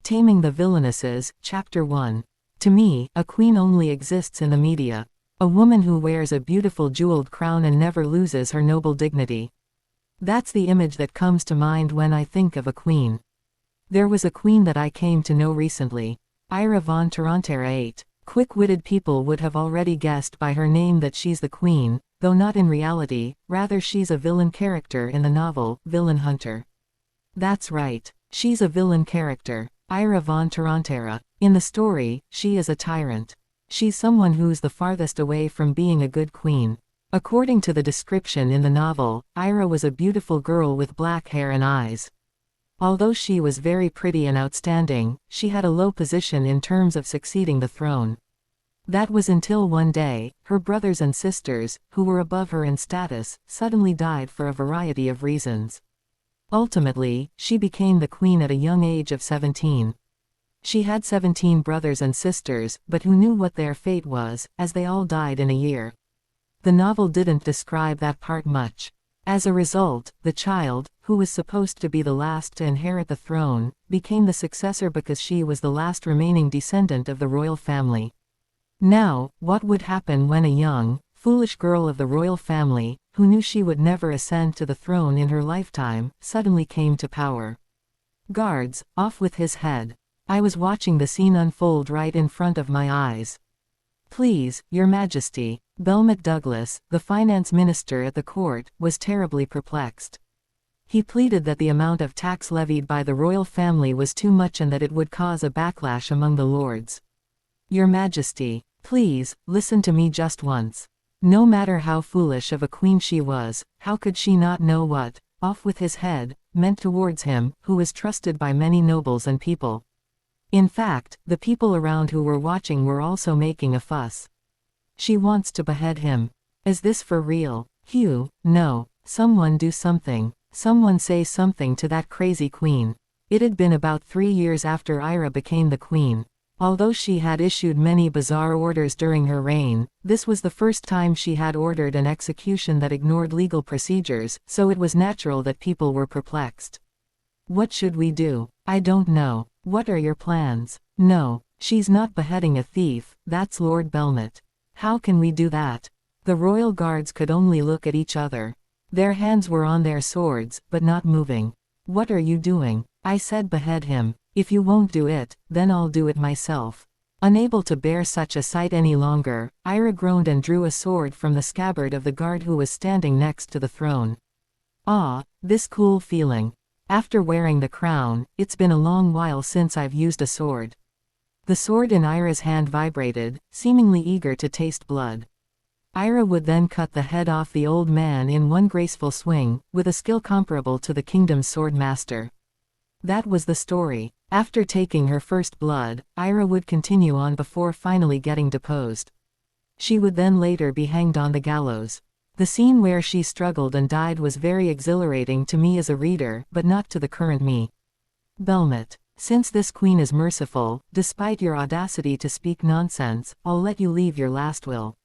Taming the Villainesses, Chapter 1. To me, a queen only exists in the media. A woman who wears a beautiful jeweled crown and never loses her noble dignity. That's the image that comes to mind when I think of a queen. There was a queen that I came to know recently. Ira von Tarantera 8. Quick-witted people would have already guessed by her name that she's the queen, though not in reality, rather she's a villain character in the novel, Villain Hunter. That's right, she's a villain character. Ira von Tarantera. In the story, she is a tyrant. She's someone who's the farthest away from being a good queen. According to the description in the novel, Ira was a beautiful girl with black hair and eyes. Although she was very pretty and outstanding, she had a low position in terms of succeeding the throne. That was until one day, her brothers and sisters, who were above her in status, suddenly died for a variety of reasons. Ultimately, she became the queen at a young age of 17. She had 17 brothers and sisters, but who knew what their fate was, as they all died in a year. The novel didn't describe that part much. As a result, the child, who was supposed to be the last to inherit the throne, became the successor because she was the last remaining descendant of the royal family. Now, what would happen when a young, foolish girl of the royal family, who knew she would never ascend to the throne in her lifetime, suddenly came to power? Guards, off with his head. I was watching the scene unfold right in front of my eyes. Please, Your Majesty. Belmont Douglas, the finance minister at the court, was terribly perplexed. He pleaded that the amount of tax levied by the royal family was too much and that it would cause a backlash among the lords. Your Majesty, please, listen to me just once. No matter how foolish of a queen she was, how could she not know what, off with his head, meant towards him, who was trusted by many nobles and people? In fact, the people around who were watching were also making a fuss. She wants to behead him. Is this for real? Hugh, no. Someone do something. Someone say something to that crazy queen. It had been about 3 years after Ira became the queen. Although she had issued many bizarre orders during her reign, this was the first time she had ordered an execution that ignored legal procedures, so it was natural that people were perplexed. What should we do? I don't know. What are your plans? No, she's not beheading a thief, that's Lord Belmont. How can we do that? The royal guards could only look at each other. Their hands were on their swords, but not moving. What are you doing? I said behead him. If you won't do it, then I'll do it myself. Unable to bear such a sight any longer, Ira groaned and drew a sword from the scabbard of the guard who was standing next to the throne. Ah, this cool feeling. After wearing the crown, it's been a long while since I've used a sword. The sword in Ira's hand vibrated, seemingly eager to taste blood. Ira would then cut the head off the old man in one graceful swing, with a skill comparable to the kingdom's sword master. That was the story. After taking her first blood, Ira would continue on before finally getting deposed. She would then later be hanged on the gallows. The scene where she struggled and died was very exhilarating to me as a reader, but not to the current me. Belmont, since this queen is merciful, despite your audacity to speak nonsense, I'll let you leave your last will.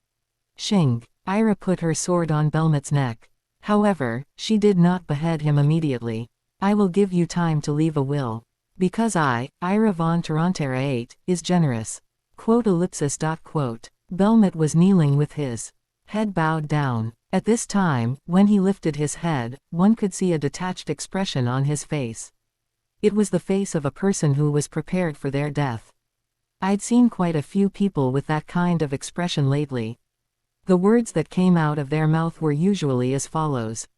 Shing. Ira put her sword on Belmont's neck. However, she did not behead him immediately. I will give you time to leave a will. Because I, Ira von Tarantera 8, is generous. Belmont was kneeling with his head bowed down. At this time, when he lifted his head, one could see a detached expression on his face. It was the face of a person who was prepared for their death. I'd seen quite a few people with that kind of expression lately. The words that came out of their mouth were usually as follows.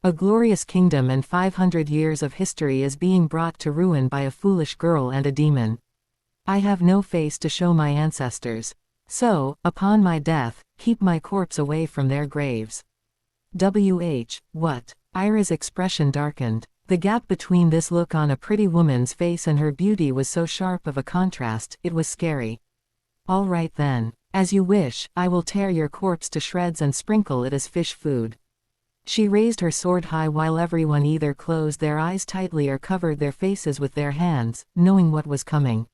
A glorious kingdom and 500 years of history is being brought to ruin by a foolish girl and a demon. I have no face to show my ancestors. So, upon my death, keep my corpse away from their graves. What? Ira's expression darkened. The gap between this look on a pretty woman's face and her beauty was so sharp of a contrast, it was scary. All right then. As you wish, I will tear your corpse to shreds and sprinkle it as fish food. She raised her sword high while everyone either closed their eyes tightly or covered their faces with their hands, knowing what was coming.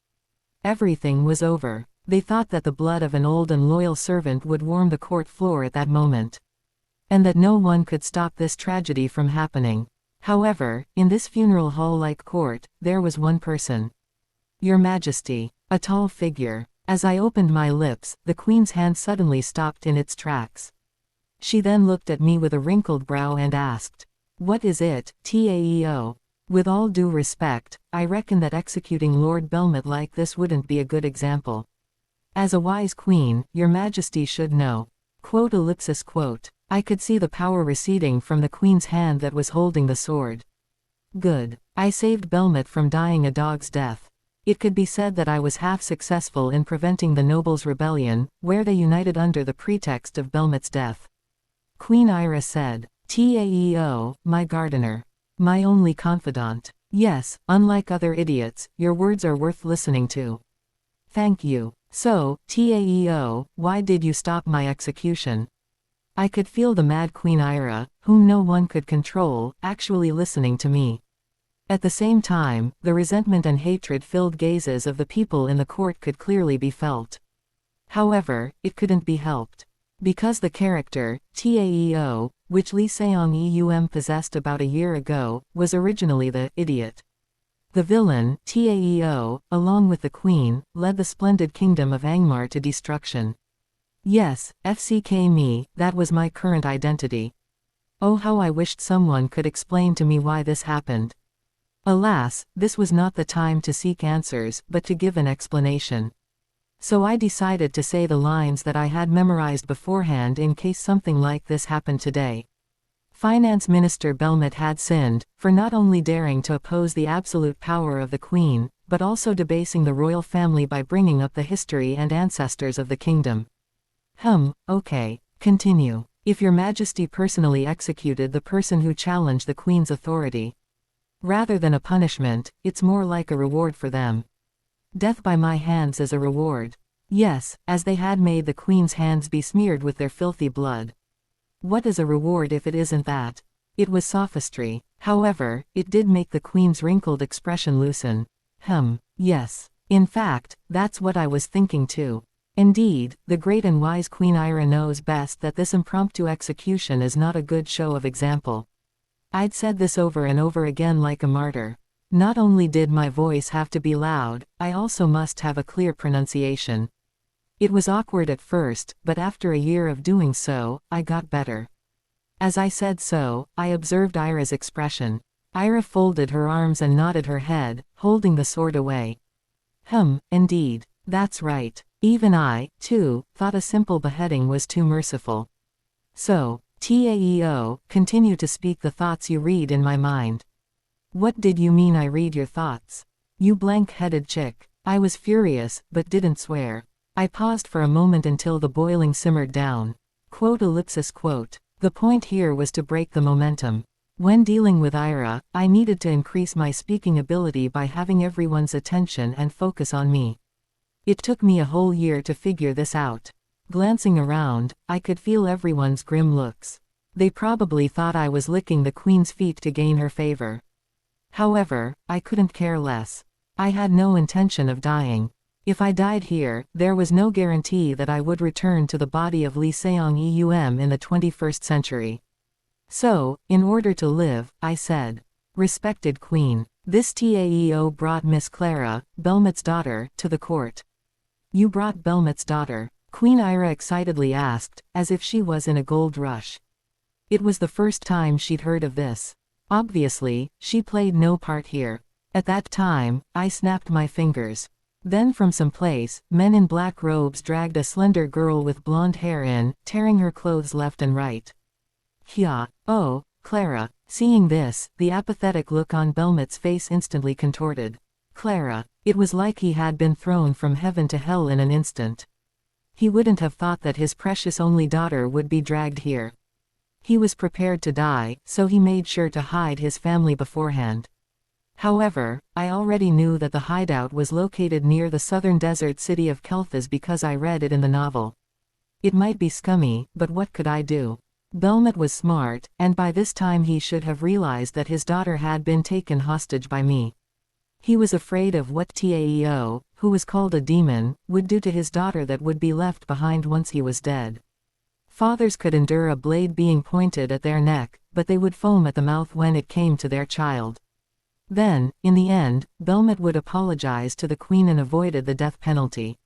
Everything was over. They thought that the blood of an old and loyal servant would warm the court floor at that moment. And that no one could stop this tragedy from happening. However, in this funeral hall-like court, there was one person. Your Majesty. A tall figure. As I opened my lips, the Queen's hand suddenly stopped in its tracks. She then looked at me with a wrinkled brow and asked, "What is it, Taeo? With all due respect, I reckon that executing Lord Belmont like this wouldn't be a good example. As a wise queen, your Majesty should know." Quote. I could see the power receding from the Queen's hand that was holding the sword. Good. I saved Belmont from dying a dog's death. It could be said that I was half successful in preventing the nobles' rebellion, where they united under the pretext of Belmont's death. Queen Ira said, "Taeo, my gardener. My only confidant. Yes, unlike other idiots, your words are worth listening to." "Thank you. So, Taeo, why did you stop my execution?" I could feel the mad Queen Ira, whom no one could control, actually listening to me. At the same time, the resentment and hatred-filled gazes of the people in the court could clearly be felt. However, it couldn't be helped. Because the character, Taeo, which Lee Seong-eum possessed about a year ago, was originally the idiot. The villain, Taeo, along with the queen, led the splendid kingdom of Angmar to destruction. Yes, FCK me, that was my current identity. Oh, how I wished someone could explain to me why this happened. Alas, this was not the time to seek answers, but to give an explanation. So I decided to say the lines that I had memorized beforehand in case something like this happened today. Finance Minister Belmont had sinned, for not only daring to oppose the absolute power of the Queen, but also debasing the royal family by bringing up the history and ancestors of the kingdom. Okay. Continue. If your Majesty personally executed the person who challenged the Queen's authority. Rather than a punishment, it's more like a reward for them. Death by my hands is a reward. Yes, as they had made the Queen's hands be smeared with their filthy blood. What is a reward if it isn't that? It was sophistry. However, it did make the Queen's wrinkled expression loosen. Yes. In fact, that's what I was thinking too. Indeed, the great and wise Queen Ira knows best that this impromptu execution is not a good show of example. I'd said this over and over again like a martyr. Not only did my voice have to be loud, I also must have a clear pronunciation. It was awkward at first, but after a year of doing so, I got better. As I said so, I observed Ira's expression. Ira folded her arms and nodded her head, holding the sword away. Indeed. That's right. Even I, too, thought a simple beheading was too merciful. So, Taeo, continue to speak the thoughts you read in my mind. What did you mean I read your thoughts? You blank-headed chick. I was furious, but didn't swear. I paused for a moment until the boiling simmered down. Quote. The point here was to break the momentum. When dealing with Ira, I needed to increase my speaking ability by having everyone's attention and focus on me. It took me a whole year to figure this out. Glancing around, I could feel everyone's grim looks. They probably thought I was licking the Queen's feet to gain her favor. However, I couldn't care less. I had no intention of dying. If I died here, there was no guarantee that I would return to the body of Lee Seong-eum in the 21st century. So, in order to live, I said, "Respected Queen, this Taeo brought Miss Clara, Belmont's daughter, to the court." You brought Belmont's daughter? Queen Ira excitedly asked, as if she was in a gold rush. It was the first time she'd heard of this. Obviously, she played no part here. At that time, I snapped my fingers. Then from some place, men in black robes dragged a slender girl with blonde hair in, tearing her clothes left and right. Oh, Clara. Seeing this, the apathetic look on Belmont's face instantly contorted. Clara. It was like he had been thrown from heaven to hell in an instant. He wouldn't have thought that his precious only daughter would be dragged here. He was prepared to die, so he made sure to hide his family beforehand. However, I already knew that the hideout was located near the southern desert city of Kelthas because I read it in the novel. It might be scummy, but what could I do? Belmont was smart, and by this time he should have realized that his daughter had been taken hostage by me. He was afraid of what Taeo, who was called a demon, would do to his daughter that would be left behind once he was dead. Fathers could endure a blade being pointed at their neck, but they would foam at the mouth when it came to their child. Then, in the end, Belmont would apologize to the queen and avoided the death penalty.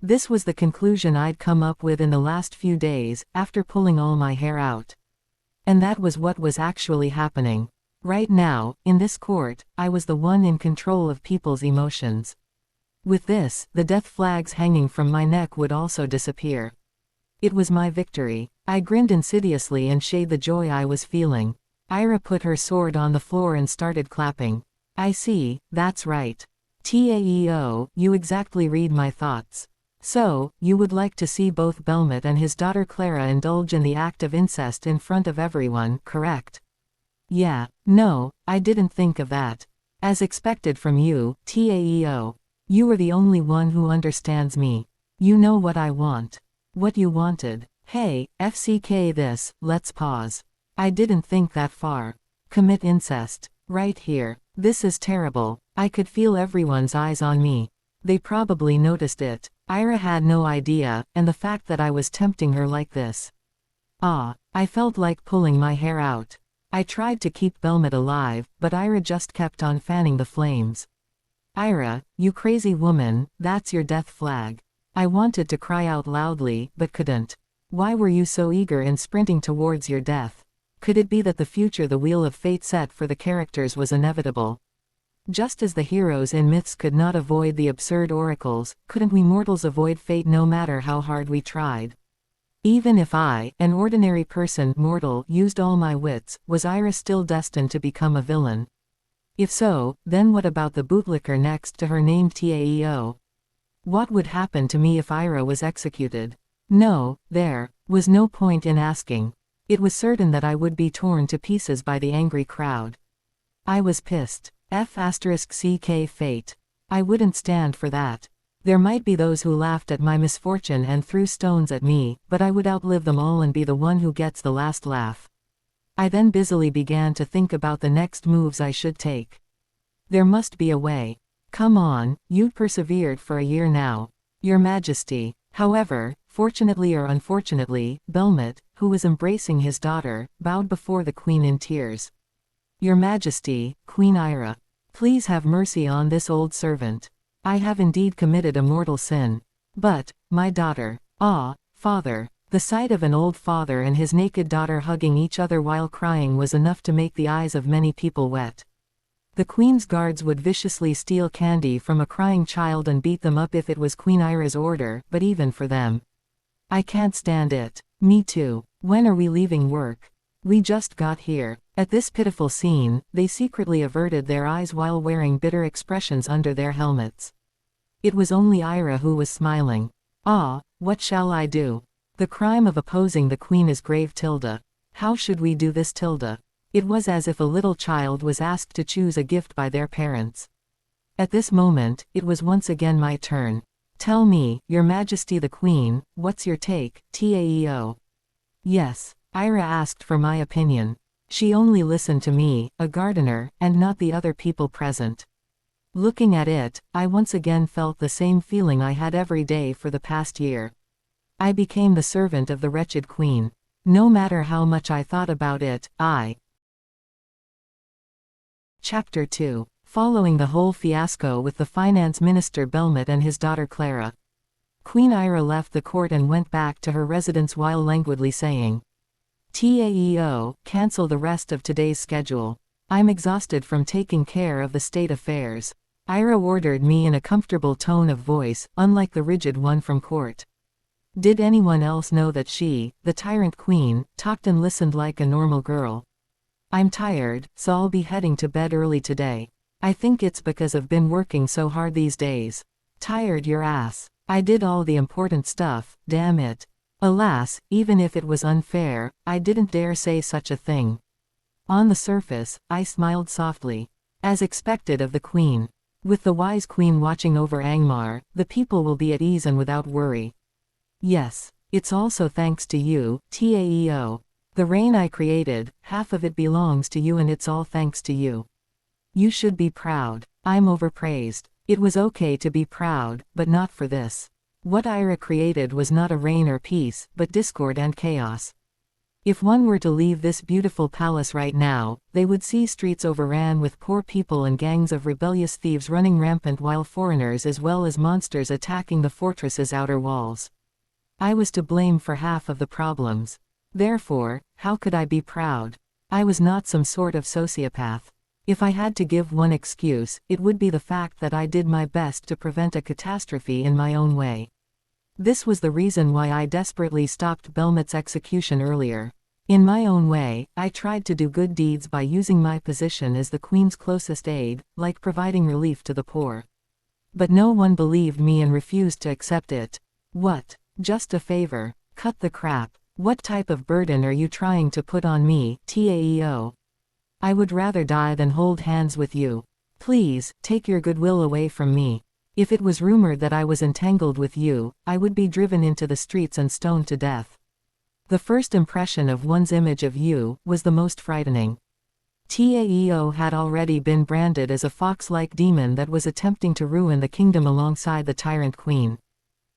This was the conclusion I'd come up with in the last few days, after pulling all my hair out. And that was what was actually happening. Right now, in this court, I was the one in control of people's emotions. With this, the death flags hanging from my neck would also disappear. It was my victory. I grinned insidiously and showed the joy I was feeling. Ira put her sword on the floor and started clapping. I see, that's right. Taeo, you exactly read my thoughts. So, you would like to see both Belmont and his daughter Clara indulge in the act of incest in front of everyone, correct? Yeah, no, I didn't think of that. As expected from you, Taeo. You are the only one who understands me. You know what I want. What you wanted. Hey, FCK this, let's pause. I didn't think that far. Commit incest. Right here. This is terrible. I could feel everyone's eyes on me. They probably noticed it. Ira had no idea, and the fact that I was tempting her like this. I felt like pulling my hair out. I tried to keep Belmont alive, but Ira just kept on fanning the flames. Ira, you crazy woman, that's your death flag. I wanted to cry out loudly, but couldn't. Why were you so eager in sprinting towards your death? Could it be that the future the wheel of fate set for the characters was inevitable? Just as the heroes in myths could not avoid the absurd oracles, couldn't we mortals avoid fate no matter how hard we tried? Even if I, an ordinary person, mortal, used all my wits, was Ira still destined to become a villain? If so, then what about the bootlicker next to her named Taeo? What would happen to me if Ira was executed? No, there was no point in asking. It was certain that I would be torn to pieces by the angry crowd. I was pissed. F***ck fate. I wouldn't stand for that. There might be those who laughed at my misfortune and threw stones at me, but I would outlive them all and be the one who gets the last laugh. I then busily began to think about the next moves I should take. There must be a way. Come on, you'd persevered for a year now. Your Majesty. However, fortunately or unfortunately, Belmont, who was embracing his daughter, bowed before the queen in tears. Your Majesty, Queen Ira. Please have mercy on this old servant. I have indeed committed a mortal sin. But, my daughter. Father. The sight of an old father and his naked daughter hugging each other while crying was enough to make the eyes of many people wet. The queen's guards would viciously steal candy from a crying child and beat them up if it was Queen Ira's order, but even for them. I can't stand it. Me too. When are we leaving work? We just got here. At this pitiful scene, they secretly averted their eyes while wearing bitter expressions under their helmets. It was only Ira who was smiling. What shall I do? The crime of opposing the queen is grave. How should we do this? It was as if a little child was asked to choose a gift by their parents. At this moment, it was once again my turn. Tell me, Your Majesty the Queen, what's your take, Taeo? Yes, Ira asked for my opinion. She only listened to me, a gardener, and not the other people present. Looking at it, I once again felt the same feeling I had every day for the past year. I became the servant of the wretched queen. No matter how much I thought about it, Chapter 2. Following the whole fiasco with the finance minister Belmont and his daughter Clara. Queen Ira left the court and went back to her residence while languidly saying, Taeo, cancel the rest of today's schedule. I'm exhausted from taking care of the state affairs. Ira ordered me in a comfortable tone of voice, unlike the rigid one from court. Did anyone else know that she, the tyrant queen, talked and listened like a normal girl? I'm tired, so I'll be heading to bed early today. I think it's because I've been working so hard these days. Tired your ass. I did all the important stuff, damn it. Alas, even if it was unfair, I didn't dare say such a thing. On the surface, I smiled softly. As expected of the queen. With the wise queen watching over Angmar, the people will be at ease and without worry. Yes, it's also thanks to you, Taeo. The reign I created, half of it belongs to you and it's all thanks to you. You should be proud. I'm overpraised. It was okay to be proud, but not for this. What Ira created was not a reign or peace, but discord and chaos. If one were to leave this beautiful palace right now, they would see streets overran with poor people and gangs of rebellious thieves running rampant while foreigners as well as monsters attacking the fortress's outer walls. I was to blame for half of the problems. Therefore, how could I be proud? I was not some sort of sociopath. If I had to give one excuse, it would be the fact that I did my best to prevent a catastrophe in my own way. This was the reason why I desperately stopped Belmont's execution earlier. In my own way, I tried to do good deeds by using my position as the Queen's closest aide, like providing relief to the poor. But no one believed me and refused to accept it. What? Just a favor? Cut the crap. What type of burden are you trying to put on me, Taeo? I would rather die than hold hands with you. Please, take your goodwill away from me. If it was rumored that I was entangled with you, I would be driven into the streets and stoned to death. The first impression of one's image of you was the most frightening. Taeo had already been branded as a fox-like demon that was attempting to ruin the kingdom alongside the tyrant queen.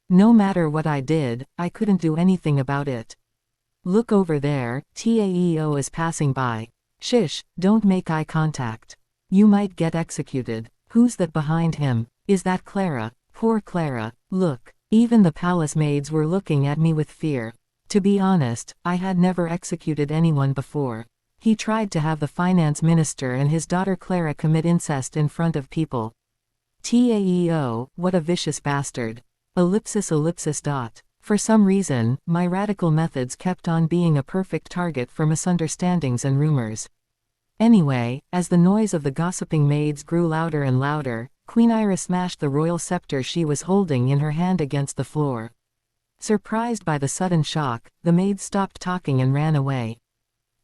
No matter what I did, I couldn't do anything about it. Look over there, Taeo is passing by. Shish, don't make eye contact. You might get executed. Who's that behind him? Is that Clara? Poor Clara. Look, even the palace maids were looking at me with fear. To be honest, I had never executed anyone before. He tried to have the finance minister and his daughter Clara commit incest in front of people. Taeo, what a vicious bastard. Ellipsis. For some reason, my radical methods kept on being a perfect target for misunderstandings and rumors. Anyway, as the noise of the gossiping maids grew louder and louder, Queen Ira smashed the royal scepter she was holding in her hand against the floor. Surprised by the sudden shock, the maids stopped talking and ran away.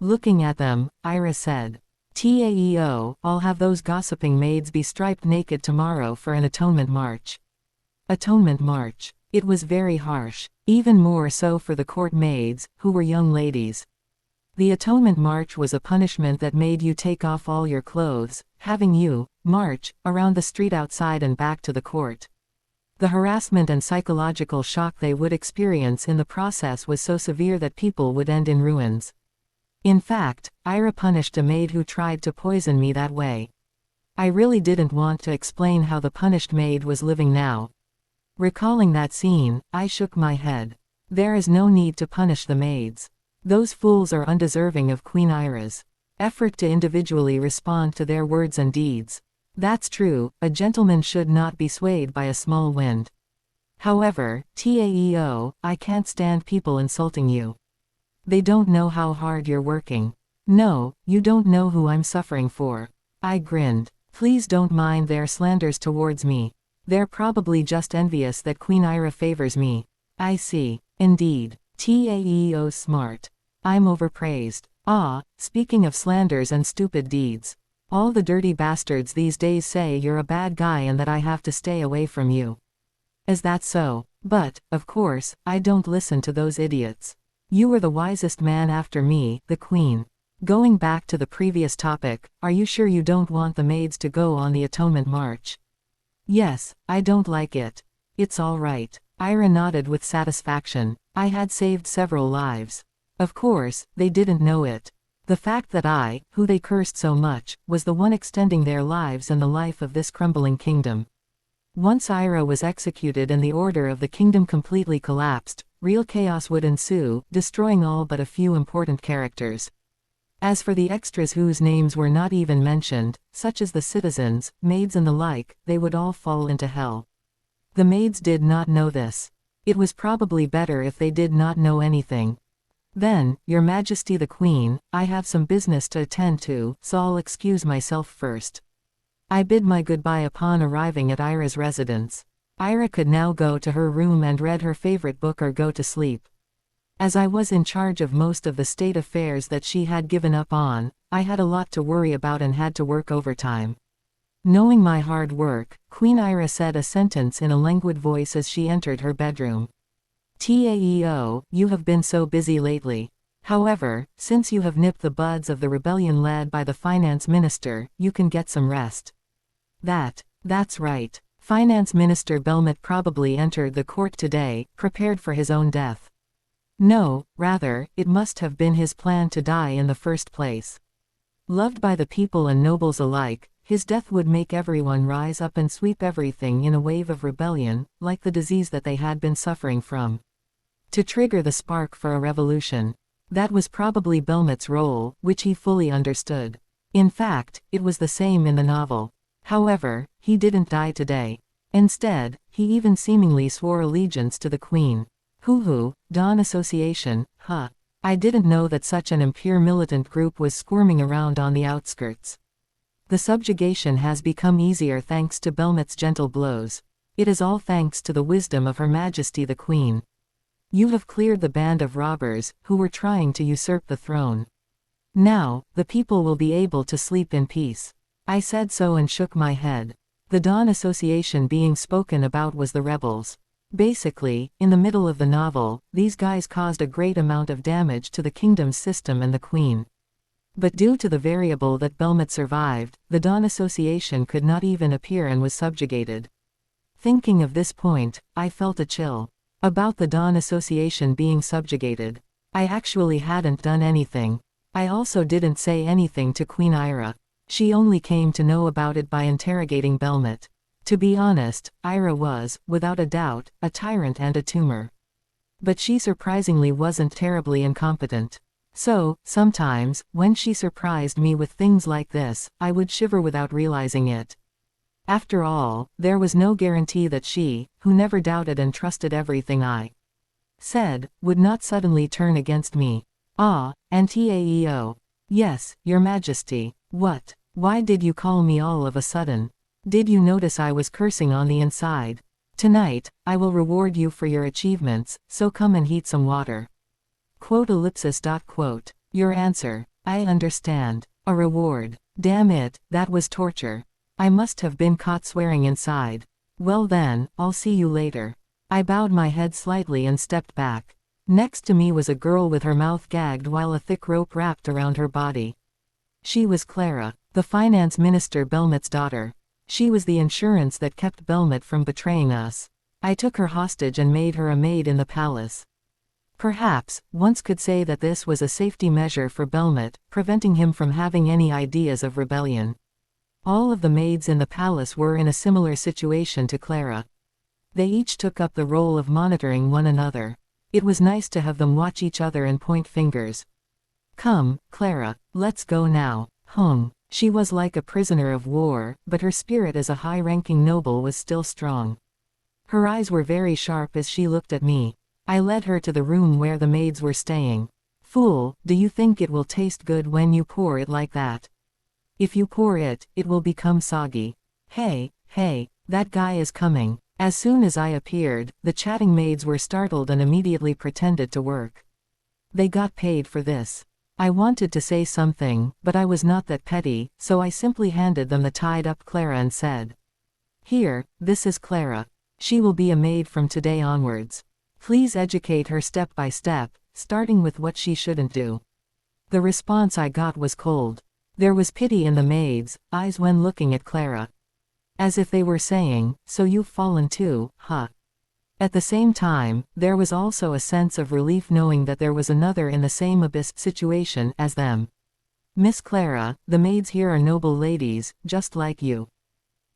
Looking at them, Ira said, Taeo, I'll have those gossiping maids be striped naked tomorrow for an atonement march. Atonement march. It was very harsh, even more so for the court maids, who were young ladies. The atonement march was a punishment that made you take off all your clothes, having you march around the street outside and back to the court. The harassment and psychological shock they would experience in the process was so severe that people would end in ruins. In fact, Ira punished a maid who tried to poison me that way. I really didn't want to explain how the punished maid was living now. Recalling that scene, I shook my head. There is no need to punish the maids. Those fools are undeserving of Queen Ira's effort to individually respond to their words and deeds. That's true, a gentleman should not be swayed by a small wind. However, Taeo, I can't stand people insulting you. They don't know how hard you're working. No, you don't know who I'm suffering for. I grinned. Please don't mind their slanders towards me. They're probably just envious that Queen Ira favors me. I see. Indeed. Taeo's smart. I'm overpraised. Ah, speaking of slanders and stupid deeds. All the dirty bastards these days say you're a bad guy and that I have to stay away from you. Is that so? But, of course, I don't listen to those idiots. You were the wisest man after me, the Queen. Going back to the previous topic, are you sure you don't want the maids to go on the atonement march? Yes, I don't like it. It's all right. Ira nodded with satisfaction. I had saved several lives. Of course, they didn't know it. The fact that I, who they cursed so much, was the one extending their lives and the life of this crumbling kingdom. Once Ira was executed and the order of the kingdom completely collapsed, real chaos would ensue, destroying all but a few important characters. As for the extras whose names were not even mentioned, such as the citizens, maids and the like, they would all fall into hell. The maids did not know this. It was probably better if they did not know anything. Then, Your Majesty the Queen, I have some business to attend to, so I'll excuse myself first. I bid my goodbye upon arriving at Ira's residence. Ira could now go to her room and read her favorite book or go to sleep. As I was in charge of most of the state affairs that she had given up on, I had a lot to worry about and had to work overtime. Knowing my hard work, Queen Ira said a sentence in a languid voice as she entered her bedroom. Taeo, you have been so busy lately. However, since you have nipped the buds of the rebellion led by the finance minister, you can get some rest. That's right. Finance Minister Belmont probably entered the court today, prepared for his own death. No, rather, it must have been his plan to die in the first place. Loved by the people and nobles alike, his death would make everyone rise up and sweep everything in a wave of rebellion, like the disease that they had been suffering from. To trigger the spark for a revolution. That was probably Belmont's role, which he fully understood. In fact, it was the same in the novel. However, he didn't die today. Instead, he even seemingly swore allegiance to the Queen. Hoo-hoo, Dawn Association, huh. I didn't know that such an impure militant group was squirming around on the outskirts. The subjugation has become easier thanks to Belmont's gentle blows. It is all thanks to the wisdom of Her Majesty the Queen. You have cleared the band of robbers, who were trying to usurp the throne. Now, the people will be able to sleep in peace. I said so and shook my head. The Dawn Association being spoken about was the rebels. Basically, in the middle of the novel, these guys caused a great amount of damage to the kingdom's system and the Queen. But due to the variable that Belmont survived, the Dawn Association could not even appear and was subjugated. Thinking of this point, I felt a chill. About the Dawn Association being subjugated. I actually hadn't done anything. I also didn't say anything to Queen Ira. She only came to know about it by interrogating Belmont. To be honest, Ira was, without a doubt, a tyrant and a tumor. But she surprisingly wasn't terribly incompetent. So, sometimes, when she surprised me with things like this, I would shiver without realizing it. After all, there was no guarantee that she, who never doubted and trusted everything I said, would not suddenly turn against me. Ah, and Taeo. Yes, Your Majesty. What? Why did you call me all of a sudden? Did you notice I was cursing on the inside? Tonight, I will reward you for your achievements, so come and heat some water. Quote. Your answer. I understand. A reward. Damn it, that was torture. I must have been caught swearing inside. Well then, I'll see you later. I bowed my head slightly and stepped back. Next to me was a girl with her mouth gagged while a thick rope wrapped around her body. She was Clara, the finance minister Belmont's daughter. She was the insurance that kept Belmont from betraying us. I took her hostage and made her a maid in the palace. Perhaps, one could say that this was a safety measure for Belmont, preventing him from having any ideas of rebellion. All of the maids in the palace were in a similar situation to Clara. They each took up the role of monitoring one another. It was nice to have them watch each other and point fingers. Come, Clara, let's go now. She was like a prisoner of war, but her spirit as a high-ranking noble was still strong. Her eyes were very sharp as she looked at me. I led her to the room where the maids were staying. Fool, do you think it will taste good when you pour it like that? If you pour it, it will become soggy. Hey, that guy is coming. As soon as I appeared, the chatting maids were startled and immediately pretended to work. They got paid for this. I wanted to say something, but I was not that petty, so I simply handed them the tied-up Clara and said, Here, this is Clara. She will be a maid from today onwards. Please educate her step by step, starting with what she shouldn't do. The response I got was cold. There was pity in the maids' eyes when looking at Clara. As if they were saying, so you've fallen too, huh? At the same time, there was also a sense of relief knowing that there was another in the same abyss situation as them. Miss Clara, the maids here are noble ladies, just like you.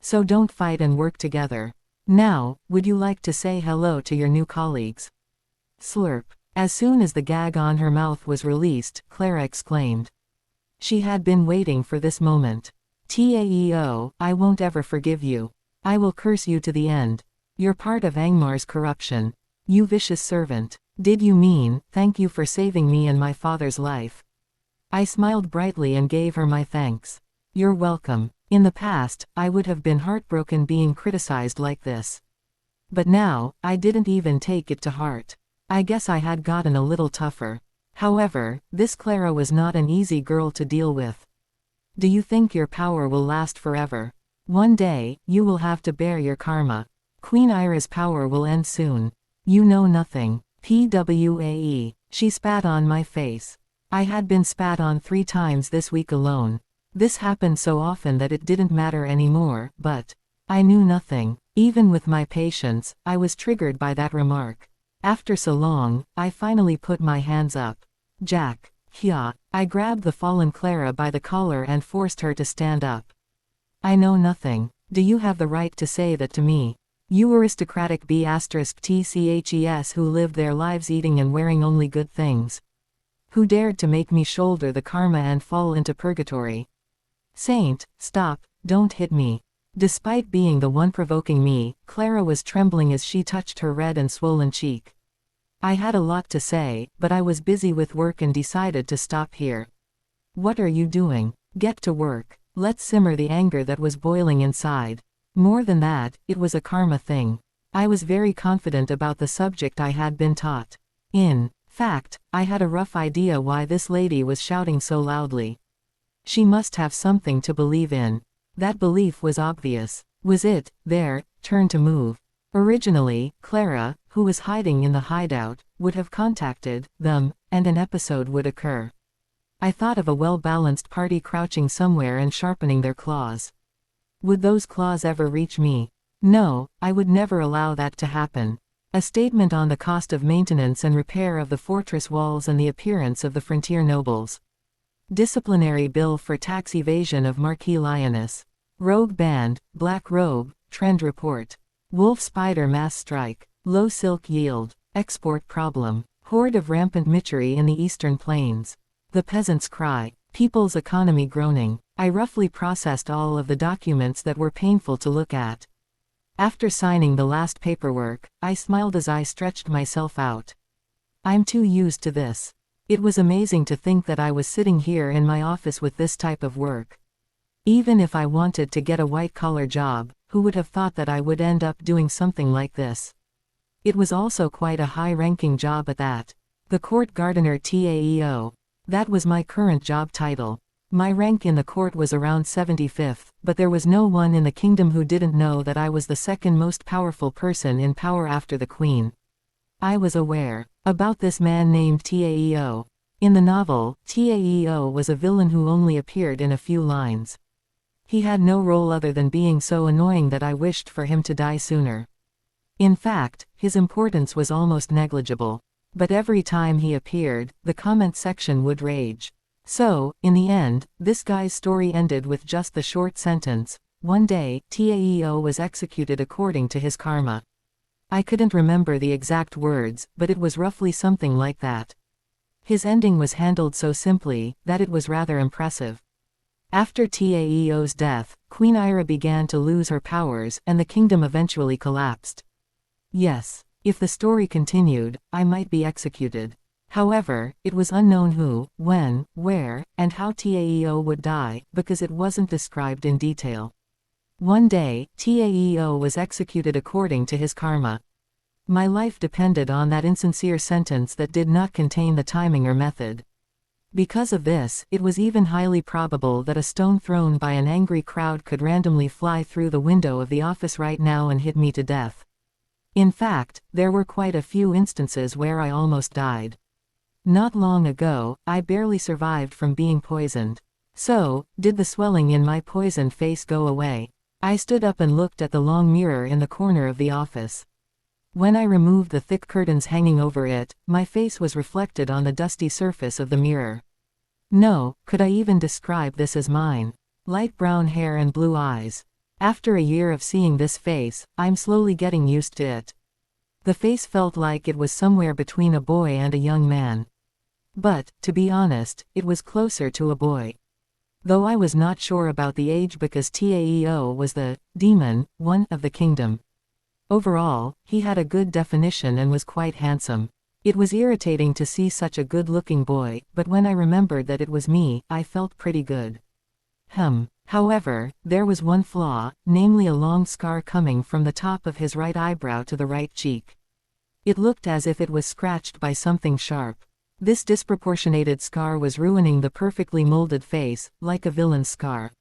So don't fight and work together. Now, would you like to say hello to your new colleagues? Slurp. As soon as the gag on her mouth was released, Clara exclaimed. She had been waiting for this moment. Taeo, I won't ever forgive you. I will curse you to the end. You're part of Angmar's corruption. You vicious servant. Did you mean, thank you for saving me and my father's life? I smiled brightly and gave her my thanks. You're welcome. In the past, I would have been heartbroken being criticized like this. But now, I didn't even take it to heart. I guess I had gotten a little tougher. However, this Clara was not an easy girl to deal with. Do you think your power will last forever? One day, you will have to bear your karma. Queen Ira's power will end soon. You know nothing. Pwae. She spat on my face. I had been spat on 3 times this week alone. This happened so often that it didn't matter anymore, but I knew nothing. Even with my patience, I was triggered by that remark. After so long, I finally put my hands up. Jack. Yeah. I grabbed the fallen Clara by the collar and forced her to stand up. I know nothing. Do you have the right to say that to me? You aristocratic B*TCHES who lived their lives eating and wearing only good things. Who dared to make me shoulder the karma and fall into purgatory? Saint, stop, don't hit me. Despite being the one provoking me, Clara was trembling as she touched her red and swollen cheek. I had a lot to say, but I was busy with work and decided to stop here. What are you doing? Get to work. Let's simmer the anger that was boiling inside. More than that, it was a karma thing. I was very confident about the subject I had been taught. In fact, I had a rough idea why this lady was shouting so loudly. She must have something to believe in. That belief was obvious. Was it their turn to move? Originally, Clara, who was hiding in the hideout, would have contacted them, and an episode would occur. I thought of a well-balanced party crouching somewhere and sharpening their claws. Would those claws ever reach me? No, I would never allow that to happen. A statement on the cost of maintenance and repair of the fortress walls and the appearance of the frontier nobles. Disciplinary bill for tax evasion of Marquis Lioness. Rogue band, black robe, trend report. Wolf spider mass strike. Low silk yield. Export problem. Horde of rampant michery in the eastern plains. The peasants' cry. People's economy groaning. I roughly processed all of the documents that were painful to look at. After signing the last paperwork, I smiled as I stretched myself out. I'm too used to this. It was amazing to think that I was sitting here in my office with this type of work. Even if I wanted to get a white-collar job, who would have thought that I would end up doing something like this? It was also quite a high-ranking job at that. The court gardener TAEO. That was my current job title. My rank in the court was around 75th, but there was no one in the kingdom who didn't know that I was the second most powerful person in power after the queen. I was aware about this man named Taeo. In the novel, Taeo was a villain who only appeared in a few lines. He had no role other than being so annoying that I wished for him to die sooner. In fact, his importance was almost negligible. But every time he appeared, the comment section would rage. So, in the end, this guy's story ended with just the short sentence, "One day, Taeo was executed according to his karma." I couldn't remember the exact words, but it was roughly something like that. His ending was handled so simply, that it was rather impressive. After Taeo's death, Queen Ira began to lose her powers, and the kingdom eventually collapsed. Yes, if the story continued, I might be executed. However, it was unknown who, when, where, and how Taeo would die, because it wasn't described in detail. One day, Taeo was executed according to his karma. My life depended on that insincere sentence that did not contain the timing or method. Because of this, it was even highly probable that a stone thrown by an angry crowd could randomly fly through the window of the office right now and hit me to death. In fact, there were quite a few instances where I almost died. Not long ago, I barely survived from being poisoned. So, did the swelling in my poisoned face go away? I stood up and looked at the long mirror in the corner of the office. When I removed the thick curtains hanging over it, my face was reflected on the dusty surface of the mirror. No, could I even describe this as mine? Light brown hair and blue eyes. After a year of seeing this face, I'm slowly getting used to it. The face felt like it was somewhere between a boy and a young man. But, to be honest, it was closer to a boy. Though I was not sure about the age because Taeo was the demon one of the kingdom. Overall, he had a good definition and was quite handsome. It was irritating to see such a good-looking boy, but when I remembered that it was me, I felt pretty good. However, there was one flaw, namely a long scar coming from the top of his right eyebrow to the right cheek. It looked as if it was scratched by something sharp. This disproportionated scar was ruining the perfectly molded face, like a villain's scar.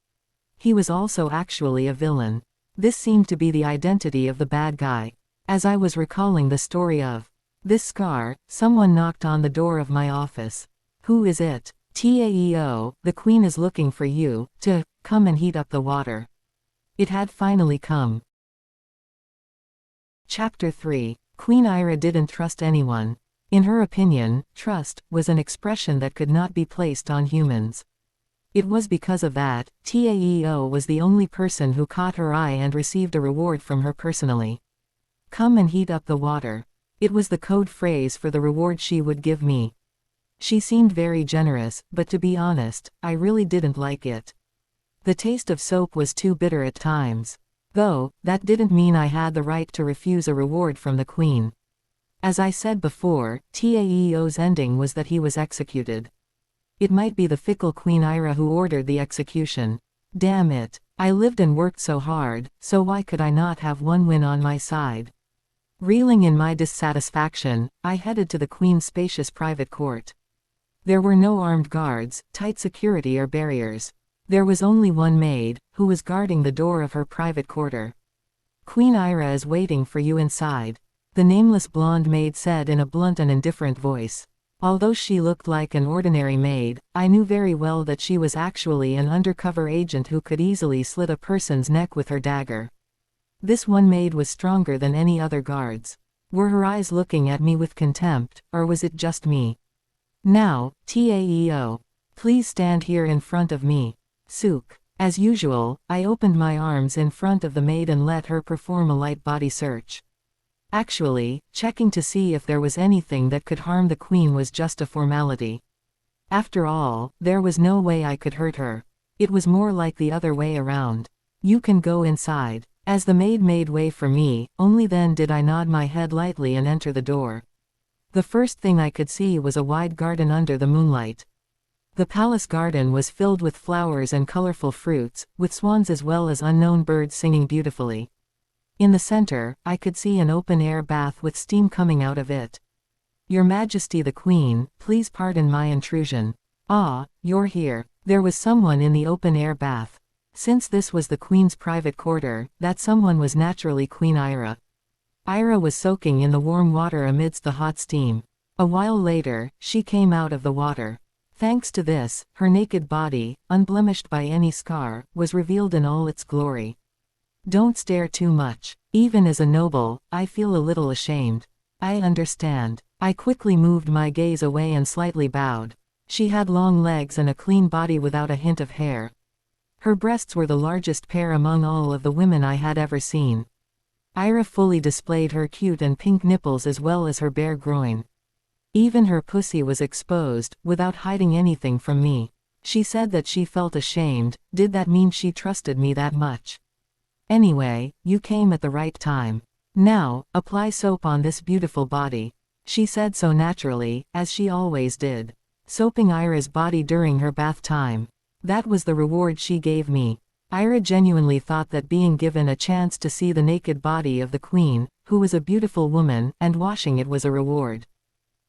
He was also actually a villain. This seemed to be the identity of the bad guy. As I was recalling the story of this scar, someone knocked on the door of my office. Who is it? Taeo, the queen is looking for you, to come and heat up the water. It had finally come. Chapter 3. Queen Ira didn't trust anyone. In her opinion, trust was an expression that could not be placed on humans. It was because of that, Taeo was the only person who caught her eye and received a reward from her personally. Come and heat up the water. It was the code phrase for the reward she would give me. She seemed very generous, but to be honest, I really didn't like it. The taste of soap was too bitter at times. Though, that didn't mean I had the right to refuse a reward from the queen. As I said before, Taeo's ending was that he was executed. It might be the fickle Queen Ira who ordered the execution. Damn it. I lived and worked so hard, so why could I not have one win on my side? Reeling in my dissatisfaction, I headed to the queen's spacious private court. There were no armed guards, tight security or barriers. There was only one maid, who was guarding the door of her private quarter. Queen Ira is waiting for you inside, the nameless blonde maid said in a blunt and indifferent voice. Although she looked like an ordinary maid, I knew very well that she was actually an undercover agent who could easily slit a person's neck with her dagger. This one maid was stronger than any other guards. Were her eyes looking at me with contempt, or was it just me? Now, Taeo. Please stand here in front of me. Sook. As usual, I opened my arms in front of the maid and let her perform a light body search. Actually, checking to see if there was anything that could harm the queen was just a formality. After all, there was no way I could hurt her. It was more like the other way around. You can go inside. As the maid made way for me, only then did I nod my head lightly and enter the door. The first thing I could see was a wide garden under the moonlight. The palace garden was filled with flowers and colorful fruits, with swans as well as unknown birds singing beautifully. In the center, I could see an open-air bath with steam coming out of it. Your Majesty the Queen, please pardon my intrusion. Ah, you're here. There was someone in the open-air bath. Since this was the Queen's private quarter, that someone was naturally Queen Ira. Ira was soaking in the warm water amidst the hot steam. A while later, she came out of the water. Thanks to this, her naked body, unblemished by any scar, was revealed in all its glory. Don't stare too much. Even as a noble, I feel a little ashamed. I understand. I quickly moved my gaze away and slightly bowed. She had long legs and a clean body without a hint of hair. Her breasts were the largest pair among all of the women I had ever seen. Ira fully displayed her cute and pink nipples as well as her bare groin. Even her pussy was exposed, without hiding anything from me. She said that she felt ashamed. Did that mean she trusted me that much? Anyway, you came at the right time. Now, apply soap on this beautiful body. She said so naturally, as she always did. Soaping Ira's body during her bath time. That was the reward she gave me. Ira genuinely thought that being given a chance to see the naked body of the queen, who was a beautiful woman, and washing it was a reward.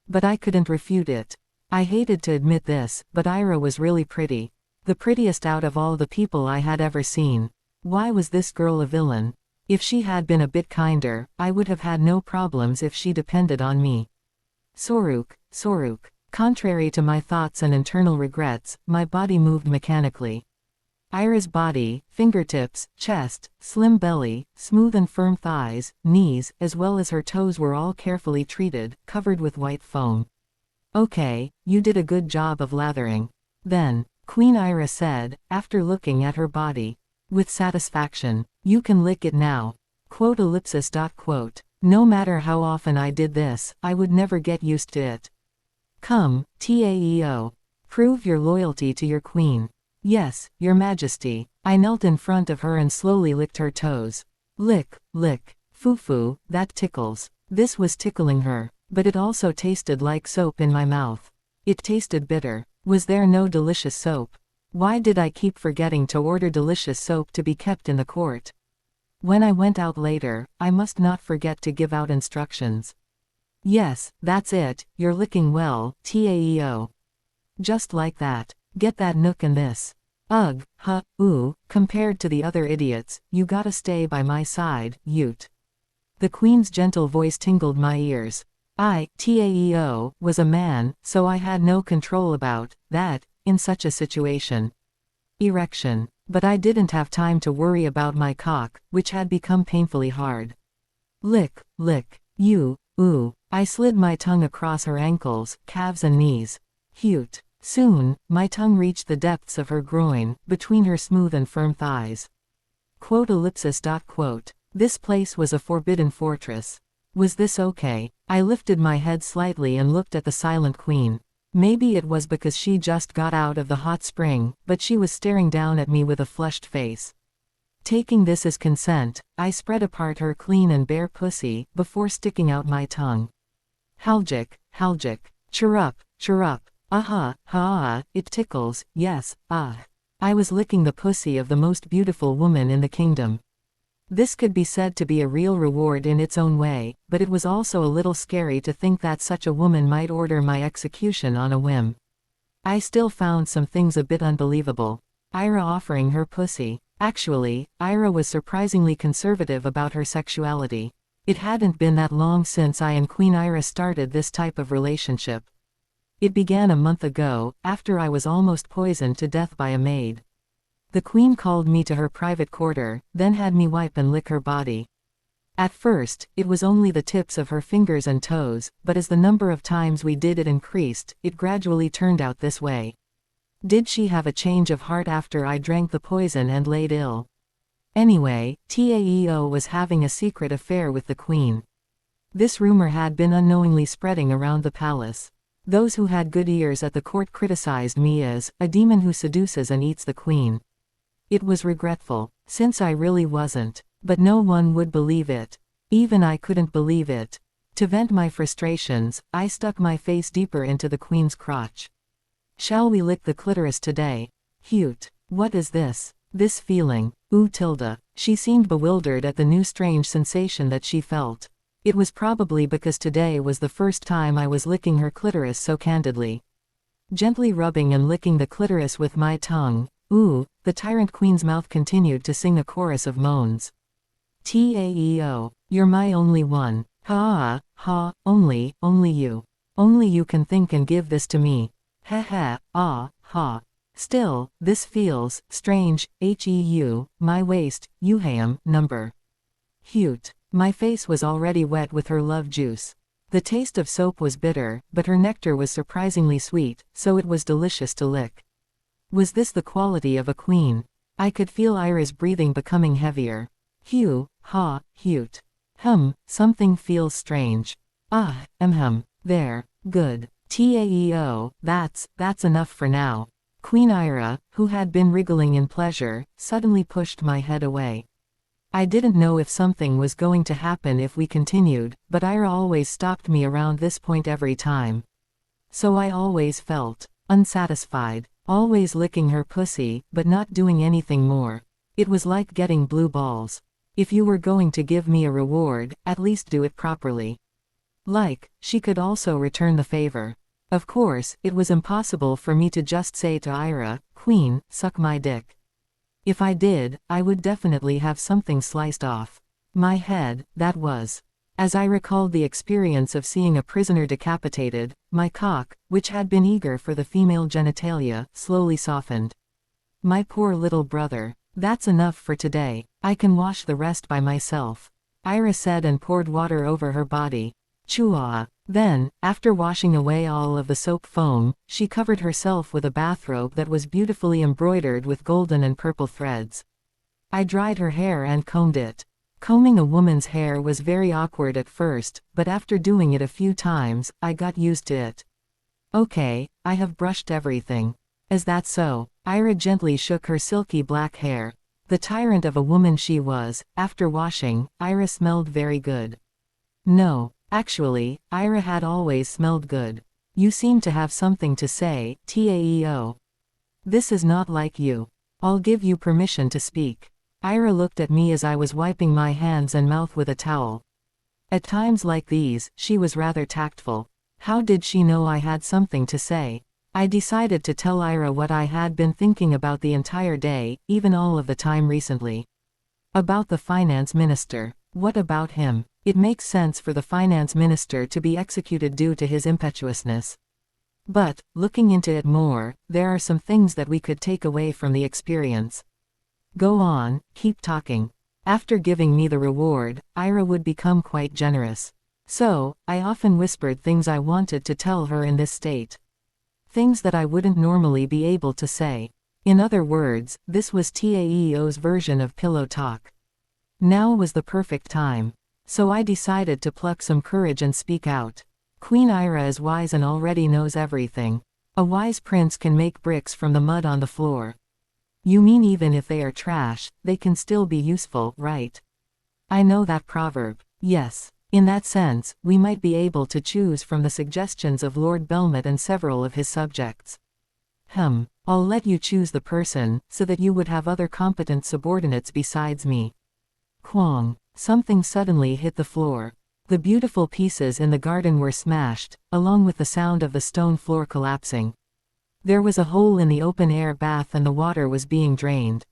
But I couldn't refute it. I hated to admit this, but Ira was really pretty. The prettiest out of all the people I had ever seen. Why was this girl a villain? If she had been a bit kinder, I would have had no problems if she depended on me. Soruk. Contrary to my thoughts and internal regrets, my body moved mechanically. Ira's body, fingertips, chest, slim belly, smooth and firm thighs, knees, as well as her toes were all carefully treated, covered with white foam. Okay, you did a good job of lathering. Then, Queen Ira said, after looking at her body. With satisfaction. You can lick it now. Quote. No matter how often I did this, I would never get used to it. Come, Taeo. Prove your loyalty to your queen. Yes, your majesty. I knelt in front of her and slowly licked her toes. Lick. Foo, that tickles. This was tickling her, but it also tasted like soap in my mouth. It tasted bitter. Was there no delicious soap? Why did I keep forgetting to order delicious soap to be kept in the court? When I went out later, I must not forget to give out instructions. Yes, that's it, you're licking well, Taeo. Just like that. Get that nook and this. Ugh, compared to the other idiots, you gotta stay by my side, Ute. The queen's gentle voice tingled my ears. I, Taeo, was a man, so I had no control about that, in such a situation. Erection. But I didn't have time to worry about my cock, which had become painfully hard. Lick. You, Ooh. I slid my tongue across her ankles, calves and knees. Cute. Soon, my tongue reached the depths of her groin, between her smooth and firm thighs. Quote. This place was a forbidden fortress. Was this okay? I lifted my head slightly and looked at the silent queen. Maybe it was because she just got out of the hot spring, but she was staring down at me with a flushed face. Taking this as consent, I spread apart her clean and bare pussy, before sticking out my tongue. Halgic. Chirrup. Aha, ha, it tickles, yes, ah. I was licking the pussy of the most beautiful woman in the kingdom. This could be said to be a real reward in its own way, but it was also a little scary to think that such a woman might order my execution on a whim. I still found some things a bit unbelievable. Ira offering her pussy. Actually, Ira was surprisingly conservative about her sexuality. It hadn't been that long since I and Queen Ira started this type of relationship. It began a month ago, after I was almost poisoned to death by a maid. The queen called me to her private quarter, then had me wipe and lick her body. At first, it was only the tips of her fingers and toes, but as the number of times we did it increased, it gradually turned out this way. Did she have a change of heart after I drank the poison and laid ill? Anyway, Taeo was having a secret affair with the queen. This rumor had been unknowingly spreading around the palace. Those who had good ears at the court criticized me as a demon who seduces and eats the queen. It was regretful, since I really wasn't, but no one would believe it. Even I couldn't believe it. To vent my frustrations, I stuck my face deeper into the queen's crotch. Shall we lick the clitoris today? Cute. What is this? This feeling. Ooh tilde. She seemed bewildered at the new strange sensation that she felt. It was probably because today was the first time I was licking her clitoris so candidly. Gently rubbing and licking the clitoris with my tongue. Ooh, the tyrant queen's mouth continued to sing a chorus of moans. Taeo, you're my only one. Ha, only you. Only you can think and give this to me. Ha, ha. Still, this feels strange. Heu, my waist, Uham, number. Cute. My face was already wet with her love juice. The taste of soap was bitter, but her nectar was surprisingly sweet, so it was delicious to lick. Was this the quality of a queen? I could feel Ira's breathing becoming heavier. Cute. Something feels strange. There, good. Taeo, that's enough for now. Queen Ira, who had been wriggling in pleasure, suddenly pushed my head away. I didn't know if something was going to happen if we continued, but Ira always stopped me around this point every time. So I always felt unsatisfied, always licking her pussy, but not doing anything more. It was like getting blue balls. If you were going to give me a reward, at least do it properly. She could also return the favor. Of course, it was impossible for me to just say to Ira, "Queen, suck my dick." If I did, I would definitely have something sliced off my head, that was. As I recalled the experience of seeing a prisoner decapitated, my cock, which had been eager for the female genitalia, slowly softened. My poor little brother. That's enough for today. I can wash the rest by myself. Ira said and poured water over her body. Chua. Then, after washing away all of the soap foam, she covered herself with a bathrobe that was beautifully embroidered with golden and purple threads. I dried her hair and combed it. Combing a woman's hair was very awkward at first, but after doing it a few times, I got used to it. Okay, I have brushed everything. Is that so? Ira gently shook her silky black hair. The tyrant of a woman she was. After washing, Ira smelled very good. No. Actually, Ira had always smelled good. You seem to have something to say, Taeo. This is not like you. I'll give you permission to speak. Ira looked at me as I was wiping my hands and mouth with a towel. At times like these, she was rather tactful. How did she know I had something to say? I decided to tell Ira what I had been thinking about the entire day, even all of the time recently. About the finance minister. What about him? It makes sense for the finance minister to be executed due to his impetuousness. But, looking into it more, there are some things that we could take away from the experience. Go on, keep talking. After giving me the reward, Ira would become quite generous. So, I often whispered things I wanted to tell her in this state. Things that I wouldn't normally be able to say. In other words, this was Taeo's version of pillow talk. Now was the perfect time. So I decided to pluck some courage and speak out. Queen Ira is wise and already knows everything. A wise prince can make bricks from the mud on the floor. You mean even if they are trash, they can still be useful, right? I know that proverb. Yes. In that sense, we might be able to choose from the suggestions of Lord Belmont and several of his subjects. I'll let you choose the person, so that you would have other competent subordinates besides me. Quang. Something suddenly hit the floor. The beautiful pieces in the garden were smashed, along with the sound of the stone floor collapsing. There was a hole in the open-air bath and the water was being drained.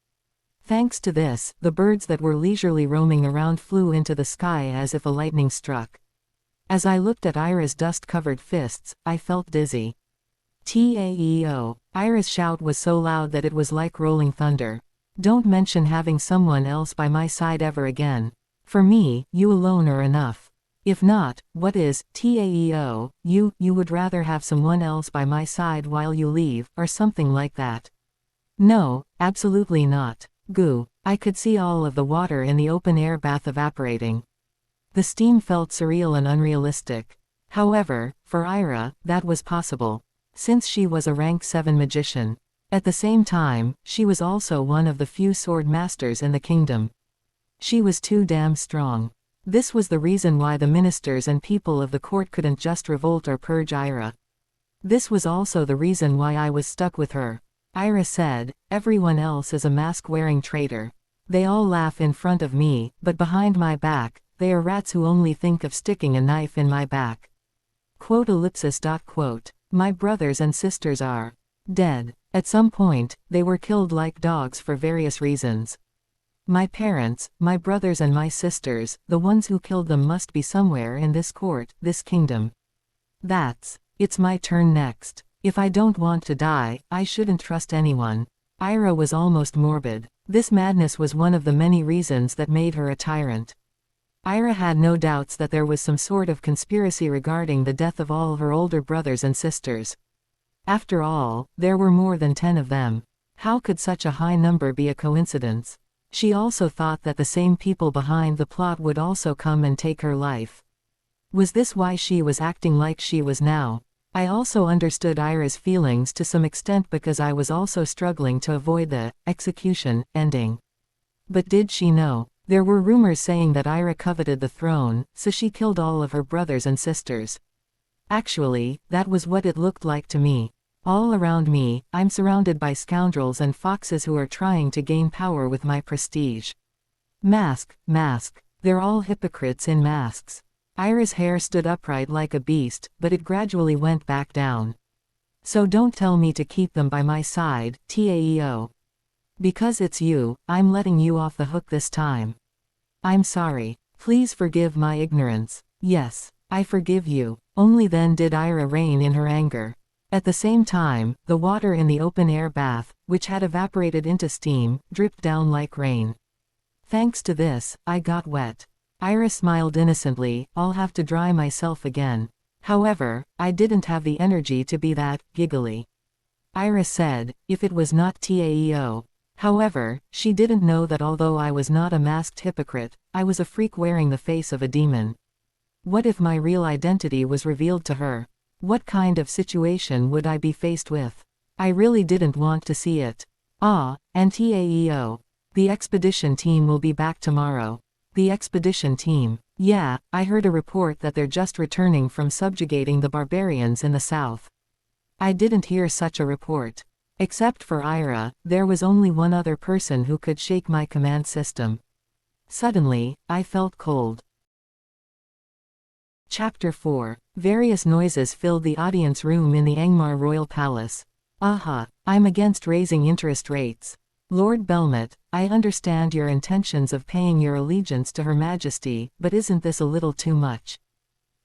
Thanks to this, the birds that were leisurely roaming around flew into the sky as if a lightning struck. As I looked at Ira's dust-covered fists, I felt dizzy. Taeo. Ira's shout was so loud that it was like rolling thunder. Don't mention having someone else by my side ever again. For me, you alone are enough. If not, what is, Taeo, you would rather have someone else by my side while you leave, or something like that. No, absolutely not. Goo. I could see all of the water in the open-air bath evaporating. The steam felt surreal and unrealistic. However, for Ira, that was possible. Since she was a rank 7 magician. At the same time, she was also one of the few sword masters in the kingdom. She was too damn strong. This was the reason why the ministers and people of the court couldn't just revolt or purge Ira. This was also the reason why I was stuck with her. Ira said, everyone else is a mask-wearing traitor. They all laugh in front of me, but behind my back, they are rats who only think of sticking a knife in my back. Quote. My brothers and sisters are dead. At some point, they were killed like dogs for various reasons. My parents, my brothers and my sisters, the ones who killed them must be somewhere in this court, this kingdom. It's my turn next. If I don't want to die, I shouldn't trust anyone. Ira was almost morbid. This madness was one of the many reasons that made her a tyrant. Ira had no doubts that there was some sort of conspiracy regarding the death of all her older brothers and sisters. After all, there were more than 10 of them. How could such a high number be a coincidence? She also thought that the same people behind the plot would also come and take her life. Was this why she was acting like she was now? I also understood Ira's feelings to some extent because I was also struggling to avoid the execution ending. But did she know? There were rumors saying that Ira coveted the throne, so she killed all of her brothers and sisters. Actually, that was what it looked like to me. All around me, I'm surrounded by scoundrels and foxes who are trying to gain power with my prestige. Mask. They're all hypocrites in masks. Ira's hair stood upright like a beast, but it gradually went back down. So don't tell me to keep them by my side, Taeo. Because it's you, I'm letting you off the hook this time. I'm sorry. Please forgive my ignorance. Yes, I forgive you. Only then did Ira rein in her anger. At the same time, the water in the open-air bath, which had evaporated into steam, dripped down like rain. Thanks to this, I got wet. Ira smiled innocently, I'll have to dry myself again. However, I didn't have the energy to be that giggly. Ira said, if it was not Taeo. However, she didn't know that although I was not a masked hypocrite, I was a freak wearing the face of a demon. What if my real identity was revealed to her? What kind of situation would I be faced with? I really didn't want to see it. And Taeo. The expedition team will be back tomorrow. The expedition team. Yeah, I heard a report that they're just returning from subjugating the barbarians in the south. I didn't hear such a report. Except for Ira, there was only one other person who could shake my command system. Suddenly, I felt cold. Chapter 4. Various noises filled the audience room in the Angmar Royal Palace. I'm against raising interest rates. Lord Belmont, I understand your intentions of paying your allegiance to Her Majesty, but isn't this a little too much?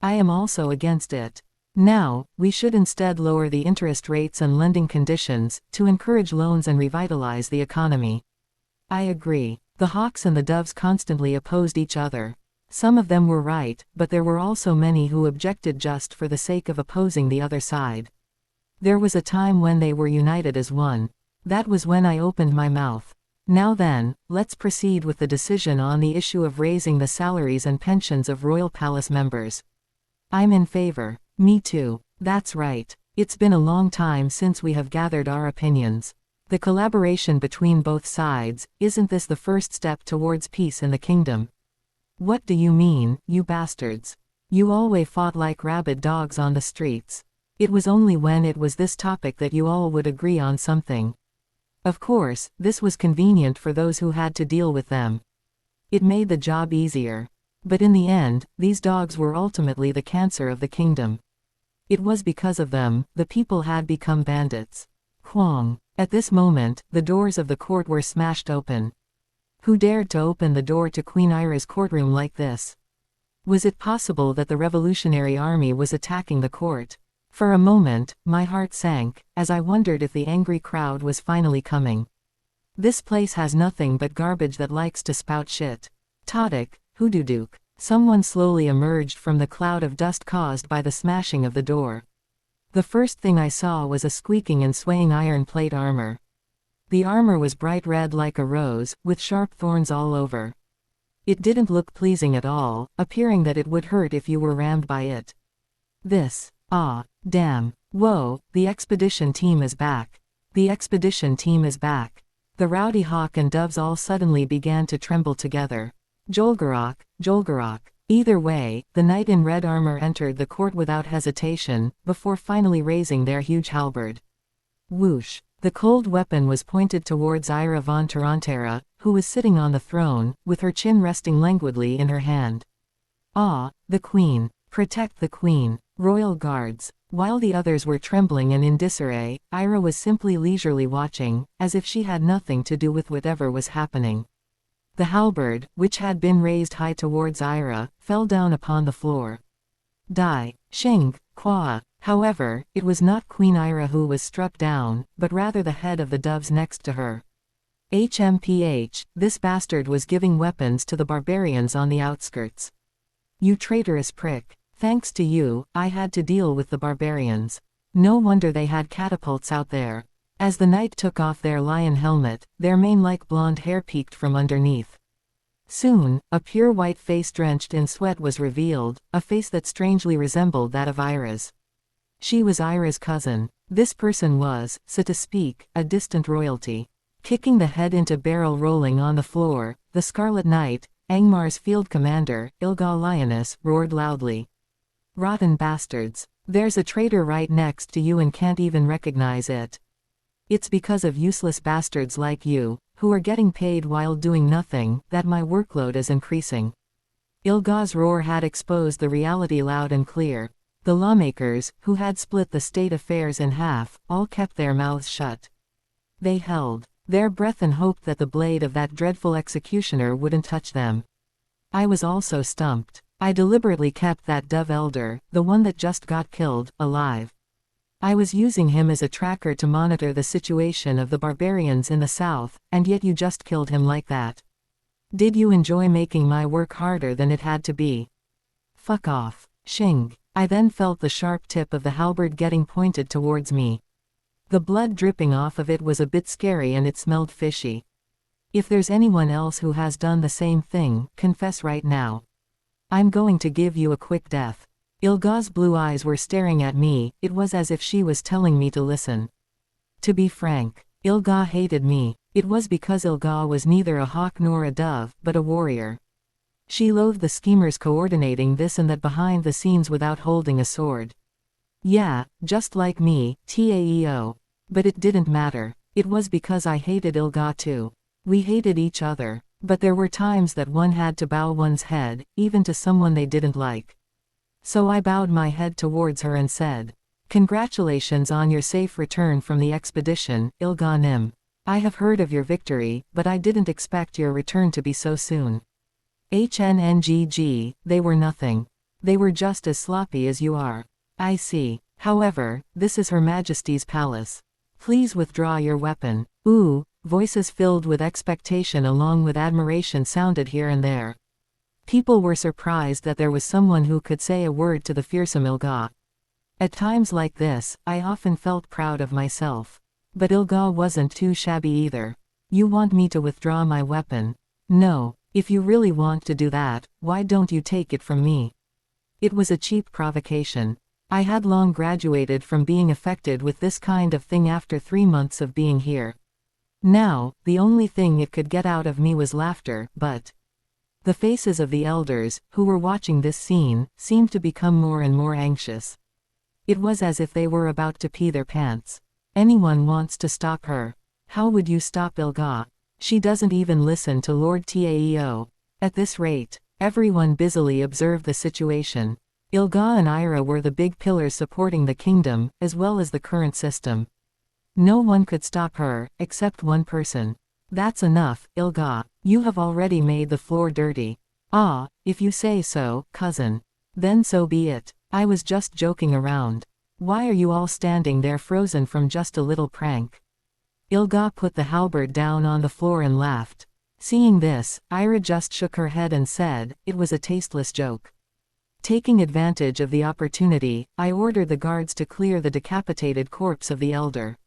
I am also against it. Now, we should instead lower the interest rates and lending conditions, to encourage loans and revitalize the economy. I agree. The hawks and the doves constantly opposed each other. Some of them were right, but there were also many who objected just for the sake of opposing the other side. There was a time when they were united as one. That was when I opened my mouth. Now then, let's proceed with the decision on the issue of raising the salaries and pensions of royal palace members. I'm in favor. Me too. That's right. It's been a long time since we have gathered our opinions. The collaboration between both sides, isn't this the first step towards peace in the kingdom? What do you mean, you bastards? You always fought like rabid dogs on the streets. It was only when it was this topic that you all would agree on something. Of course, this was convenient for those who had to deal with them. It made the job easier. But in the end, these dogs were ultimately the cancer of the kingdom. It was because of them, the people had become bandits. Huang. At this moment, the doors of the court were smashed open. Who dared to open the door to Queen Ira's courtroom like this? Was it possible that the Revolutionary Army was attacking the court? For a moment, my heart sank, as I wondered if the angry crowd was finally coming. This place has nothing but garbage that likes to spout shit. Todik, Hoodoodook. Someone slowly emerged from the cloud of dust caused by the smashing of the door. The first thing I saw was a squeaking and swaying iron plate armor. The armor was bright red like a rose, with sharp thorns all over. It didn't look pleasing at all, appearing that it would hurt if you were rammed by it. Damn. Whoa, the expedition team is back. The expedition team is back. The rowdy hawk and doves all suddenly began to tremble together. Jolgarok, Jolgarok. Either way, the knight in red armor entered the court without hesitation, before finally raising their huge halberd. Whoosh. The cold weapon was pointed towards Ira von Tarantera, who was sitting on the throne, with her chin resting languidly in her hand. The queen. Protect the queen. Royal guards. While the others were trembling and in disarray, Ira was simply leisurely watching, as if she had nothing to do with whatever was happening. The halberd, which had been raised high towards Ira, fell down upon the floor. Die. Shing, Kwa. However, it was not Queen Ira who was struck down, but rather the head of the doves next to her. HMPH, this bastard was giving weapons to the barbarians on the outskirts. You traitorous prick. Thanks to you, I had to deal with the barbarians. No wonder they had catapults out there. As the knight took off their lion helmet, their mane-like blonde hair peeked from underneath. Soon, a pure white face drenched in sweat was revealed, a face that strangely resembled that of Ira's. She was Ira's cousin. This person was, so to speak, a distant royalty. Kicking the head into barrel rolling on the floor, the Scarlet Knight, Angmar's field commander, Ilga Lioness, roared loudly. Rotten bastards. There's a traitor right next to you and can't even recognize it. It's because of useless bastards like you, who are getting paid while doing nothing, that my workload is increasing. Ilga's roar had exposed the reality loud and clear. The lawmakers, who had split the state affairs in half, all kept their mouths shut. They held their breath and hoped that the blade of that dreadful executioner wouldn't touch them. I was also stumped. I deliberately kept that dove elder, the one that just got killed, alive. I was using him as a tracker to monitor the situation of the barbarians in the south, and yet you just killed him like that. Did you enjoy making my work harder than it had to be? Fuck off. Shing. I then felt the sharp tip of the halberd getting pointed towards me. The blood dripping off of it was a bit scary and it smelled fishy. If there's anyone else who has done the same thing, confess right now. I'm going to give you a quick death. Ilga's blue eyes were staring at me, it was as if she was telling me to listen. To be frank, Ilga hated me. It was because Ilga was neither a hawk nor a dove, but a warrior. She loathed the schemers coordinating this and that behind the scenes without holding a sword. Yeah, just like me, TAEO. But it didn't matter. It was because I hated Ilga too. We hated each other. But there were times that one had to bow one's head, even to someone they didn't like. So I bowed my head towards her and said, "Congratulations on your safe return from the expedition, Ilga Nim. I have heard of your victory, but I didn't expect your return to be so soon." HNNGG, they were nothing. They were just as sloppy as you are. I see. However, this is Her Majesty's palace. Please withdraw your weapon. Ooh. Voices filled with expectation along with admiration sounded here and there. People were surprised that there was someone who could say a word to the fearsome Ilga. At times like this, I often felt proud of myself. But Ilga wasn't too shabby either. You want me to withdraw my weapon? No. If you really want to do that, why don't you take it from me? It was a cheap provocation. I had long graduated from being affected with this kind of thing after 3 months of being here. Now, the only thing it could get out of me was laughter, but the faces of the elders, who were watching this scene, seemed to become more and more anxious. It was as if they were about to pee their pants. Anyone wants to stop her. How would you stop Ilga? She doesn't even listen to Lord Taeo. At this rate, everyone busily observed the situation. Ilga and Ira were the big pillars supporting the kingdom, as well as the current system. No one could stop her, except one person. That's enough, Ilga. You have already made the floor dirty. Ah, if you say so, cousin. Then so be it. I was just joking around. Why are you all standing there frozen from just a little prank? Ilga put the halberd down on the floor and laughed. Seeing this, Ira just shook her head and said, it was a tasteless joke. Taking advantage of the opportunity, I ordered the guards to clear the decapitated corpse of the elder.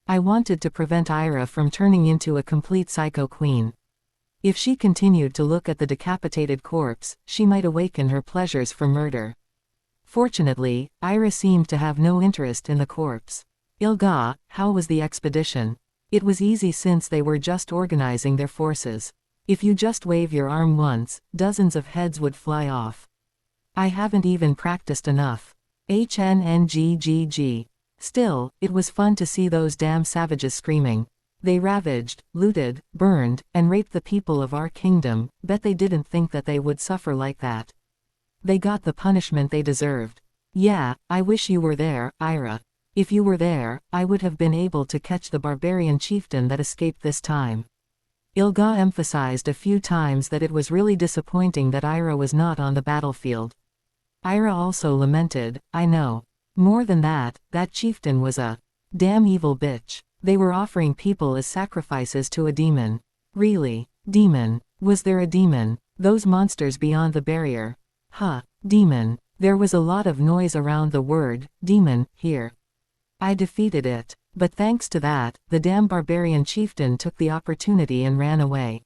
I wanted to prevent Ira from turning into a complete psycho queen. If she continued to look at the decapitated corpse, she might awaken her pleasures for murder. Fortunately, Ira seemed to have no interest in the corpse. Ilga, how was the expedition? It was easy since they were just organizing their forces. If you just wave your arm once, dozens of heads would fly off. I haven't even practiced enough. HNNGGG. Still, it was fun to see those damn savages screaming. They ravaged, looted, burned, and raped the people of our kingdom. Bet they didn't think that they would suffer like that. They got the punishment they deserved. Yeah, I wish you were there, Ira. If you were there, I would have been able to catch the barbarian chieftain that escaped this time. Ilga emphasized a few times that it was really disappointing that Ira was not on the battlefield. Ira also lamented, I know. More than that, that chieftain was a damn evil bitch. They were offering people as sacrifices to a demon. Really? Demon? Was there a demon? Those monsters beyond the barrier. Huh, demon. There was a lot of noise around the word, demon, here. I defeated it. But thanks to that, the damn barbarian chieftain took the opportunity and ran away.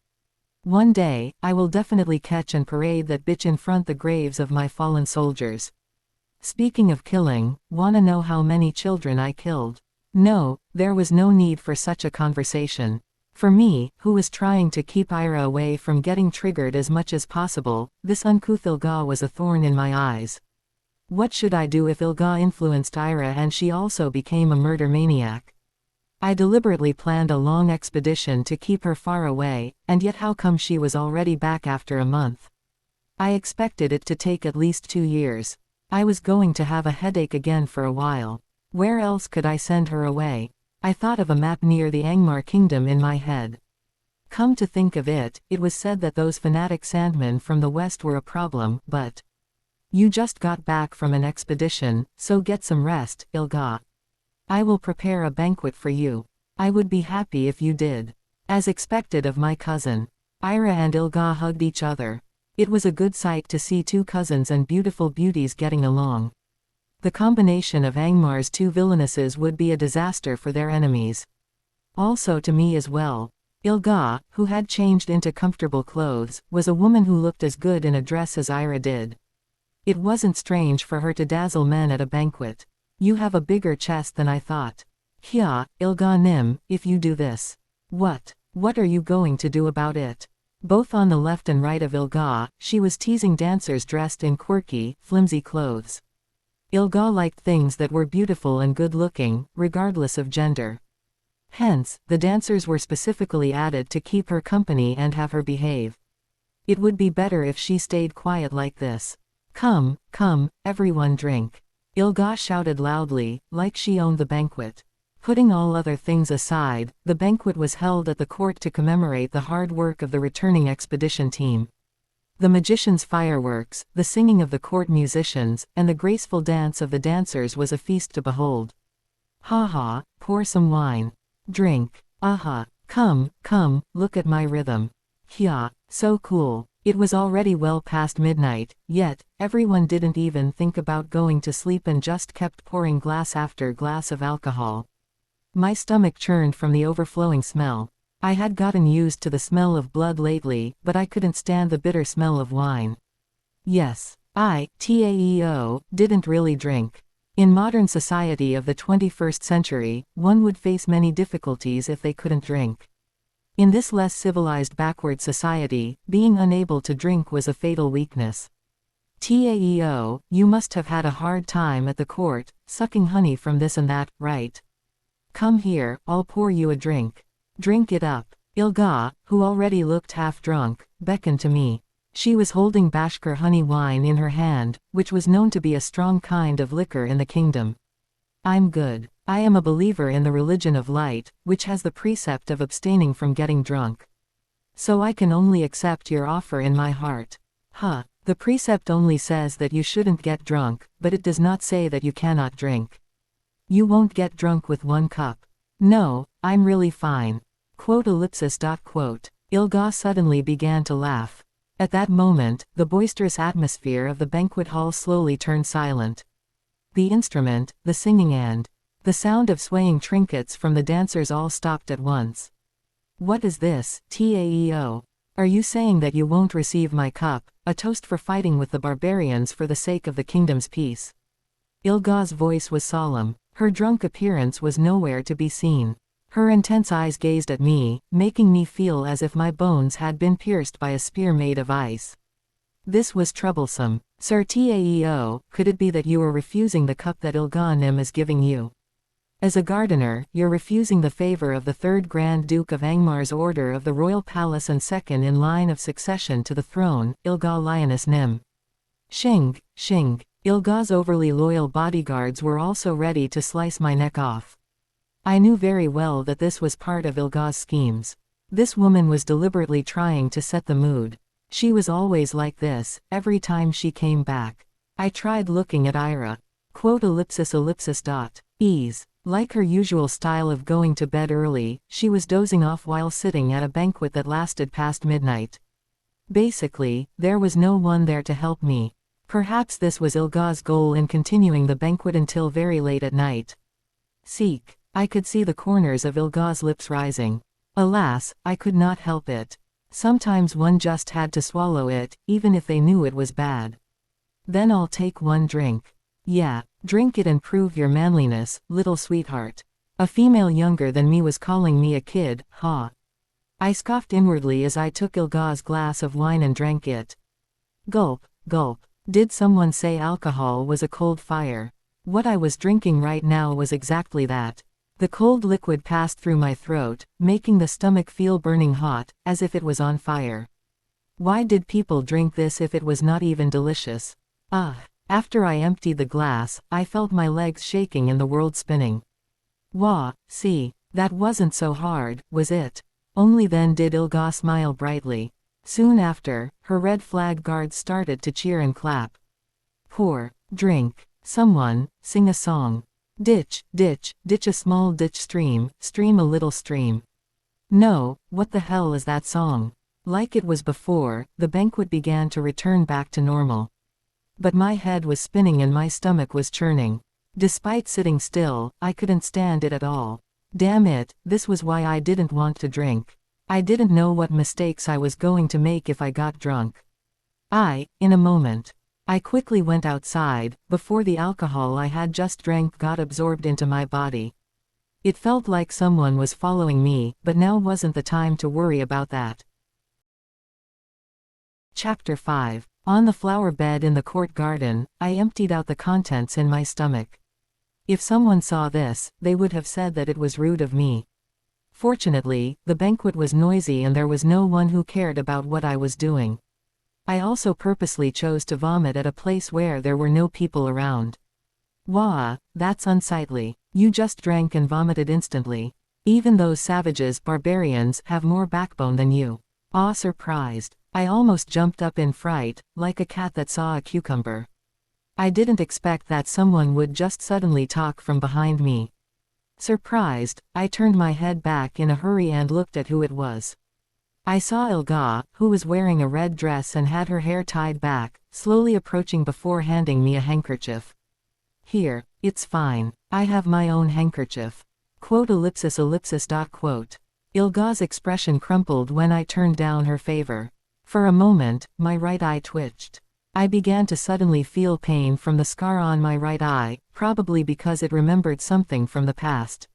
One day, I will definitely catch and parade that bitch in front the graves of my fallen soldiers. Speaking of killing, wanna know how many children I killed? No, there was no need for such a conversation. For me, who was trying to keep Ira away from getting triggered as much as possible, this uncouth Ilga was a thorn in my eyes. What should I do if Ilga influenced Ira and she also became a murder maniac? I deliberately planned a long expedition to keep her far away, and yet how come she was already back after a month? I expected it to take at least 2 years. I was going to have a headache again for a while. Where else could I send her away? I thought of a map near the Angmar kingdom in my head. Come to think of it, it was said that those fanatic sandmen from the west were a problem, but you just got back from an expedition, so get some rest, Ilga. I will prepare a banquet for you. I would be happy if you did. As expected of my cousin. Ira and Ilga hugged each other. It was a good sight to see 2 cousins and beautiful beauties getting along. The combination of Angmar's 2 Villainesses would be a disaster for their enemies. Also to me as well. Ilga, who had changed into comfortable clothes, was a woman who looked as good in a dress as Ira did. It wasn't strange for her to dazzle men at a banquet. You have a bigger chest than I thought. Hya, Ilga Nim, if you do this. What are you going to do about it? Both on the left and right of Ilga, she was teasing dancers dressed in quirky, flimsy clothes. Ilga liked things that were beautiful and good-looking, regardless of gender. Hence, the dancers were specifically added to keep her company and have her behave. It would be better if she stayed quiet like this. Come, everyone drink. Ilga shouted loudly, like she owned the banquet. Putting all other things aside, the banquet was held at the court to commemorate the hard work of the returning expedition team. The magicians' fireworks, the singing of the court musicians, and the graceful dance of the dancers was a feast to behold. Ha, pour some wine. Drink. Aha. Come, look at my rhythm. Hya, so cool. It was already well past midnight, yet, everyone didn't even think about going to sleep and just kept pouring glass after glass of alcohol. My stomach churned from the overflowing smell. I had gotten used to the smell of blood lately, but I couldn't stand the bitter smell of wine. Yes, didn't really drink. In modern society of the 21st century, one would face many difficulties if they couldn't drink. In this less civilized backward society, being unable to drink was a fatal weakness. You must have had a hard time at the court, sucking honey from this and that, right? Come here, I'll pour you a drink. Drink it up. Ilga, who already looked half drunk, beckoned to me. She was holding Bashkir honey wine in her hand, which was known to be a strong kind of liquor in the kingdom. I'm good. I am a believer in the religion of light, which has the precept of abstaining from getting drunk. So I can only accept your offer in my heart. The precept only says that you shouldn't get drunk, but it does not say that you cannot drink. You won't get drunk with 1 cup. No, I'm really fine. Ilga suddenly began to laugh. At that moment, the boisterous atmosphere of the banquet hall slowly turned silent. The instrument, the singing and the sound of swaying trinkets from the dancers all stopped at once. What is this, Taeo? Are you saying that you won't receive my cup, a toast for fighting with the barbarians for the sake of the kingdom's peace? Ilga's voice was solemn. Her drunk appearance was nowhere to be seen. Her intense eyes gazed at me, making me feel as if my bones had been pierced by a spear made of ice. This was troublesome. Sir Taeo, could it be that you are refusing the cup that Ilganim is giving you? As a gardener, you're refusing the favor of the 3rd Grand Duke of Angmar's order of the royal palace and second in line of succession to the throne, Ilga Lioness Nim. Shing. Ilga's overly loyal bodyguards were also ready to slice my neck off. I knew very well that this was part of Ilga's schemes. This woman was deliberately trying to set the mood. She was always like this, every time she came back. I tried looking at Ira. Ease. Like her usual style of going to bed early, she was dozing off while sitting at a banquet that lasted past midnight. Basically, there was no one there to help me. Perhaps this was Ilga's goal in continuing the banquet until very late at night. Seek. I could see the corners of Ilga's lips rising. Alas, I could not help it. Sometimes one just had to swallow it, even if they knew it was bad. Then I'll take 1 drink. Yeah, drink it and prove your manliness, little sweetheart. A female younger than me was calling me a kid, I scoffed inwardly as I took Ilga's glass of wine and drank it. Gulp. Did someone say alcohol was a cold fire? What I was drinking right now was exactly that. The cold liquid passed through my throat, making the stomach feel burning hot, as if it was on fire. Why did people drink this if it was not even delicious? After I emptied the glass, I felt my legs shaking and the world spinning. See, that wasn't so hard, was it? Only then did Ilga smile brightly. Soon after, her red flag guards started to cheer and clap. Pour. Drink. Someone, sing a song. Ditch a small ditch stream a little stream. No, what the hell is that song? Like it was before, the banquet began to return back to normal. But my head was spinning and my stomach was churning. Despite sitting still, I couldn't stand it at all. Damn it, this was why I didn't want to drink. I didn't know what mistakes I was going to make if I got drunk. In a moment. I quickly went outside, before the alcohol I had just drank got absorbed into my body. It felt like someone was following me, but now wasn't the time to worry about that. Chapter 5. On the flower bed in the court garden, I emptied out the contents in my stomach. If someone saw this, they would have said that it was rude of me. Fortunately, the banquet was noisy and there was no one who cared about what I was doing. I also purposely chose to vomit at a place where there were no people around. That's unsightly. You just drank and vomited instantly. Even those savages, barbarians, have more backbone than you. Surprised. I almost jumped up in fright, like a cat that saw a cucumber. I didn't expect that someone would just suddenly talk from behind me. Surprised, I turned my head back in a hurry and looked at who it was. I saw Ilga, who was wearing a red dress and had her hair tied back, slowly approaching before handing me a handkerchief. Here, it's fine. I have my own handkerchief. Quote ellipsis ellipsis dot quote. Ilga's expression crumpled when I turned down her favor. For a moment, my right eye twitched. I began to suddenly feel pain from the scar on my right eye, probably because it remembered something from the past.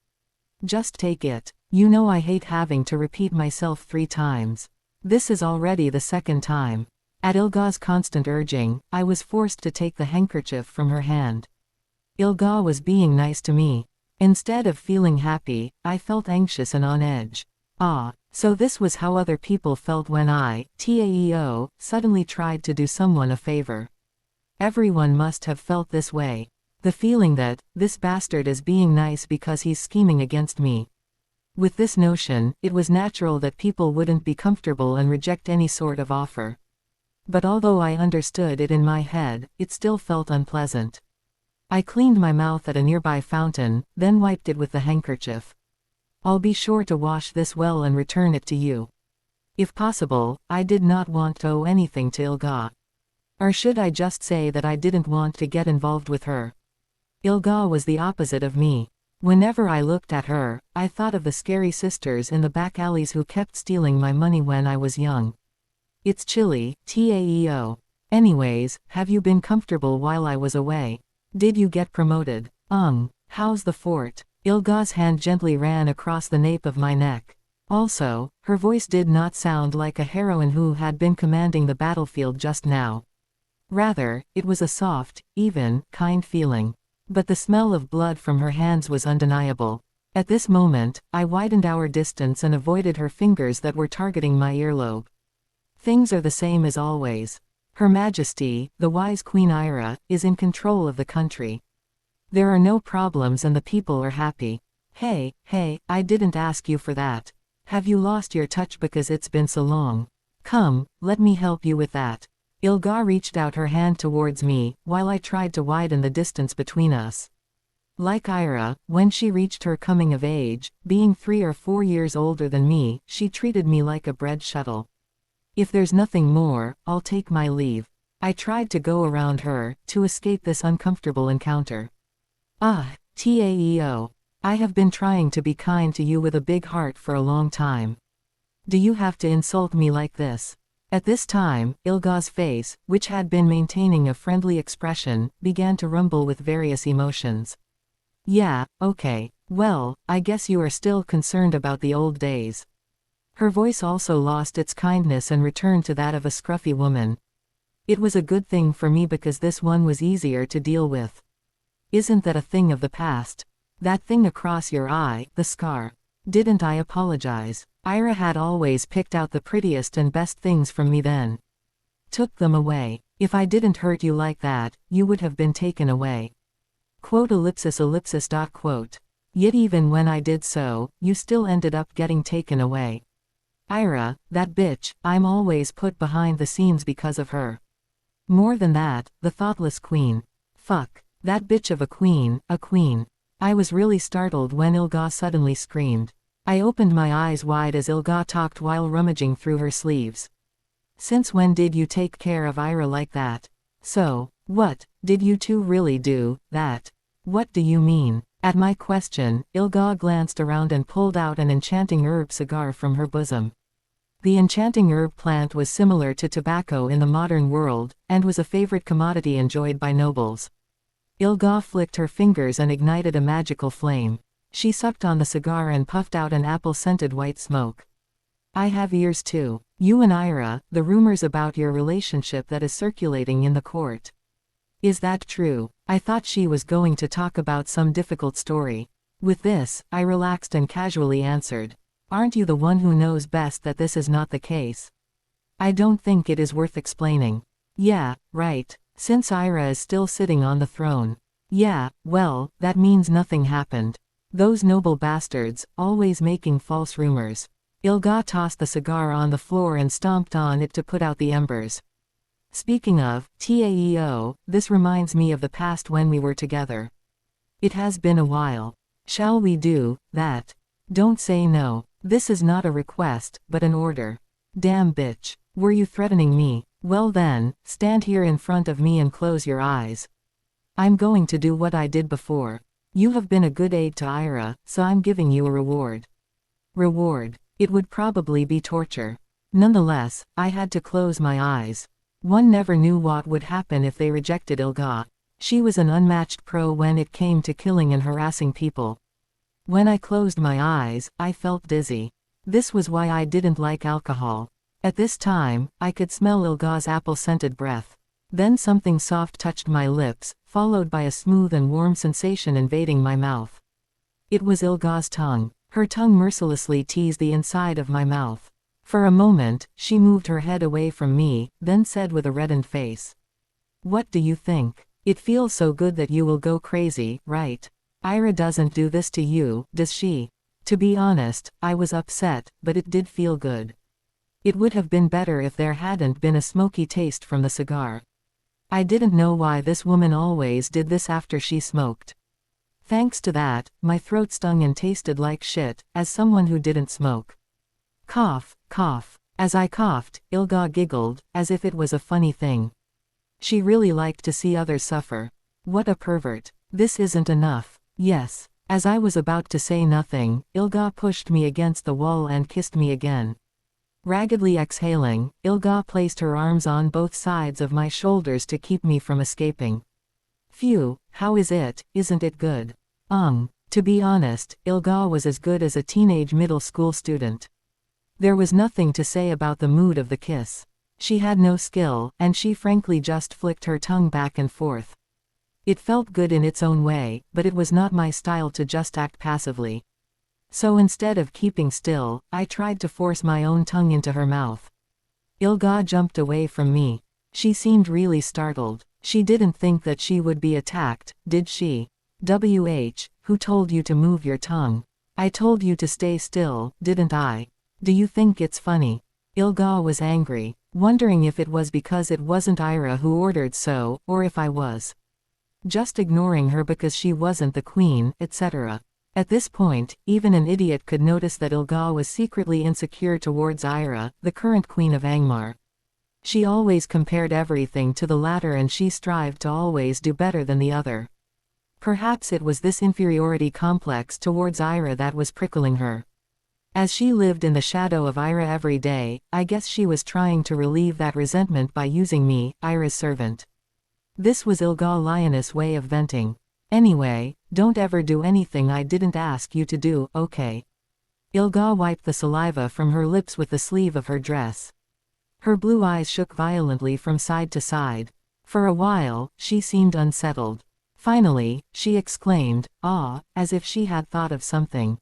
Just take it. You know I hate having to repeat myself 3 times. This is already the 2nd time. At Ilga's constant urging, I was forced to take the handkerchief from her hand. Ilga was being nice to me. Instead of feeling happy, I felt anxious and on edge. Ah, so this was how other people felt when I, TAEO, suddenly tried to do someone a favor. Everyone must have felt this way. The feeling that, this bastard is being nice because he's scheming against me. With this notion, it was natural that people wouldn't be comfortable and reject any sort of offer. But although I understood it in my head, it still felt unpleasant. I cleaned my mouth at a nearby fountain, then wiped it with the handkerchief. I'll be sure to wash this well and return it to you. If possible, I did not want to owe anything to Ilga. Or should I just say that I didn't want to get involved with her? Ilga was the opposite of me. Whenever I looked at her, I thought of the scary sisters in the back alleys who kept stealing my money when I was young. It's chilly, TAEO. Anyways, have you been comfortable while I was away? Did you get promoted? How's the fort? Ilga's hand gently ran across the nape of my neck. Also, her voice did not sound like a heroine who had been commanding the battlefield just now. Rather, it was a soft, even, kind feeling. But the smell of blood from her hands was undeniable. At this moment, I widened our distance and avoided her fingers that were targeting my earlobe. Things are the same as always. Her Majesty, the wise Queen Ira, is in control of the country. There are no problems and the people are happy. Hey, I didn't ask you for that. Have you lost your touch because it's been so long? Come, let me help you with that. Ilga reached out her hand towards me, while I tried to widen the distance between us. Like Ira, when she reached her coming of age, being 3 or 4 years older than me, she treated me like a bread shuttle. If there's nothing more, I'll take my leave. I tried to go around her, to escape this uncomfortable encounter. TAEO. I have been trying to be kind to you with a big heart for a long time. Do you have to insult me like this? At this time, Ilga's face, which had been maintaining a friendly expression, began to rumble with various emotions. Yeah, okay. Well, I guess you are still concerned about the old days. Her voice also lost its kindness and returned to that of a scruffy woman. It was a good thing for me because this one was easier to deal with. Isn't that a thing of the past? That thing across your eye, the scar. Didn't I apologize? Ira had always picked out the prettiest and best things from me then. Took them away. If I didn't hurt you like that, you would have been taken away. Quote ellipsis ellipsis dot quote. Yet even when I did so, you still ended up getting taken away. Ira, that bitch, I'm always put behind the scenes because of her. More than that, the thoughtless queen. Fuck. That bitch of a queen, a queen. I was really startled when Ilga suddenly screamed. I opened my eyes wide as Ilga talked while rummaging through her sleeves. Since when did you take care of Ira like that? So, what, did you two really do that? What do you mean? At my question, Ilga glanced around and pulled out an enchanting herb cigar from her bosom. The enchanting herb plant was similar to tobacco in the modern world, and was a favorite commodity enjoyed by nobles. Ilga flicked her fingers and ignited a magical flame. She sucked on the cigar and puffed out an apple-scented white smoke. I have ears too. You and Ira, the rumors about your relationship that is circulating in the court. Is that true? I thought she was going to talk about some difficult story. With this, I relaxed and casually answered. Aren't you the one who knows best that this is not the case? I don't think it is worth explaining. Yeah, right. Since Ira is still sitting on the throne. Yeah, well, that means nothing happened. Those noble bastards, always making false rumors. Ilga tossed the cigar on the floor and stomped on it to put out the embers. Speaking of, TAEO, this reminds me of the past when we were together. It has been a while. Shall we do that? Don't say no. This is not a request, but an order. Damn bitch. Were you threatening me? Well then, stand here in front of me and close your eyes. I'm going to do what I did before. You have been a good aid to Ira, so I'm giving you a reward. Reward. It would probably be torture. Nonetheless, I had to close my eyes. One never knew what would happen if they rejected Ilga. She was an unmatched pro when it came to killing and harassing people. When I closed my eyes, I felt dizzy. This was why I didn't like alcohol. At this time, I could smell Ilga's apple-scented breath. Then something soft touched my lips, followed by a smooth and warm sensation invading my mouth. It was Ilga's tongue. Her tongue mercilessly teased the inside of my mouth. For a moment, she moved her head away from me, then said with a reddened face. What do you think? It feels so good that you will go crazy, right? Ira doesn't do this to you, does she? To be honest, I was upset, but it did feel good. It would have been better if there hadn't been a smoky taste from the cigar. I didn't know why this woman always did this after she smoked. Thanks to that, my throat stung and tasted like shit, as someone who didn't smoke. Cough, cough. As I coughed, Ilga giggled, as if it was a funny thing. She really liked to see others suffer. What a pervert. This isn't enough. Yes. As I was about to say nothing, Ilga pushed me against the wall and kissed me again. Raggedly exhaling, Ilga placed her arms on both sides of my shoulders to keep me from escaping. Phew, how is it, isn't it good? To be honest, Ilga was as good as a teenage middle school student. There was nothing to say about the mood of the kiss. She had no skill, and she frankly just flicked her tongue back and forth. It felt good in its own way, but it was not my style to just act passively. So instead of keeping still, I tried to force my own tongue into her mouth. Ilga jumped away from me. She seemed really startled. She didn't think that she would be attacked, did she? Who told you to move your tongue? I told you to stay still, didn't I? Do you think it's funny? Ilga was angry, wondering if it was because it wasn't Ira who ordered so, or if I was just ignoring her because she wasn't the queen, etc. At this point, even an idiot could notice that Ilga was secretly insecure towards Ira, the current queen of Angmar. She always compared everything to the latter and she strived to always do better than the other. Perhaps it was this inferiority complex towards Ira that was prickling her. As she lived in the shadow of Ira every day, I guess she was trying to relieve that resentment by using me, Ira's servant. This was Ilga Lioness' way of venting. Anyway, don't ever do anything I didn't ask you to do, okay? Ilga wiped the saliva from her lips with the sleeve of her dress. Her blue eyes shook violently from side to side. For a while, she seemed unsettled. Finally, she exclaimed, "Ah," as if she had thought of something.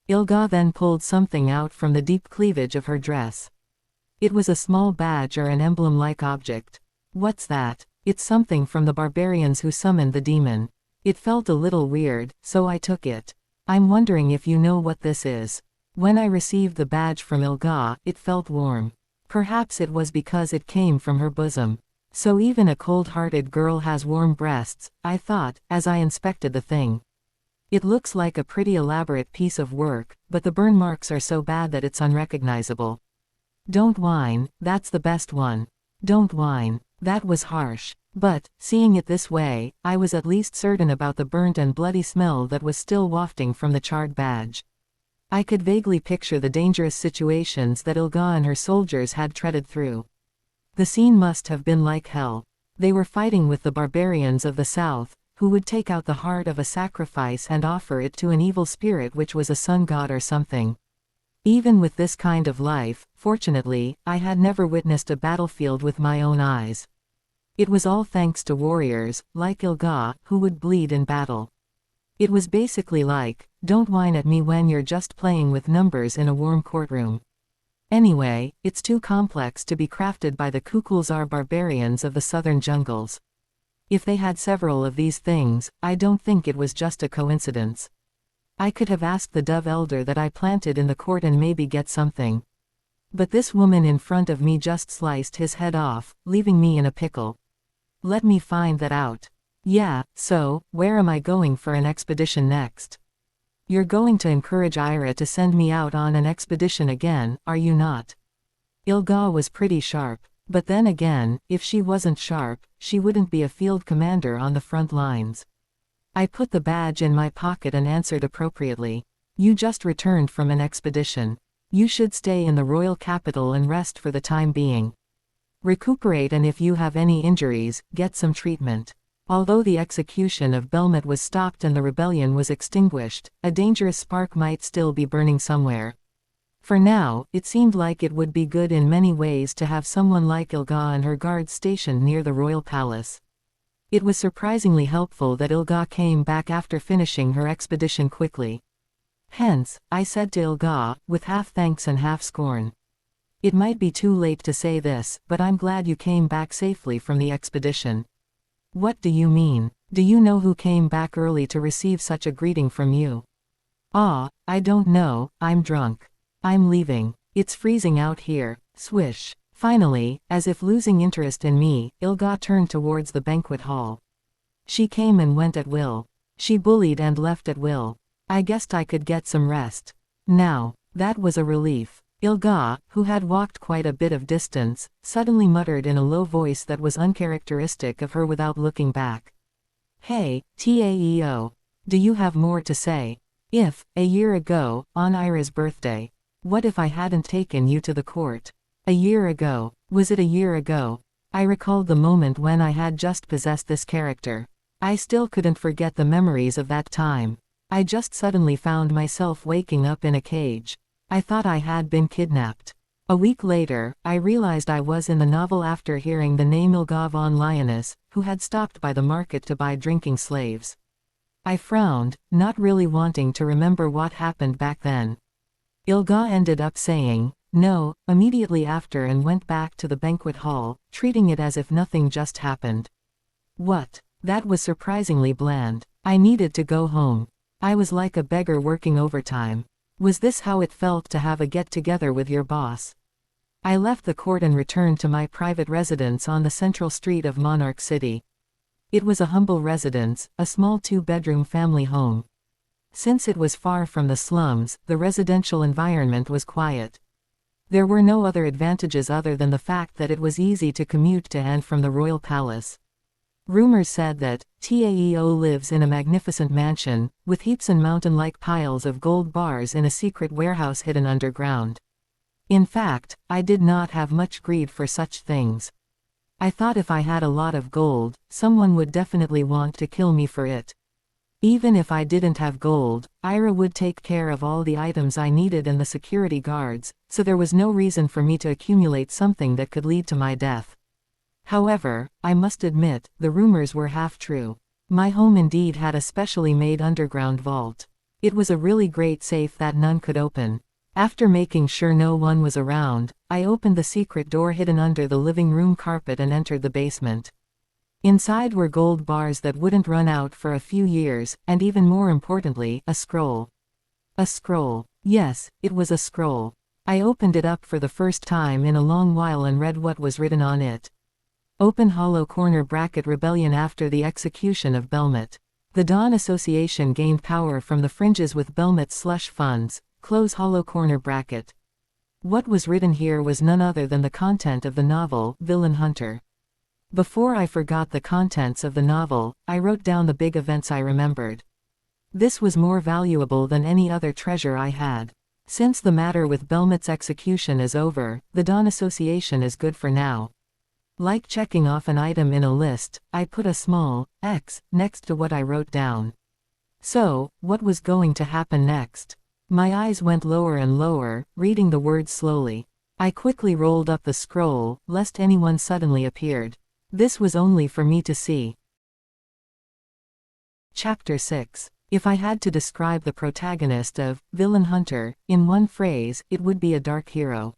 Ilga then pulled something out from the deep cleavage of her dress. It was a small badge or an emblem-like object. What's that? It's something from the barbarians who summoned the demon. It felt a little weird, so I took it. I'm wondering if you know what this is. When I received the badge from Ilga, it felt warm. Perhaps it was because it came from her bosom. So even a cold-hearted girl has warm breasts, I thought, as I inspected the thing. It looks like a pretty elaborate piece of work, but the burn marks are so bad that it's unrecognizable. Don't whine, that's the best one. Don't whine. That was harsh. But, seeing it this way, I was at least certain about the burnt and bloody smell that was still wafting from the charred badge. I could vaguely picture the dangerous situations that Ilga and her soldiers had treaded through. The scene must have been like hell. They were fighting with the barbarians of the south, who would take out the heart of a sacrifice and offer it to an evil spirit which was a sun god or something. Even with this kind of life, fortunately, I had never witnessed a battlefield with my own eyes. It was all thanks to warriors, like Ilga, who would bleed in battle. It was basically like, don't whine at me when you're just playing with numbers in a warm courtroom. Anyway, it's too complex to be crafted by the Kukulzar barbarians of the southern jungles. If they had several of these things, I don't think it was just a coincidence. I could have asked the dove elder that I planted in the court and maybe get something. But this woman in front of me just sliced his head off, leaving me in a pickle. Let me find that out. Yeah, so, where am I going for an expedition next? You're going to encourage Ira to send me out on an expedition again, are you not? Ilga was pretty sharp. But then again, if she wasn't sharp, she wouldn't be a field commander on the front lines. I put the badge in my pocket and answered appropriately. You just returned from an expedition. You should stay in the royal capital and rest for the time being. Recuperate, and if you have any injuries, get some treatment. Although the execution of Belmont was stopped and the rebellion was extinguished, a dangerous spark might still be burning somewhere. For now, it seemed like it would be good in many ways to have someone like Ilga and her guards stationed near the royal palace. It was surprisingly helpful that Ilga came back after finishing her expedition quickly. Hence, I said to Ilga, with half thanks and half scorn. It might be too late to say this, but I'm glad you came back safely from the expedition. What do you mean? Do you know who came back early to receive such a greeting from you? Ah, I don't know, I'm drunk. I'm leaving. It's freezing out here. Swish. Finally, as if losing interest in me, Ilga turned towards the banquet hall. She came and went at will. She bullied and left at will. I guessed I could get some rest. Now, that was a relief. Ilga, who had walked quite a bit of distance, suddenly muttered in a low voice that was uncharacteristic of her without looking back. Hey, Taeo. Do you have more to say? If, a year ago, on Ira's birthday, what if I hadn't taken you to the court? A year ago. Was it a year ago? I recalled the moment when I had just possessed this character. I still couldn't forget the memories of that time. I just suddenly found myself waking up in a cage. I thought I had been kidnapped. A week later, I realized I was in the novel after hearing the name Ilga von Villainesses, who had stopped by the market to buy drinking slaves. I frowned, not really wanting to remember what happened back then. Ilga ended up saying, no, immediately after and went back to the banquet hall, treating it as if nothing just happened. What? That was surprisingly bland. I needed to go home. I was like a beggar working overtime. Was this how it felt to have a get-together with your boss? I left the court and returned to my private residence on the central street of Monarch City. It was a humble residence, a small two-bedroom family home. Since it was far from the slums, the residential environment was quiet. There were no other advantages other than the fact that it was easy to commute to and from the royal palace. Rumors said that Taeo lives in a magnificent mansion, with heaps and mountain-like piles of gold bars in a secret warehouse hidden underground. In fact, I did not have much greed for such things. I thought if I had a lot of gold, someone would definitely want to kill me for it. Even if I didn't have gold, Ira would take care of all the items I needed and the security guards, so there was no reason for me to accumulate something that could lead to my death. However, I must admit, the rumors were half true. My home indeed had a specially made underground vault. It was a really great safe that none could open. After making sure no one was around, I opened the secret door hidden under the living room carpet and entered the basement. Inside were gold bars that wouldn't run out for a few years, and even more importantly, a scroll. A scroll. Yes, it was a scroll. I opened it up for the first time in a long while and read what was written on it. Open hollow corner bracket rebellion after the execution of Belmont. The Dawn Association gained power from the fringes with Belmont's slush funds, close hollow corner bracket. What was written here was none other than the content of the novel, Villain Hunter. Before I forgot the contents of the novel, I wrote down the big events I remembered. This was more valuable than any other treasure I had. Since the matter with Belmont's execution is over, the Dawn Association is good for now. Like checking off an item in a list, I put a small X next to what I wrote down. So, what was going to happen next? My eyes went lower and lower, reading the words slowly. I quickly rolled up the scroll, lest anyone suddenly appeared. This was only for me to see. Chapter 6. If I had to describe the protagonist of Villain Hunter in one phrase, it would be a dark hero.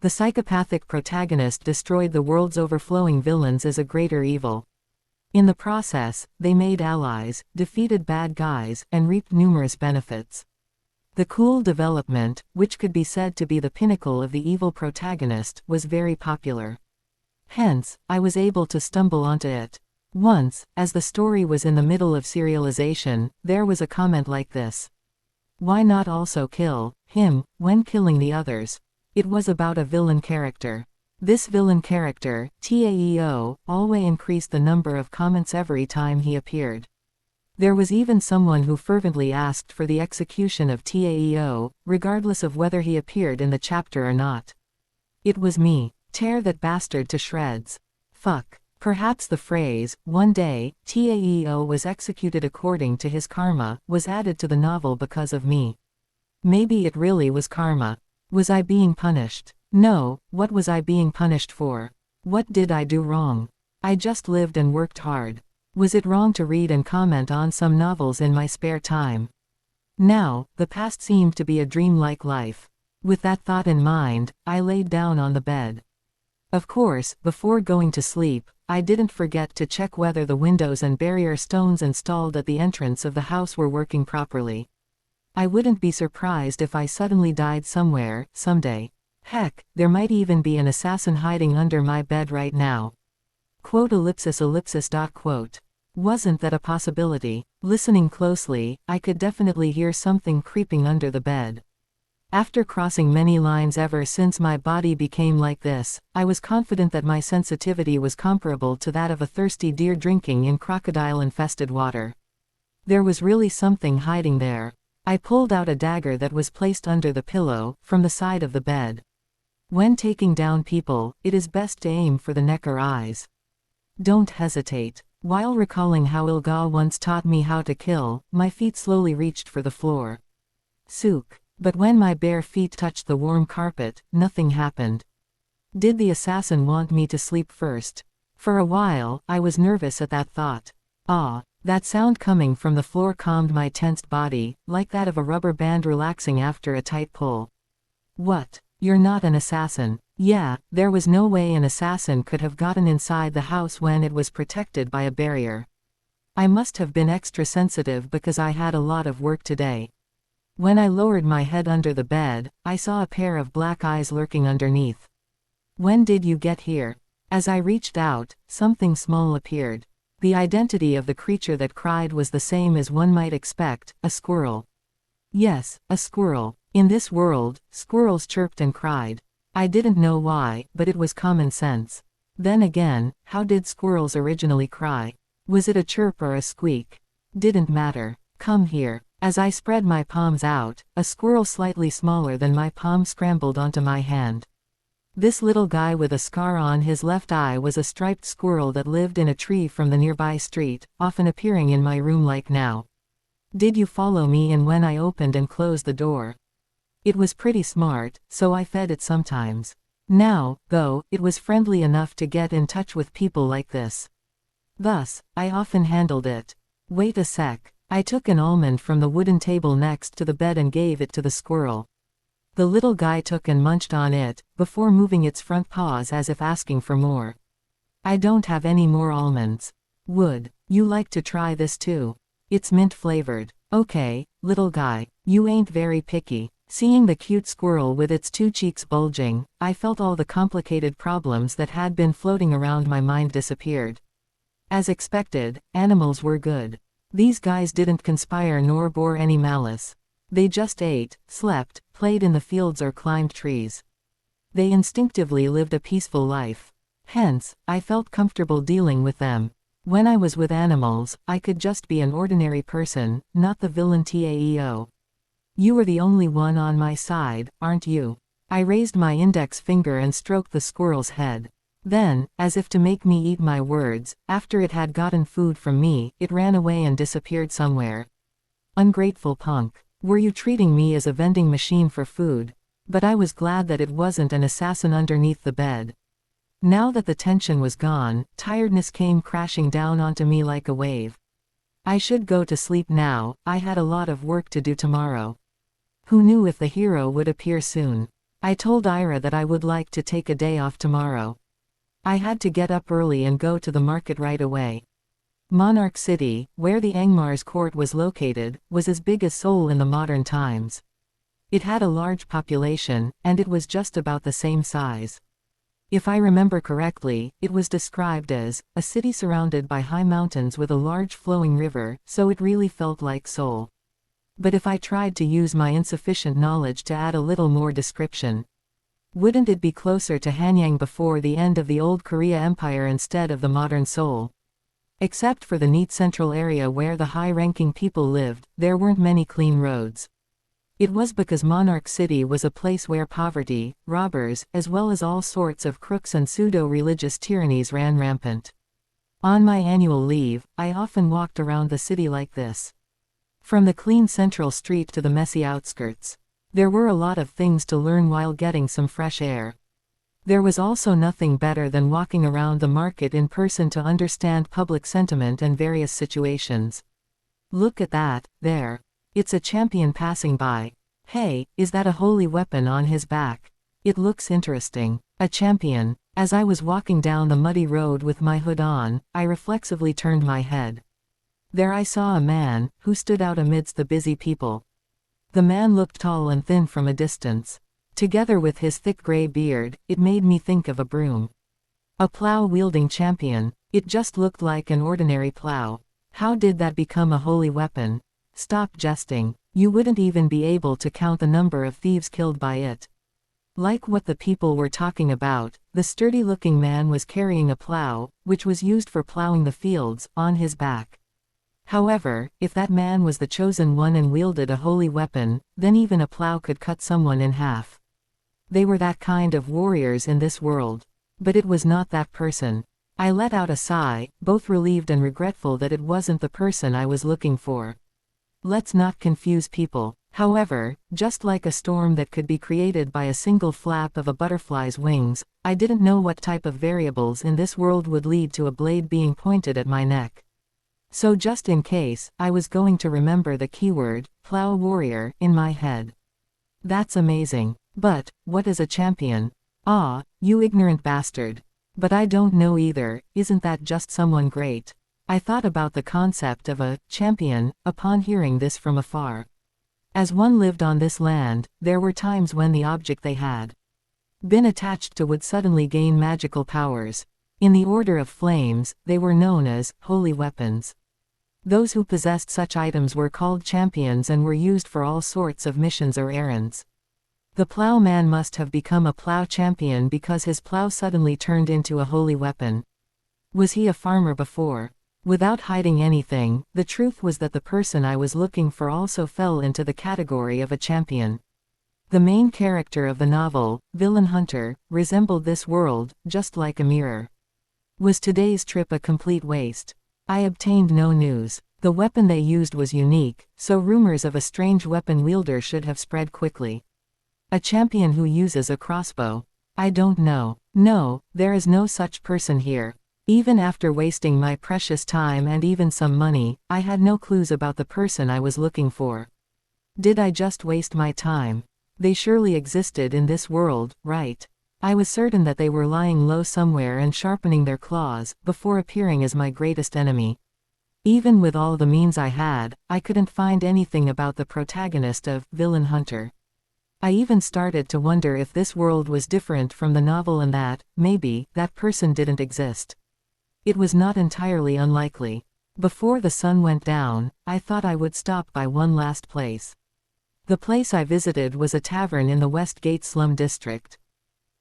The psychopathic protagonist destroyed the world's overflowing villains as a greater evil. In the process, they made allies, defeated bad guys, and reaped numerous benefits. The cool development, which could be said to be the pinnacle of the evil protagonist, was very popular. Hence, I was able to stumble onto it. Once, as the story was in the middle of serialization, there was a comment like this. Why not also kill him when killing the others? It was about a villain character. This villain character, Taeo, always increased the number of comments every time he appeared. There was even someone who fervently asked for the execution of Taeo, regardless of whether he appeared in the chapter or not. It was me. Tear that bastard to shreds. Fuck. Perhaps the phrase, "one day, Taeo was executed according to his karma," was added to the novel because of me. Maybe it really was karma. Was I being punished? No, what was I being punished for? What did I do wrong? I just lived and worked hard. Was it wrong to read and comment on some novels in my spare time? Now, the past seemed to be a dreamlike life. With that thought in mind, I laid down on the bed. Of course, before going to sleep, I didn't forget to check whether the windows and barrier stones installed at the entrance of the house were working properly. I wouldn't be surprised if I suddenly died somewhere, someday. Heck, there might even be an assassin hiding under my bed right now. Quote ellipsis ellipsis dot quote. Wasn't that a possibility? Listening closely, I could definitely hear something creeping under the bed. After crossing many lines ever since my body became like this, I was confident that my sensitivity was comparable to that of a thirsty deer drinking in crocodile-infested water. There was really something hiding there. I pulled out a dagger that was placed under the pillow, from the side of the bed. When taking down people, it is best to aim for the neck or eyes. Don't hesitate. While recalling how Ilga once taught me how to kill, my feet slowly reached for the floor. Sook. But when my bare feet touched the warm carpet, nothing happened. Did the assassin want me to sleep first? For a while, I was nervous at that thought. That sound coming from the floor calmed my tensed body, like that of a rubber band relaxing after a tight pull. What? You're not an assassin. Yeah, there was no way an assassin could have gotten inside the house when it was protected by a barrier. I must have been extra sensitive because I had a lot of work today. When I lowered my head under the bed, I saw a pair of black eyes lurking underneath. When did you get here? As I reached out, something small appeared. The identity of the creature that cried was the same as one might expect, a squirrel. Yes, a squirrel. In this world, squirrels chirped and cried. I didn't know why, but it was common sense. Then again, how did squirrels originally cry? Was it a chirp or a squeak? Didn't matter. Come here. As I spread my palms out, a squirrel slightly smaller than my palm scrambled onto my hand. This little guy with a scar on his left eye was a striped squirrel that lived in a tree from the nearby street, often appearing in my room like now. Did you follow me in when I opened and closed the door? It was pretty smart, so I fed it sometimes. Now, though, it was friendly enough to get in touch with people like this. Thus, I often handled it. Wait a sec. I took an almond from the wooden table next to the bed and gave it to the squirrel. The little guy took and munched on it, before moving its front paws as if asking for more. I don't have any more almonds. Would you like to try this too? It's mint flavored. Okay, little guy, you ain't very picky. Seeing the cute squirrel with its two cheeks bulging, I felt all the complicated problems that had been floating around my mind disappeared. As expected, animals were good. These guys didn't conspire nor bore any malice. They just ate, slept, played in the fields or climbed trees. They instinctively lived a peaceful life. Hence, I felt comfortable dealing with them. When I was with animals, I could just be an ordinary person, not the villain Taeo. You are the only one on my side, aren't you? I raised my index finger and stroked the squirrel's head. Then, as if to make me eat my words, after it had gotten food from me, it ran away and disappeared somewhere. Ungrateful punk. Were you treating me as a vending machine for food? But I was glad that it wasn't an assassin underneath the bed. Now that the tension was gone, tiredness came crashing down onto me like a wave. I should go to sleep now, I had a lot of work to do tomorrow. Who knew if the hero would appear soon? I told Ira that I would like to take a day off tomorrow. I had to get up early and go to the market right away. Monarch City, where the Angmar's court was located, was as big as Seoul in the modern times. It had a large population, and it was just about the same size. If I remember correctly, it was described as a city surrounded by high mountains with a large flowing river, so it really felt like Seoul. But if I tried to use my insufficient knowledge to add a little more description, Wouldn't it be closer to Hanyang before the end of the old Korea Empire instead of the modern Seoul? Except for the neat central area where the high-ranking people lived, there weren't many clean roads. It was because Monarch City was a place where poverty, robbers, as well as all sorts of crooks and pseudo-religious tyrannies ran rampant. On my annual leave, I often walked around the city like this. From the clean central street to the messy outskirts. There were a lot of things to learn while getting some fresh air. There was also nothing better than walking around the market in person to understand public sentiment and various situations. Look at that, there. It's a champion passing by. Hey, is that a holy weapon on his back? It looks interesting. A champion. As I was walking down the muddy road with my hood on, I reflexively turned my head. There I saw a man, who stood out amidst the busy people. The man looked tall and thin from a distance. Together with his thick gray beard, it made me think of a broom. A plow-wielding champion. It just looked like an ordinary plow. How did that become a holy weapon? Stop jesting. You wouldn't even be able to count the number of thieves killed by it. Like what the people were talking about, the sturdy-looking man was carrying a plow, which was used for plowing the fields, on his back. However, if that man was the chosen one and wielded a holy weapon, then even a plow could cut someone in half. They were that kind of warriors in this world. But it was not that person. I let out a sigh, both relieved and regretful that it wasn't the person I was looking for. Let's not confuse people. However, just like a storm that could be created by a single flap of a butterfly's wings, I didn't know what type of variables in this world would lead to a blade being pointed at my neck. So just in case, I was going to remember the keyword, plow warrior, in my head. That's amazing. But, what is a champion? Ah, you ignorant bastard. But I don't know either, isn't that just someone great? I thought about the concept of a champion upon hearing this from afar. As one lived on this land, there were times when the object they had been attached to would suddenly gain magical powers. In the order of flames, they were known as holy weapons. Those who possessed such items were called champions and were used for all sorts of missions or errands. The plowman must have become a plow champion because his plow suddenly turned into a holy weapon. Was he a farmer before? Without hiding anything, the truth was that the person I was looking for also fell into the category of a champion. The main character of the novel, Villain Hunter, resembled this world, just like a mirror. Was today's trip a complete waste? I obtained no news. The weapon they used was unique, so rumors of a strange weapon wielder should have spread quickly. A champion who uses a crossbow. I don't know. No, there is no such person here. Even after wasting my precious time and even some money, I had no clues about the person I was looking for. Did I just waste my time? They surely existed in this world, right? I was certain that they were lying low somewhere and sharpening their claws, before appearing as my greatest enemy. Even with all the means I had, I couldn't find anything about the protagonist of Villain Hunter. I even started to wonder if this world was different from the novel and that, maybe, that person didn't exist. It was not entirely unlikely. Before the sun went down, I thought I would stop by one last place. The place I visited was a tavern in the Westgate slum district.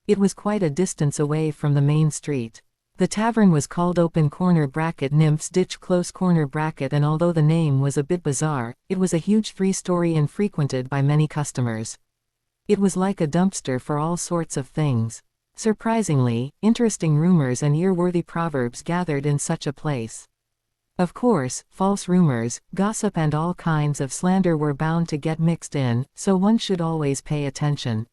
It was quite a distance away from the main street. The tavern was called Open Corner Bracket Nymphs Ditch Close Corner Bracket, and although the name was a bit bizarre, it was a huge 3-story and frequented by many customers. It was like a dumpster for all sorts of things. Surprisingly, interesting rumors and ear-worthy proverbs gathered in such a place. Of course, false rumors, gossip and all kinds of slander were bound to get mixed in, so one should always pay attention.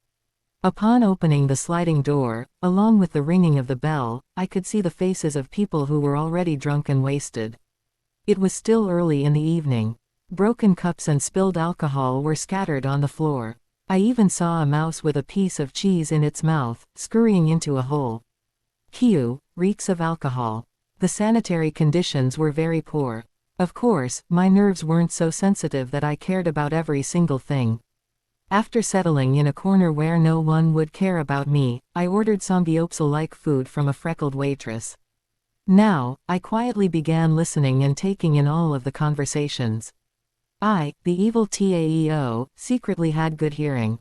Upon opening the sliding door, along with the ringing of the bell, I could see the faces of people who were already drunk and wasted. It was still early in the evening. Broken cups and spilled alcohol were scattered on the floor. I even saw a mouse with a piece of cheese in its mouth, scurrying into a hole. Phew, reeks of alcohol. The sanitary conditions were very poor. Of course, my nerves weren't so sensitive that I cared about every single thing. After settling in a corner where no one would care about me, I ordered samgyeopsal-like food from a freckled waitress. Now, I quietly began listening and taking in all of the conversations. I, the evil Taeo, secretly had good hearing.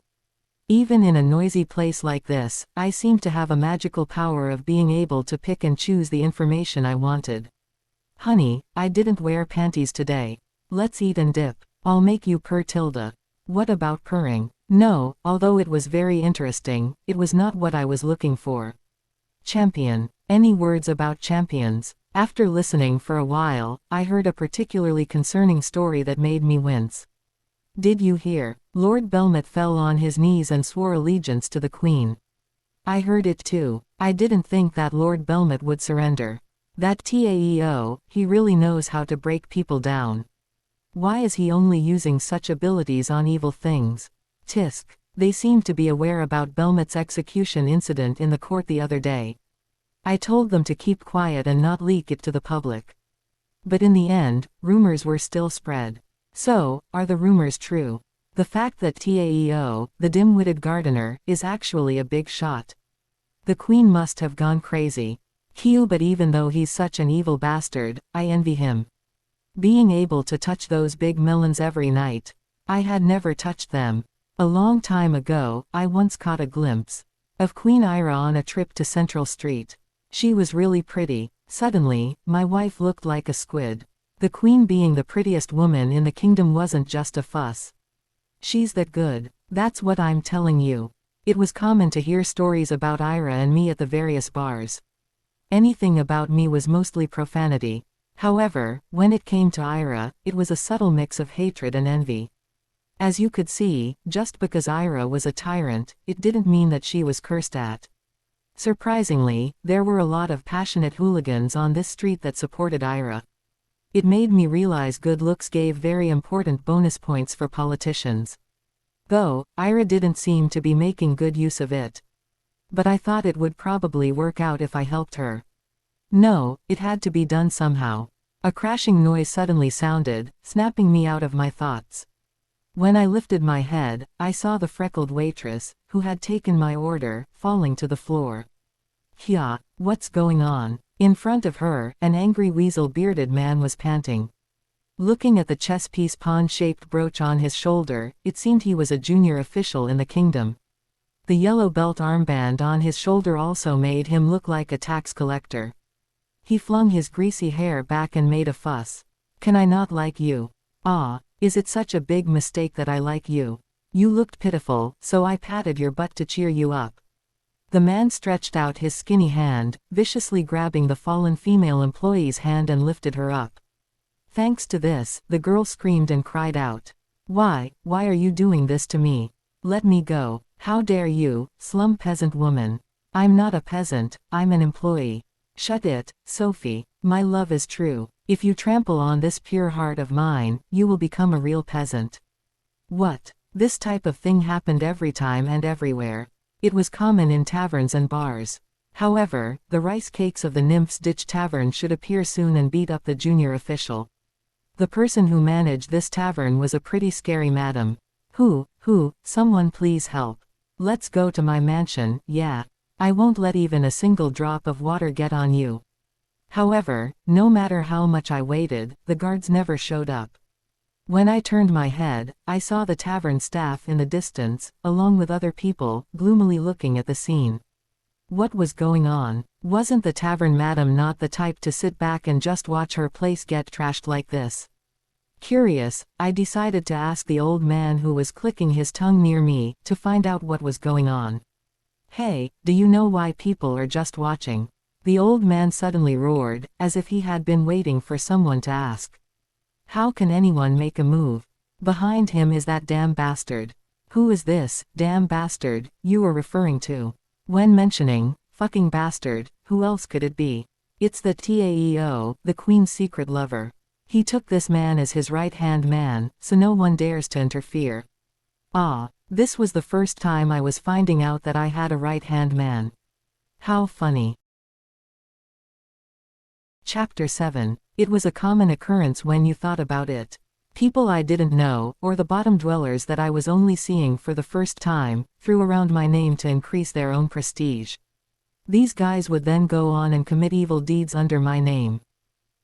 Even in a noisy place like this, I seemed to have a magical power of being able to pick and choose the information I wanted. Honey, I didn't wear panties today. Let's eat and dip. I'll make you purr, Tilda. What about purring? No, although it was very interesting, it was not what I was looking for. Champion. Any words about champions? After listening for a while, I heard a particularly concerning story that made me wince. Did you hear? Lord Belmont fell on his knees and swore allegiance to the Queen. I heard it too. I didn't think that Lord Belmont would surrender. That Taeo, he really knows how to break people down. Why is he only using such abilities on evil things? Tisk. They seem to be aware about Belmont's execution incident in the court the other day. I told them to keep quiet and not leak it to the public. But in the end, rumors were still spread. So, are the rumors true? The fact that Taeo, the dim-witted gardener, is actually a big shot. The Queen must have gone crazy. But even though he's such an evil bastard, I envy him. Being able to touch those big melons every night. I had never touched them. A long time ago, I once caught a glimpse of Queen Ira on a trip to Central Street. She was really pretty. Suddenly, my wife looked like a squid. The Queen being the prettiest woman in the kingdom wasn't just a fuss. She's that good. That's what I'm telling you. It was common to hear stories about Ira and me at the various bars. Anything about me was mostly profanity. However, when it came to Ira, it was a subtle mix of hatred and envy. As you could see, just because Ira was a tyrant, it didn't mean that she was cursed at. Surprisingly, there were a lot of passionate hooligans on this street that supported Ira. It made me realize good looks gave very important bonus points for politicians. Though, Ira didn't seem to be making good use of it. But I thought it would probably work out if I helped her. No, it had to be done somehow. A crashing noise suddenly sounded, snapping me out of my thoughts. When I lifted my head, I saw the freckled waitress, who had taken my order, falling to the floor. Hya, what's going on? In front of her, an angry weasel-bearded man was panting. Looking at the chess piece pawn-shaped brooch on his shoulder, it seemed he was a junior official in the kingdom. The yellow belt armband on his shoulder also made him look like a tax collector. He flung his greasy hair back and made a fuss. Can I not like you? Ah, is it such a big mistake that I like you? You looked pitiful, so I patted your butt to cheer you up. The man stretched out his skinny hand, viciously grabbing the fallen female employee's hand and lifted her up. Thanks to this, the girl screamed and cried out. Why are you doing this to me? Let me go. How dare you, slum peasant woman? I'm not a peasant, I'm an employee. Shut it, Sophie. My love is true. If you trample on this pure heart of mine, you will become a real peasant. What? This type of thing happened every time and everywhere. It was common in taverns and bars. However, the rice cakes of the Nymph's Ditch Tavern should appear soon and beat up the junior official. The person who managed this tavern was a pretty scary madam. Someone please help. Let's go to my mansion, yeah. I won't let even a single drop of water get on you. However, no matter how much I waited, the guards never showed up. When I turned my head, I saw the tavern staff in the distance, along with other people, gloomily looking at the scene. What was going on? Wasn't the tavern madam not the type to sit back and just watch her place get trashed like this? Curious, I decided to ask the old man who was clicking his tongue near me, to find out what was going on. Hey, do you know why people are just watching? The old man suddenly roared, as if he had been waiting for someone to ask. How can anyone make a move? Behind him is that damn bastard. Who is this, damn bastard, you were referring to? When mentioning, fucking bastard, who else could it be? It's the Taeo, the Queen's secret lover. He took this man as his right-hand man, so no one dares to interfere. Ah, this was the first time I was finding out that I had a right-hand man. How funny. Chapter 7. It was a common occurrence when you thought about it. People I didn't know, or the bottom dwellers that I was only seeing for the first time, threw around my name to increase their own prestige. These guys would then go on and commit evil deeds under my name.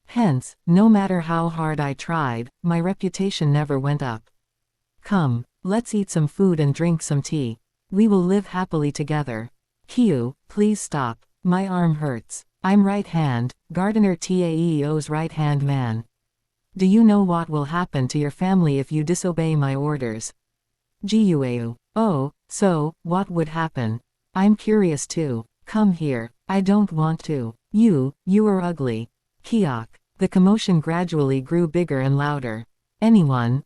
Hence, no matter how hard I tried, my reputation never went up. Come, let's eat some food and drink some tea. We will live happily together. Kiyu, please stop. My arm hurts. I'm right hand, Gardener Taeo's right hand man. Do you know what will happen to your family if you disobey my orders? Jiueu. Oh, so, what would happen? I'm curious too. Come here. I don't want to. You are ugly. Kiok. The commotion gradually grew bigger and louder.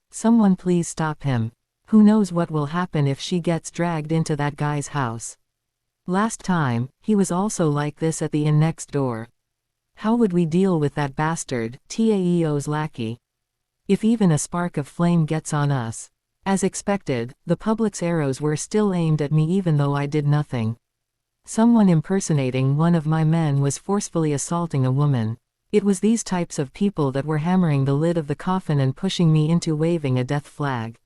Someone please stop him. Who knows what will happen if she gets dragged into that guy's house. Last time, he was also like this at the inn next door. How would we deal with that bastard, Taeo's lackey? If even a spark of flame gets on us. As expected, the public's arrows were still aimed at me even though I did nothing. Someone impersonating one of my men was forcefully assaulting a woman. It was these types of people that were hammering the lid of the coffin and pushing me into waving a death flag.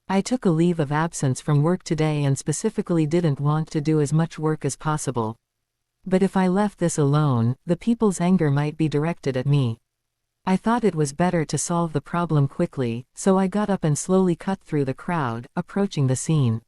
I took a leave of absence from work today and specifically didn't want to do as much work as possible. But if I left this alone, the people's anger might be directed at me. I thought it was better to solve the problem quickly, so I got up and slowly cut through the crowd, approaching the scene.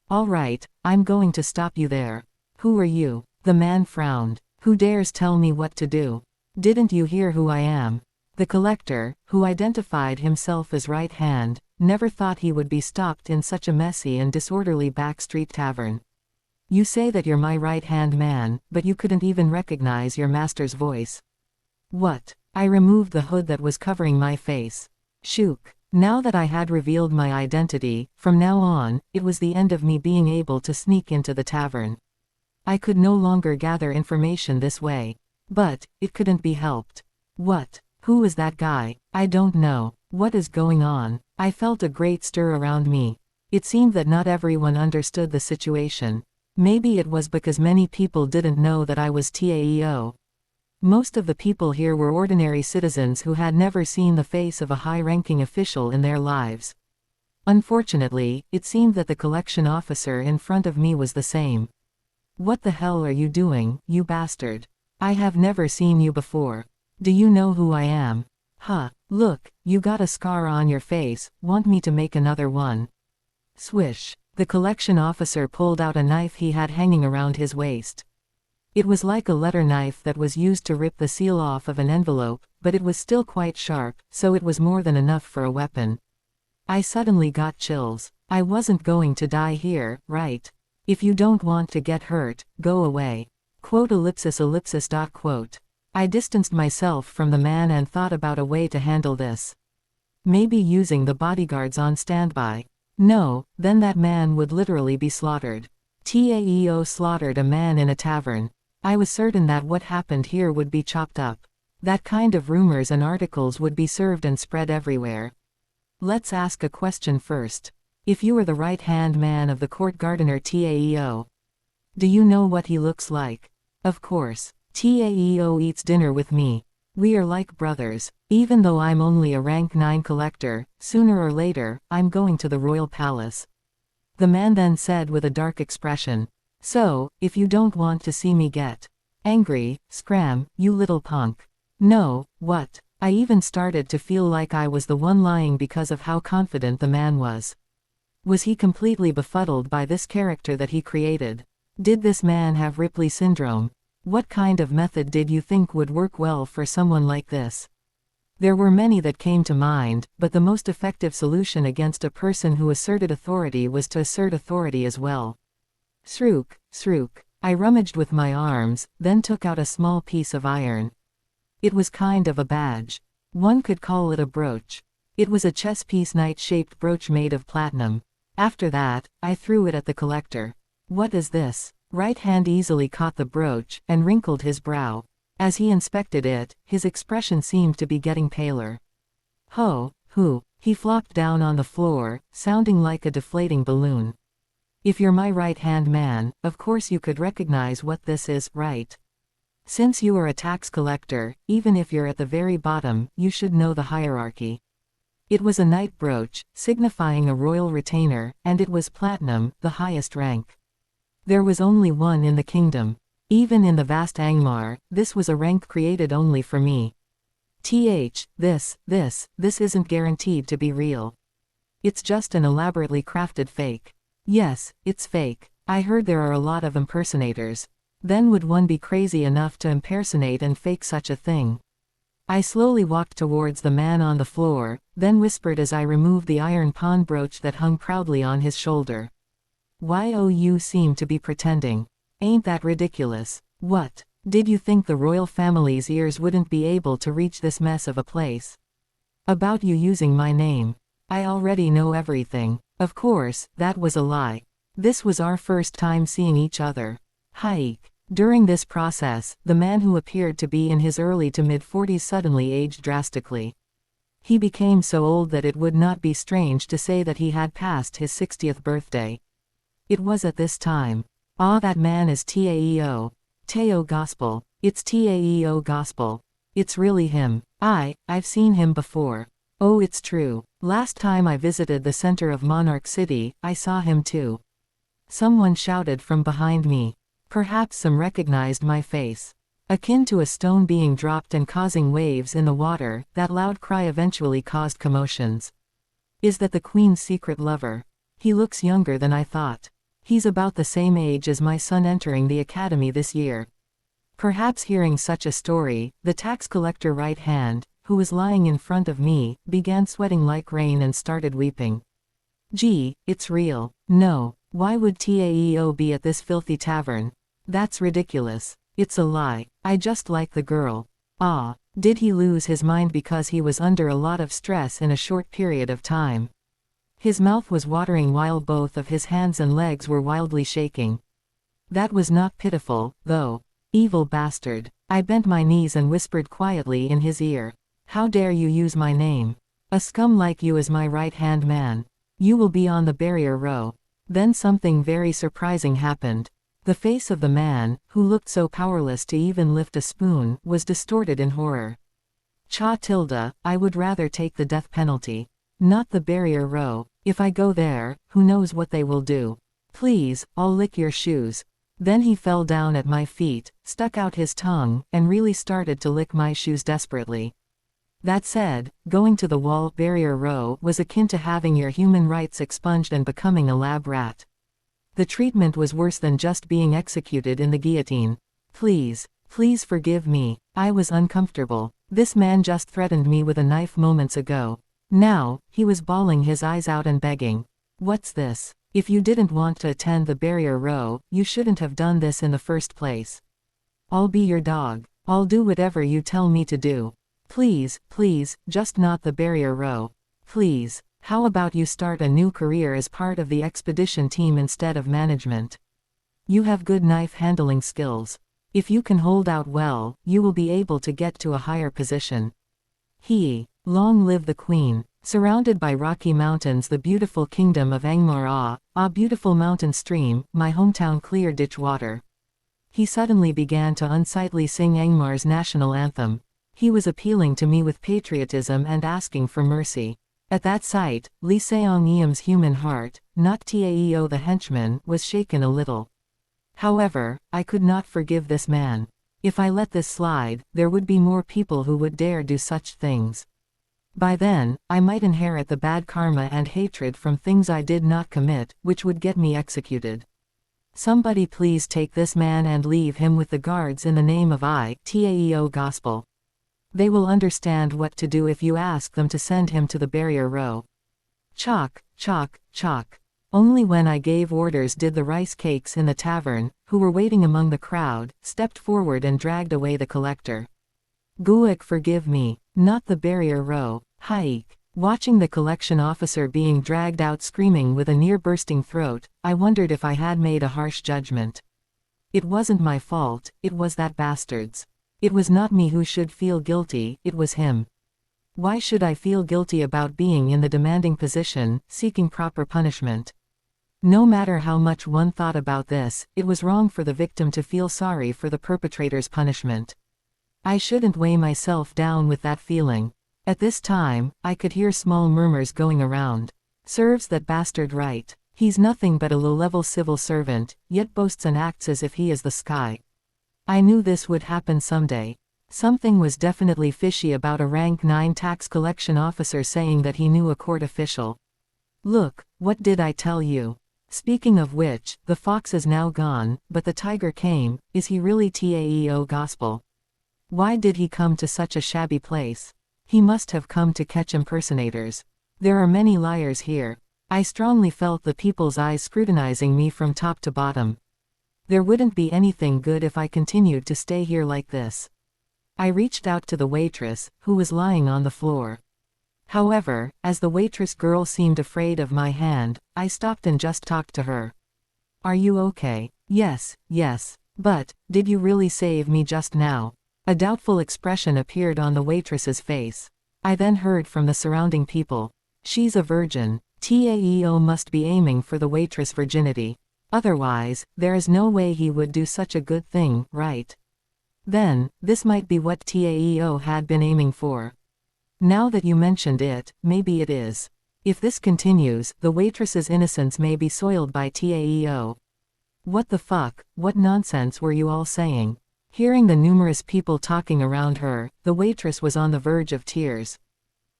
All right, I'm going to stop you there. Who are you? The man frowned. Who dares tell me what to do? Didn't you hear who I am? The collector, who identified himself as right hand, never thought he would be stopped in such a messy and disorderly backstreet tavern. You say that you're my right-hand man, but you couldn't even recognize your master's voice. What? I removed the hood that was covering my face. Shook. Now that I had revealed my identity, from now on, it was the end of me being able to sneak into the tavern. I could no longer gather information this way. But, it couldn't be helped. What? Who is that guy? I don't know. What is going on? I felt a great stir around me. It seemed that not everyone understood the situation. Maybe it was because many people didn't know that I was Taeo. Most of the people here were ordinary citizens who had never seen the face of a high-ranking official in their lives. Unfortunately, it seemed that the collection officer in front of me was the same. What the hell are you doing, you bastard? I have never seen you before. Do you know who I am? Huh, look, you got a scar on your face, want me to make another one? Swish. The collection officer pulled out a knife he had hanging around his waist. It was like a letter knife that was used to rip the seal off of an envelope, but it was still quite sharp, so it was more than enough for a weapon. I suddenly got chills. I wasn't going to die here, right? If you don't want to get hurt, go away. Quote ellipsis. I distanced myself from the man and thought about a way to handle this. Maybe using the bodyguards on standby. No, then that man would literally be slaughtered. Taeo slaughtered a man in a tavern. I was certain that what happened here would be chopped up. That kind of rumors and articles would be served and spread everywhere. Let's ask a question first. If you are the right-hand man of the court gardener Taeo, do you know what he looks like? Of course. Taeo eats dinner with me. We are like brothers. Even though I'm only a rank 9 collector, sooner or later, I'm going to the royal palace. The man then said with a dark expression. So, if you don't want to see me get angry, scram, you little punk. No, what? I even started to feel like I was the one lying because of how confident the man was. Was he completely befuddled by this character that he created? Did this man have Ripley syndrome? What kind of method did you think would work well for someone like this? There were many that came to mind, but the most effective solution against a person who asserted authority was to assert authority as well. Srook, srook. I rummaged with my arms, then took out a small piece of iron. It was kind of a badge. One could call it a brooch. It was a chess piece knight-shaped brooch made of platinum. After that, I threw it at the collector. What is this? Right hand easily caught the brooch, and wrinkled his brow. As he inspected it, his expression seemed to be getting paler. Ho, hoo. He flopped down on the floor, sounding like a deflating balloon. If you're my right-hand man, of course you could recognize what this is, right? Since you are a tax collector, even if you're at the very bottom, you should know the hierarchy. It was a knight brooch, signifying a royal retainer, and it was platinum, the highest rank. There was only one in the kingdom. Even in the vast Angmar, this was a rank created only for me. This isn't guaranteed to be real. It's just an elaborately crafted fake. Yes, it's fake. I heard there are a lot of impersonators. Then would one be crazy enough to impersonate and fake such a thing? I slowly walked towards the man on the floor, then whispered as I removed the iron pawn brooch that hung proudly on his shoulder. Why oh, you seem to be pretending. Ain't that ridiculous? What? Did you think the royal family's ears wouldn't be able to reach this mess of a place? About you using my name. I already know everything. Of course, that was a lie. This was our first time seeing each other. Hike. During this process, the man who appeared to be in his early to mid-40s suddenly aged drastically. He became so old that it would not be strange to say that he had passed his 60th birthday. It was at this time. Ah, that man is Taeo. Teo Gospel. It's Taeo Gospel. It's really him. I've seen him before. Oh, it's true. Last time I visited the center of Monarch City, I saw him too. Someone shouted from behind me. Perhaps some recognized my face. Akin to a stone being dropped and causing waves in the water, that loud cry eventually caused commotions. Is that the Queen's secret lover? He looks younger than I thought. He's about the same age as my son entering the academy this year. Perhaps hearing such a story, the tax collector right hand, who was lying in front of me, began sweating like rain and started weeping. Gee, it's real. No, why would Taeo be at this filthy tavern? That's ridiculous. It's a lie. I just like the girl. Ah, did he lose his mind because he was under a lot of stress in a short period of time? His mouth was watering while both of his hands and legs were wildly shaking. That was not pitiful, though. Evil bastard. I bent my knees and whispered quietly in his ear. How dare you use my name? A scum like you is my right-hand man. You will be on the barrier row. Then something very surprising happened. The face of the man, who looked so powerless to even lift a spoon, was distorted in horror. I would rather take the death penalty. Not the barrier row. If I go there, who knows what they will do. Please, I'll lick your shoes. Then he fell down at my feet, stuck out his tongue, and really started to lick my shoes desperately. That said, going to the wall barrier row was akin to having your human rights expunged and becoming a lab rat. The treatment was worse than just being executed in the guillotine. Please forgive me. I was uncomfortable. This man just threatened me with a knife moments ago. Now, he was bawling his eyes out and begging. What's this? If you didn't want to attend the barrier row, you shouldn't have done this in the first place. I'll be your dog. I'll do whatever you tell me to do. Please, just not the barrier row. Please. How about you start a new career as part of the expedition team instead of management? You have good knife handling skills. If you can hold out well, you will be able to get to a higher position. Long live the Queen. Surrounded by rocky mountains, the beautiful kingdom of Angmar, beautiful mountain stream, my hometown clear ditch water. He suddenly began to unsightly sing Angmar's national anthem. He was appealing to me with patriotism and asking for mercy. At that sight, Lee Seong-eum's human heart, not Taeo the henchman, was shaken a little. However, I could not forgive this man. If I let this slide, there would be more people who would dare do such things. By then, I might inherit the bad karma and hatred from things I did not commit, which would get me executed. Somebody please take this man and leave him with the guards in the name of Taeo Gospel. They will understand what to do if you ask them to send him to the barrier row. Chalk. Only when I gave orders did the rice cakes in the tavern, who were waiting among the crowd, stepped forward and dragged away the collector. Guik, forgive me, not the barrier row. Hike. Watching the collection officer being dragged out screaming with a near-bursting throat, I wondered if I had made a harsh judgment. It wasn't my fault, it was that bastard's. It was not me who should feel guilty, it was him. Why should I feel guilty about being in the demanding position, seeking proper punishment? No matter how much one thought about this, it was wrong for the victim to feel sorry for the perpetrator's punishment. I shouldn't weigh myself down with that feeling. At this time, I could hear small murmurs going around. Serves that bastard right. He's nothing but a low-level civil servant, yet boasts and acts as if he is the sky. I knew this would happen someday. Something was definitely fishy about a rank 9 tax collection officer saying that he knew a court official. Look, what did I tell you? Speaking of which, the fox is now gone, but the tiger came. Is he really Taeo gospel? Why did he come to such a shabby place? He must have come to catch impersonators. There are many liars here. I strongly felt the people's eyes scrutinizing me from top to bottom. There wouldn't be anything good if I continued to stay here like this. I reached out to the waitress, who was lying on the floor. However, as the waitress girl seemed afraid of my hand, I stopped and just talked to her. Are you okay? Yes, yes. But, did you really save me just now? A doubtful expression appeared on the waitress's face. I then heard from the surrounding people. She's a virgin. Taeo must be aiming for the waitress' virginity. Otherwise, there is no way he would do such a good thing, right? Then, this might be what Taeo had been aiming for. Now that you mentioned it, maybe it is. If this continues, the waitress's innocence may be soiled by Taeo. What the fuck, what nonsense were you all saying? Hearing the numerous people talking around her, the waitress was on the verge of tears.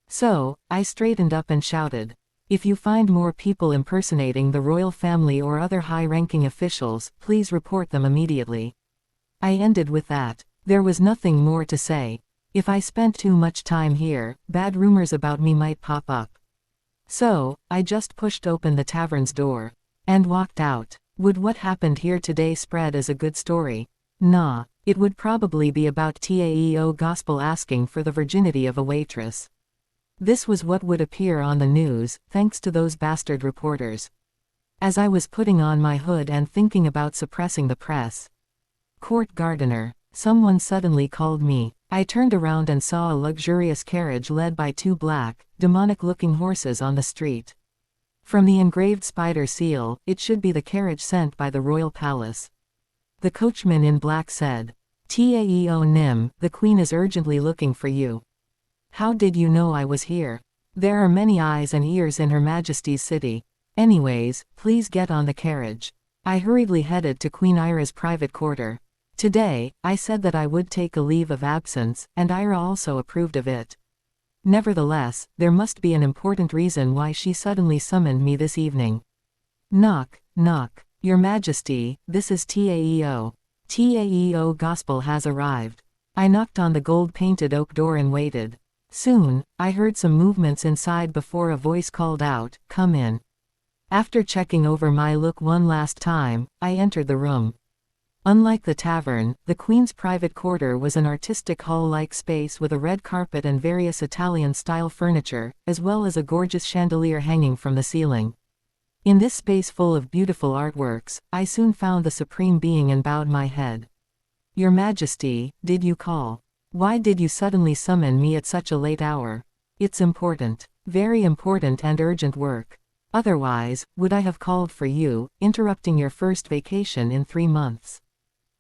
So, I straightened up and shouted, if you find more people impersonating the royal family or other high-ranking officials, please report them immediately. I ended with that. There was nothing more to say. If I spent too much time here, bad rumors about me might pop up. So, I just pushed open the tavern's door. And walked out. Would what happened here today spread as a good story? Nah, it would probably be about Taeo gospel asking for the virginity of a waitress. This was what would appear on the news, thanks to those bastard reporters. As I was putting on my hood and thinking about suppressing the press. Court gardener. Someone suddenly called me. I turned around and saw a luxurious carriage led by two black, demonic-looking horses on the street. From the engraved spider seal, it should be the carriage sent by the royal palace. The coachman in black said, Taeo Nim, the queen is urgently looking for you. How did you know I was here? There are many eyes and ears in Her Majesty's city. Anyways, please get on the carriage. I hurriedly headed to Queen Ira's private quarter. Today, I said that I would take a leave of absence, and Ira also approved of it. Nevertheless, there must be an important reason why she suddenly summoned me this evening. Knock, knock. Your Majesty, this is Taeo. Taeo gospel has arrived. I knocked on the gold-painted oak door and waited. Soon, I heard some movements inside before a voice called out, come in. After checking over my look one last time, I entered the room. Unlike the tavern, the Queen's private quarter was an artistic hall-like space with a red carpet and various Italian-style furniture, as well as a gorgeous chandelier hanging from the ceiling. In this space full of beautiful artworks, I soon found the supreme being and bowed my head. Your Majesty, did you call? Why did you suddenly summon me at such a late hour? It's important. Very important and urgent work. Otherwise, would I have called for you, interrupting your first vacation in 3 months?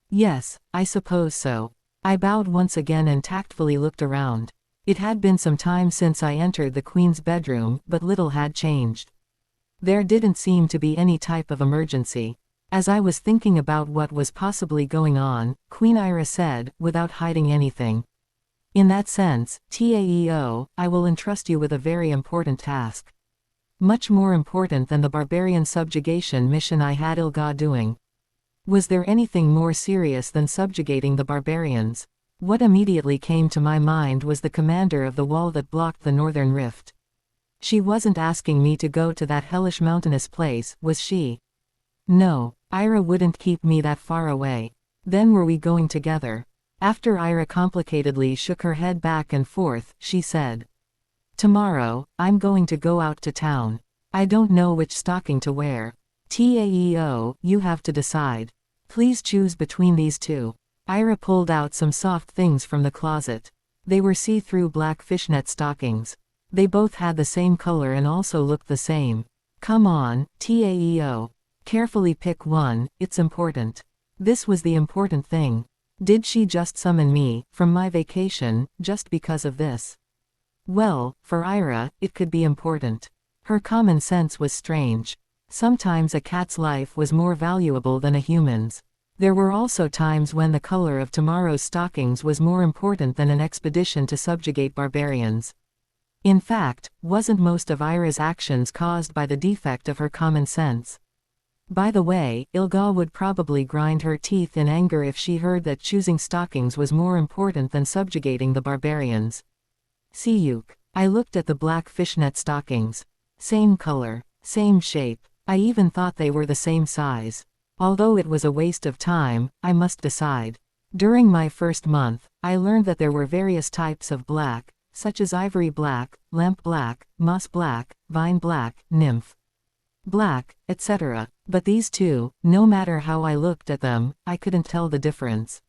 Yes, I suppose so. I bowed once again and tactfully looked around. It had been some time since I entered the Queen's bedroom, but little had changed. There didn't seem to be any type of emergency. As I was thinking about what was possibly going on, Queen Ira said, without hiding anything. In that sense, Taeo, I will entrust you with a very important task. Much more important than the barbarian subjugation mission I had Ilga doing. Was there anything more serious than subjugating the barbarians? What immediately came to my mind was the commander of the wall that blocked the northern rift. She wasn't asking me to go to that hellish mountainous place, was she? No, Ira wouldn't keep me that far away. Then were we going together? After Ira complicatedly shook her head back and forth, she said, tomorrow, I'm going to go out to town. I don't know which stocking to wear. Taeo, you have to decide. Please choose between these two. Ira pulled out some soft things from the closet. They were see-through black fishnet stockings. They both had the same color and also looked the same. Come on, Taeo. Carefully pick one, it's important. This was the important thing. Did she just summon me, from my vacation, just because of this? Well, for Ira, it could be important. Her common sense was strange. Sometimes a cat's life was more valuable than a human's. There were also times when the color of tomorrow's stockings was more important than an expedition to subjugate barbarians. In fact, wasn't most of Ira's actions caused by the defect of her common sense? By the way, Ilga would probably grind her teeth in anger if she heard that choosing stockings was more important than subjugating the barbarians. Siyuk. I looked at the black fishnet stockings. Same color. Same shape. I even thought they were the same size. Although it was a waste of time, I must decide. During my first month, I learned that there were various types of black, such as ivory black, lamp black, moss black, vine black, nymph black, etc. But these two, no matter how I looked at them, I couldn't tell the difference.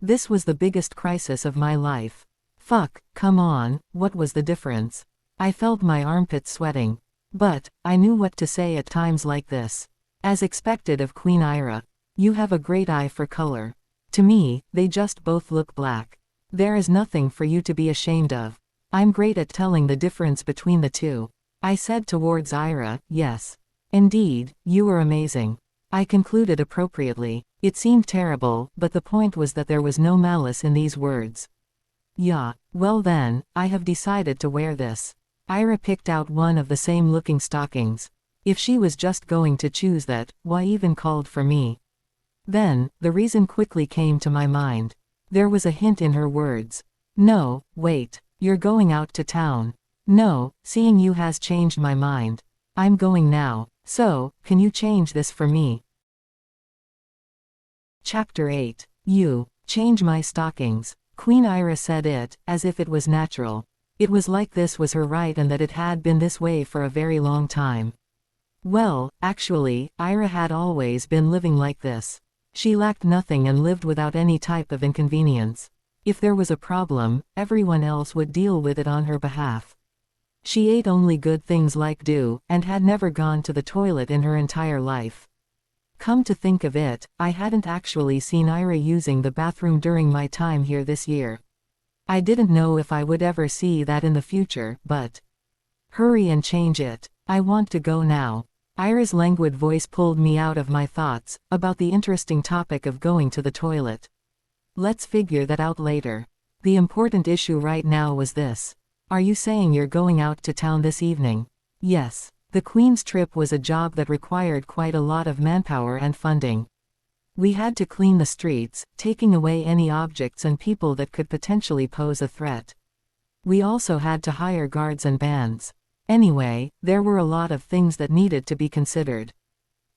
This was the biggest crisis of my life. Fuck, come on, what was the difference? I felt my armpits sweating. But, I knew what to say at times like this. As expected of Queen Ira. You have a great eye for color. To me, they just both look black. There is nothing for you to be ashamed of. I'm great at telling the difference between the two. I said towards Ira, yes. Indeed, you were amazing. I concluded appropriately. It seemed terrible, but the point was that there was no malice in these words. Yeah, well then, I have decided to wear this. Ira picked out one of the same looking stockings. If she was just going to choose that, why even called for me? Then, the reason quickly came to my mind. There was a hint in her words. No, wait, you're going out to town. No, seeing you has changed my mind. I'm going now, so, can you change this for me? Chapter 8. You, change my stockings. Queen Ira said it, as if it was natural. It was like this was her right and that it had been this way for a very long time. Well, actually, Ira had always been living like this. She lacked nothing and lived without any type of inconvenience. If there was a problem, everyone else would deal with it on her behalf. She ate only good things like dew, and had never gone to the toilet in her entire life. Come to think of it, I hadn't actually seen Ira using the bathroom during my time here this year. I didn't know if I would ever see that in the future, but... Hurry and change it. I want to go now. Ira's languid voice pulled me out of my thoughts, about the interesting topic of going to the toilet. Let's figure that out later. The important issue right now was this. Are you saying you're going out to town this evening? Yes. The Queen's trip was a job that required quite a lot of manpower and funding. We had to clean the streets, taking away any objects and people that could potentially pose a threat. We also had to hire guards and bands. Anyway, there were a lot of things that needed to be considered.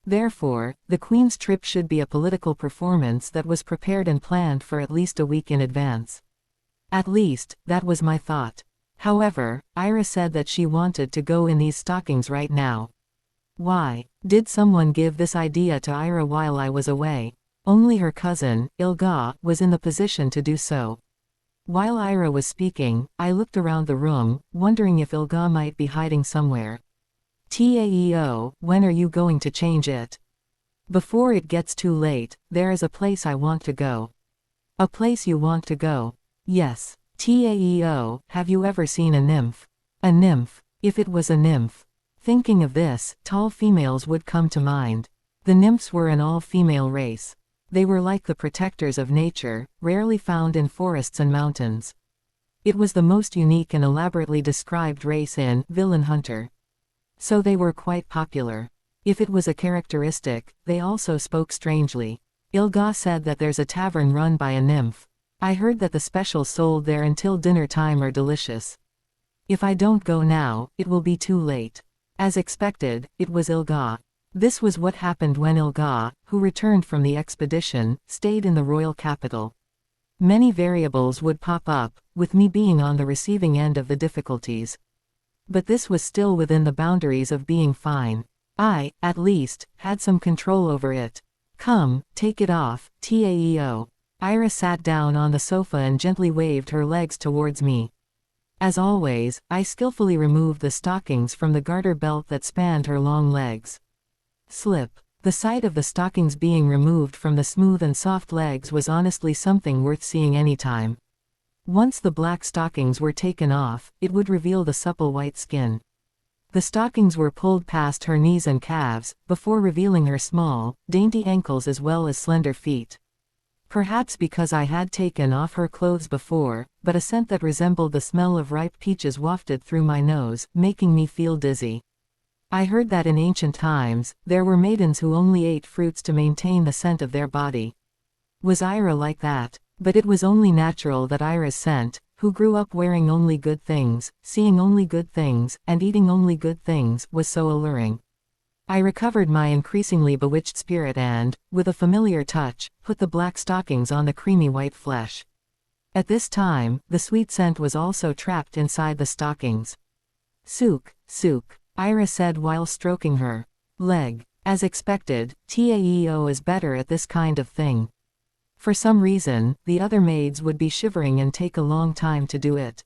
Therefore, the Queen's trip should be a political performance that was prepared and planned for at least a week in advance. At least, that was my thought. However, Ira said that she wanted to go in these stockings right now. Why? Did someone give this idea to Ira while I was away? Only her cousin, Ilga, was in the position to do so. While Ira was speaking, I looked around the room, wondering if Ilga might be hiding somewhere. Taeo, when are you going to change it? Before it gets too late, there is a place I want to go. A place you want to go? Yes. Taeo, have you ever seen a nymph? A nymph. If it was a nymph. Thinking of this, tall females would come to mind. The nymphs were an all-female race. They were like the protectors of nature, rarely found in forests and mountains. It was the most unique and elaborately described race in Villain Hunter. So they were quite popular. If it was a characteristic, they also spoke strangely. Ilga said that there's a tavern run by a nymph. I heard that the specials sold there until dinner time are delicious. If I don't go now, it will be too late. As expected, it was Ilga. This was what happened when Ilga, who returned from the expedition, stayed in the royal capital. Many variables would pop up, with me being on the receiving end of the difficulties. But this was still within the boundaries of being fine. I, at least, had some control over it. Come, take it off, Taeo. Ira sat down on the sofa and gently waved her legs towards me. As always, I skillfully removed the stockings from the garter belt that spanned her long legs. Slip. The sight of the stockings being removed from the smooth and soft legs was honestly something worth seeing anytime. Once the black stockings were taken off, it would reveal the supple white skin. The stockings were pulled past her knees and calves, before revealing her small, dainty ankles as well as slender feet. Perhaps because I had taken off her clothes before, but a scent that resembled the smell of ripe peaches wafted through my nose, making me feel dizzy. I heard that in ancient times, there were maidens who only ate fruits to maintain the scent of their body. Was Ira like that? But it was only natural that Ira's scent, who grew up wearing only good things, seeing only good things, and eating only good things, was so alluring. I recovered my increasingly bewitched spirit and, with a familiar touch, put the black stockings on the creamy white flesh. At this time, the sweet scent was also trapped inside the stockings. Sook, sook, Ira said while stroking her leg. As expected, Taeo is better at this kind of thing. For some reason, the other maids would be shivering and take a long time to do it.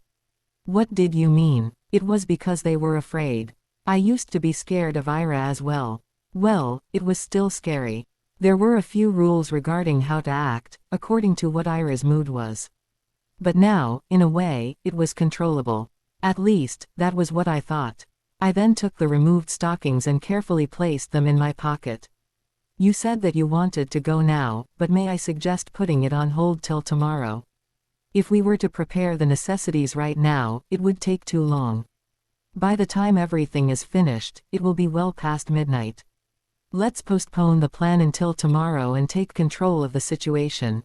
What did you mean? It was because they were afraid. I used to be scared of Ira as well. Well, it was still scary. There were a few rules regarding how to act, according to what Ira's mood was. But now, in a way, it was controllable. At least, that was what I thought. I then took the removed stockings and carefully placed them in my pocket. You said that you wanted to go now, but may I suggest putting it on hold till tomorrow? If we were to prepare the necessities right now, it would take too long. By the time everything is finished, it will be well past midnight. Let's postpone the plan until tomorrow and take control of the situation.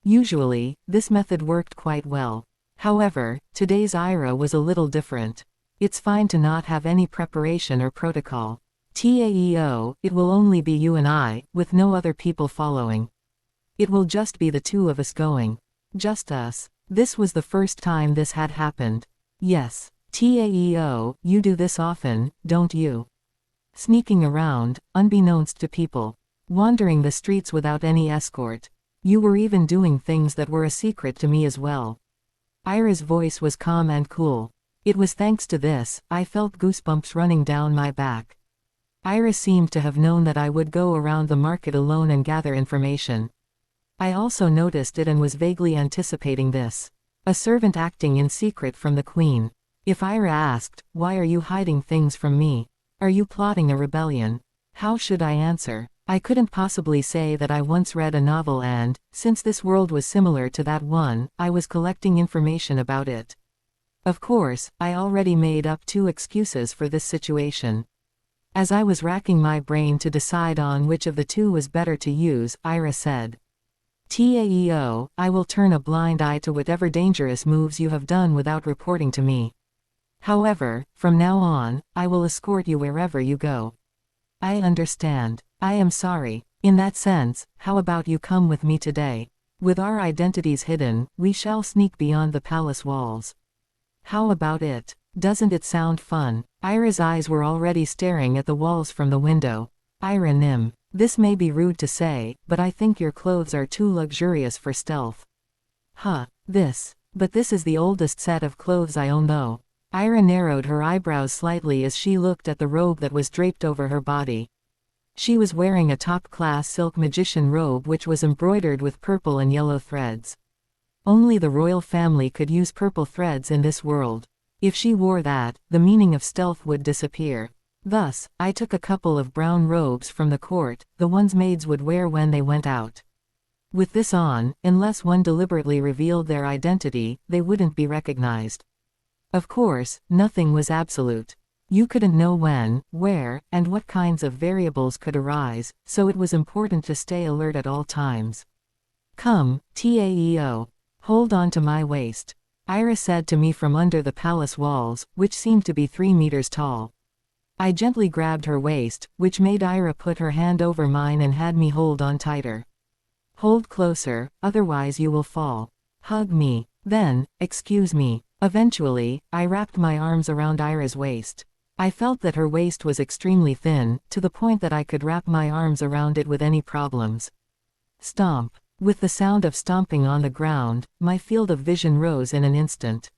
Usually, this method worked quite well. However, today's Ira was a little different. It's fine to not have any preparation or protocol. Taeo, it will only be you and I, with no other people following. It will just be the two of us going. Just us. This was the first time this had happened. Yes. Taeo, you do this often, don't you? Sneaking around, unbeknownst to people. Wandering the streets without any escort. You were even doing things that were a secret to me as well. Ira's voice was calm and cool. It was thanks to this, I felt goosebumps running down my back. Ira seemed to have known that I would go around the market alone and gather information. I also noticed it and was vaguely anticipating this. A servant acting in secret from the queen. If Ira asked, why are you hiding things from me? Are you plotting a rebellion? How should I answer? I couldn't possibly say that I once read a novel and, since this world was similar to that one, I was collecting information about it. Of course, I already made up 2 excuses for this situation. As I was racking my brain to decide on which of the 2 was better to use, Ira said, Taeo, I will turn a blind eye to whatever dangerous moves you have done without reporting to me. However, from now on, I will escort you wherever you go. I understand. I am sorry. In that sense, how about you come with me today? With our identities hidden, we shall sneak beyond the palace walls. How about it? Doesn't it sound fun? Ira's eyes were already staring at the walls from the window. Ira Nim. This may be rude to say, but I think your clothes are too luxurious for stealth. Huh. But this is the oldest set of clothes I own though. Ira narrowed her eyebrows slightly as she looked at the robe that was draped over her body. She was wearing a top-class silk magician robe which was embroidered with purple and yellow threads. Only the royal family could use purple threads in this world. If she wore that, the meaning of stealth would disappear. Thus, I took a couple of brown robes from the court, the ones maids would wear when they went out. With this on, unless one deliberately revealed their identity, they wouldn't be recognized. Of course, nothing was absolute. You couldn't know when, where, and what kinds of variables could arise, so it was important to stay alert at all times. Come, Taeo. Hold on to my waist. Ira said to me from under the palace walls, which seemed to be 3 meters tall. I gently grabbed her waist, which made Ira put her hand over mine and had me hold on tighter. Hold closer, otherwise you will fall. Hug me. Then, excuse me. Eventually, I wrapped my arms around Ira's waist. I felt that her waist was extremely thin, to the point that I could wrap my arms around it with any problems. Stomp. With the sound of stomping on the ground, my field of vision rose in an instant.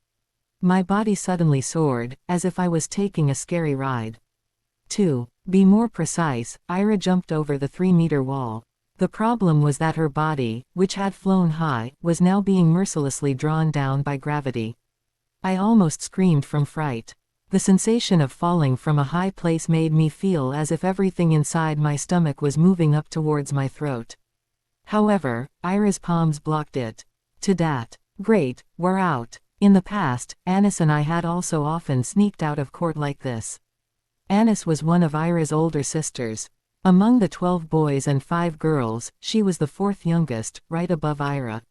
My body suddenly soared, as if I was taking a scary ride. To be more precise, Ira jumped over the 3-meter wall. The problem was that her body, which had flown high, was now being mercilessly drawn down by gravity. I almost screamed from fright. The sensation of falling from a high place made me feel as if everything inside my stomach was moving up towards my throat. However, Ira's palms blocked it. To that. Great, we're out. In the past, Anis and I had also often sneaked out of court like this. Anis was one of Ira's older sisters. Among the 12 boys and 5 girls, she was the 4th youngest, right above Ira.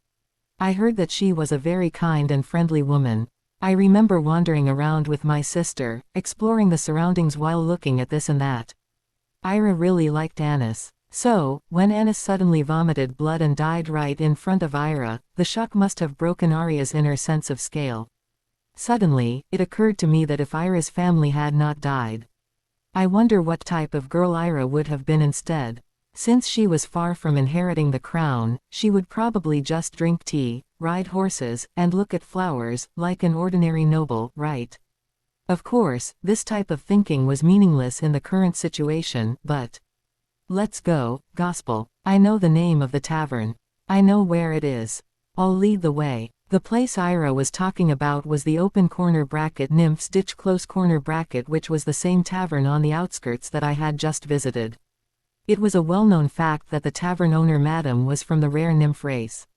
I heard that she was a very kind and friendly woman. I remember wandering around with my sister, exploring the surroundings while looking at this and that. Ira really liked Anis. So, when Anis suddenly vomited blood and died right in front of Ira, the shock must have broken Arya's inner sense of scale. Suddenly, it occurred to me that if Ira's family had not died, I wonder what type of girl Ira would have been instead. Since she was far from inheriting the crown, she would probably just drink tea, ride horses, and look at flowers, like an ordinary noble, right? Of course, this type of thinking was meaningless in the current situation, but... Let's go, Gospel. I know the name of the tavern. I know where it is. I'll lead the way. The place Ira was talking about was the open corner bracket Nymph's Ditch close corner bracket, which was the same tavern on the outskirts that I had just visited. It was a well-known fact that the tavern owner Madam was from the rare nymph race.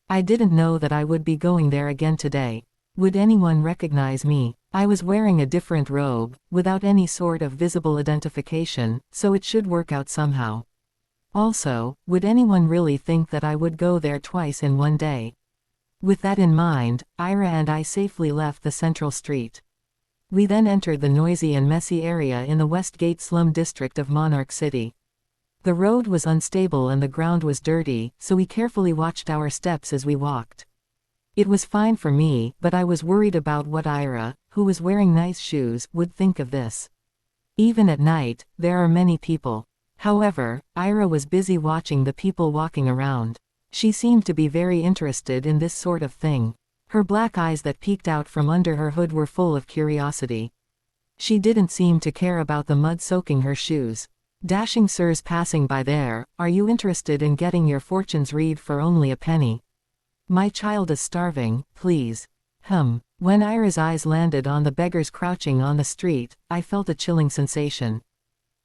I didn't know that I would be going there again today. Would anyone recognize me? I was wearing a different robe, without any sort of visible identification, so it should work out somehow. Also, would anyone really think that I would go there twice in one day? With that in mind, Ira and I safely left the central street. We then entered the noisy and messy area in the Westgate slum district of Monarch City. The road was unstable and the ground was dirty, so we carefully watched our steps as we walked. It was fine for me, but I was worried about what Ira, who was wearing nice shoes, would think of this. Even at night, there are many people. However, Ira was busy watching the people walking around. She seemed to be very interested in this sort of thing. Her black eyes that peeked out from under her hood were full of curiosity. She didn't seem to care about the mud soaking her shoes. Dashing sirs passing by there, are you interested in getting your fortunes read for only a penny? My child is starving, please. When Ira's eyes landed on the beggars crouching on the street, I felt a chilling sensation.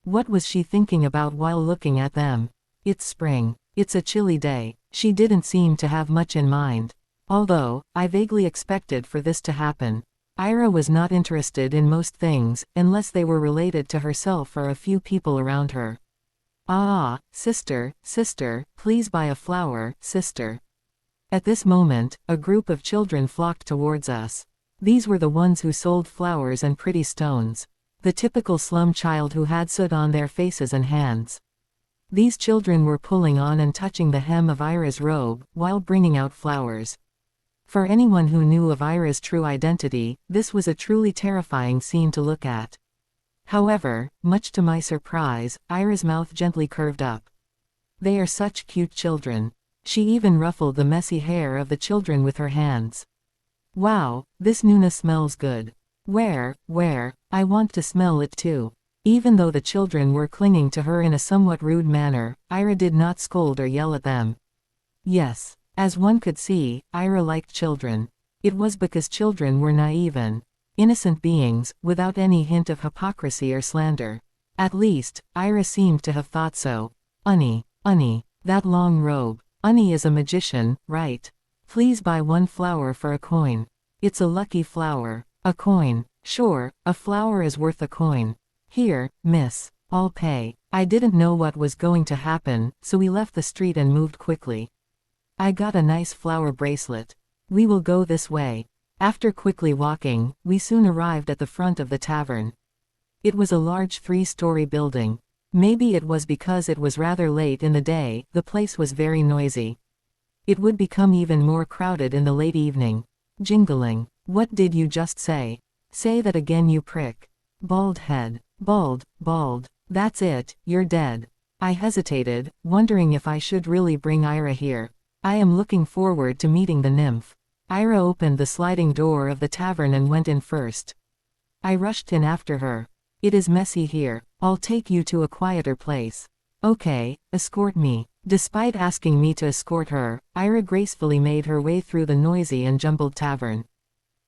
What was she thinking about while looking at them? It's spring. It's a chilly day. She didn't seem to have much in mind. Although, I vaguely expected for this to happen. Ira was not interested in most things, unless they were related to herself or a few people around her. Ah, sister, please buy a flower, sister. At this moment, a group of children flocked towards us. These were the ones who sold flowers and pretty stones. The typical slum child who had soot on their faces and hands. These children were pulling on and touching the hem of Ira's robe, while bringing out flowers. For anyone who knew of Ira's true identity, this was a truly terrifying scene to look at. However, much to my surprise, Ira's mouth gently curved up. They are such cute children. She even ruffled the messy hair of the children with her hands. Wow, this Nuna smells good. Where, I want to smell it too. Even though the children were clinging to her in a somewhat rude manner, Ira did not scold or yell at them. Yes, as one could see, Ira liked children. It was because children were naive and innocent beings, without any hint of hypocrisy or slander. At least, Ira seemed to have thought so. Unnie, that long robe. Unnie is a magician, right? Please buy one flower for a coin. It's a lucky flower. A coin. Sure, a flower is worth a coin. Here, miss. I'll pay. I didn't know what was going to happen, so we left the street and moved quickly. I got a nice flower bracelet. We will go this way. After quickly walking, we soon arrived at the front of the tavern. It was a large 3-story building. Maybe it was because it was rather late in the day, the place was very noisy. It would become even more crowded in the late evening. Jingling. What did you just say? Say that again, you prick. Bald head. Bald. That's it, you're dead. I hesitated, wondering if I should really bring Ira here. I am looking forward to meeting the nymph. Ira opened the sliding door of the tavern and went in first. I rushed in after her. It is messy here. I'll take you to a quieter place. Okay, escort me. Despite asking me to escort her, Ira gracefully made her way through the noisy and jumbled tavern.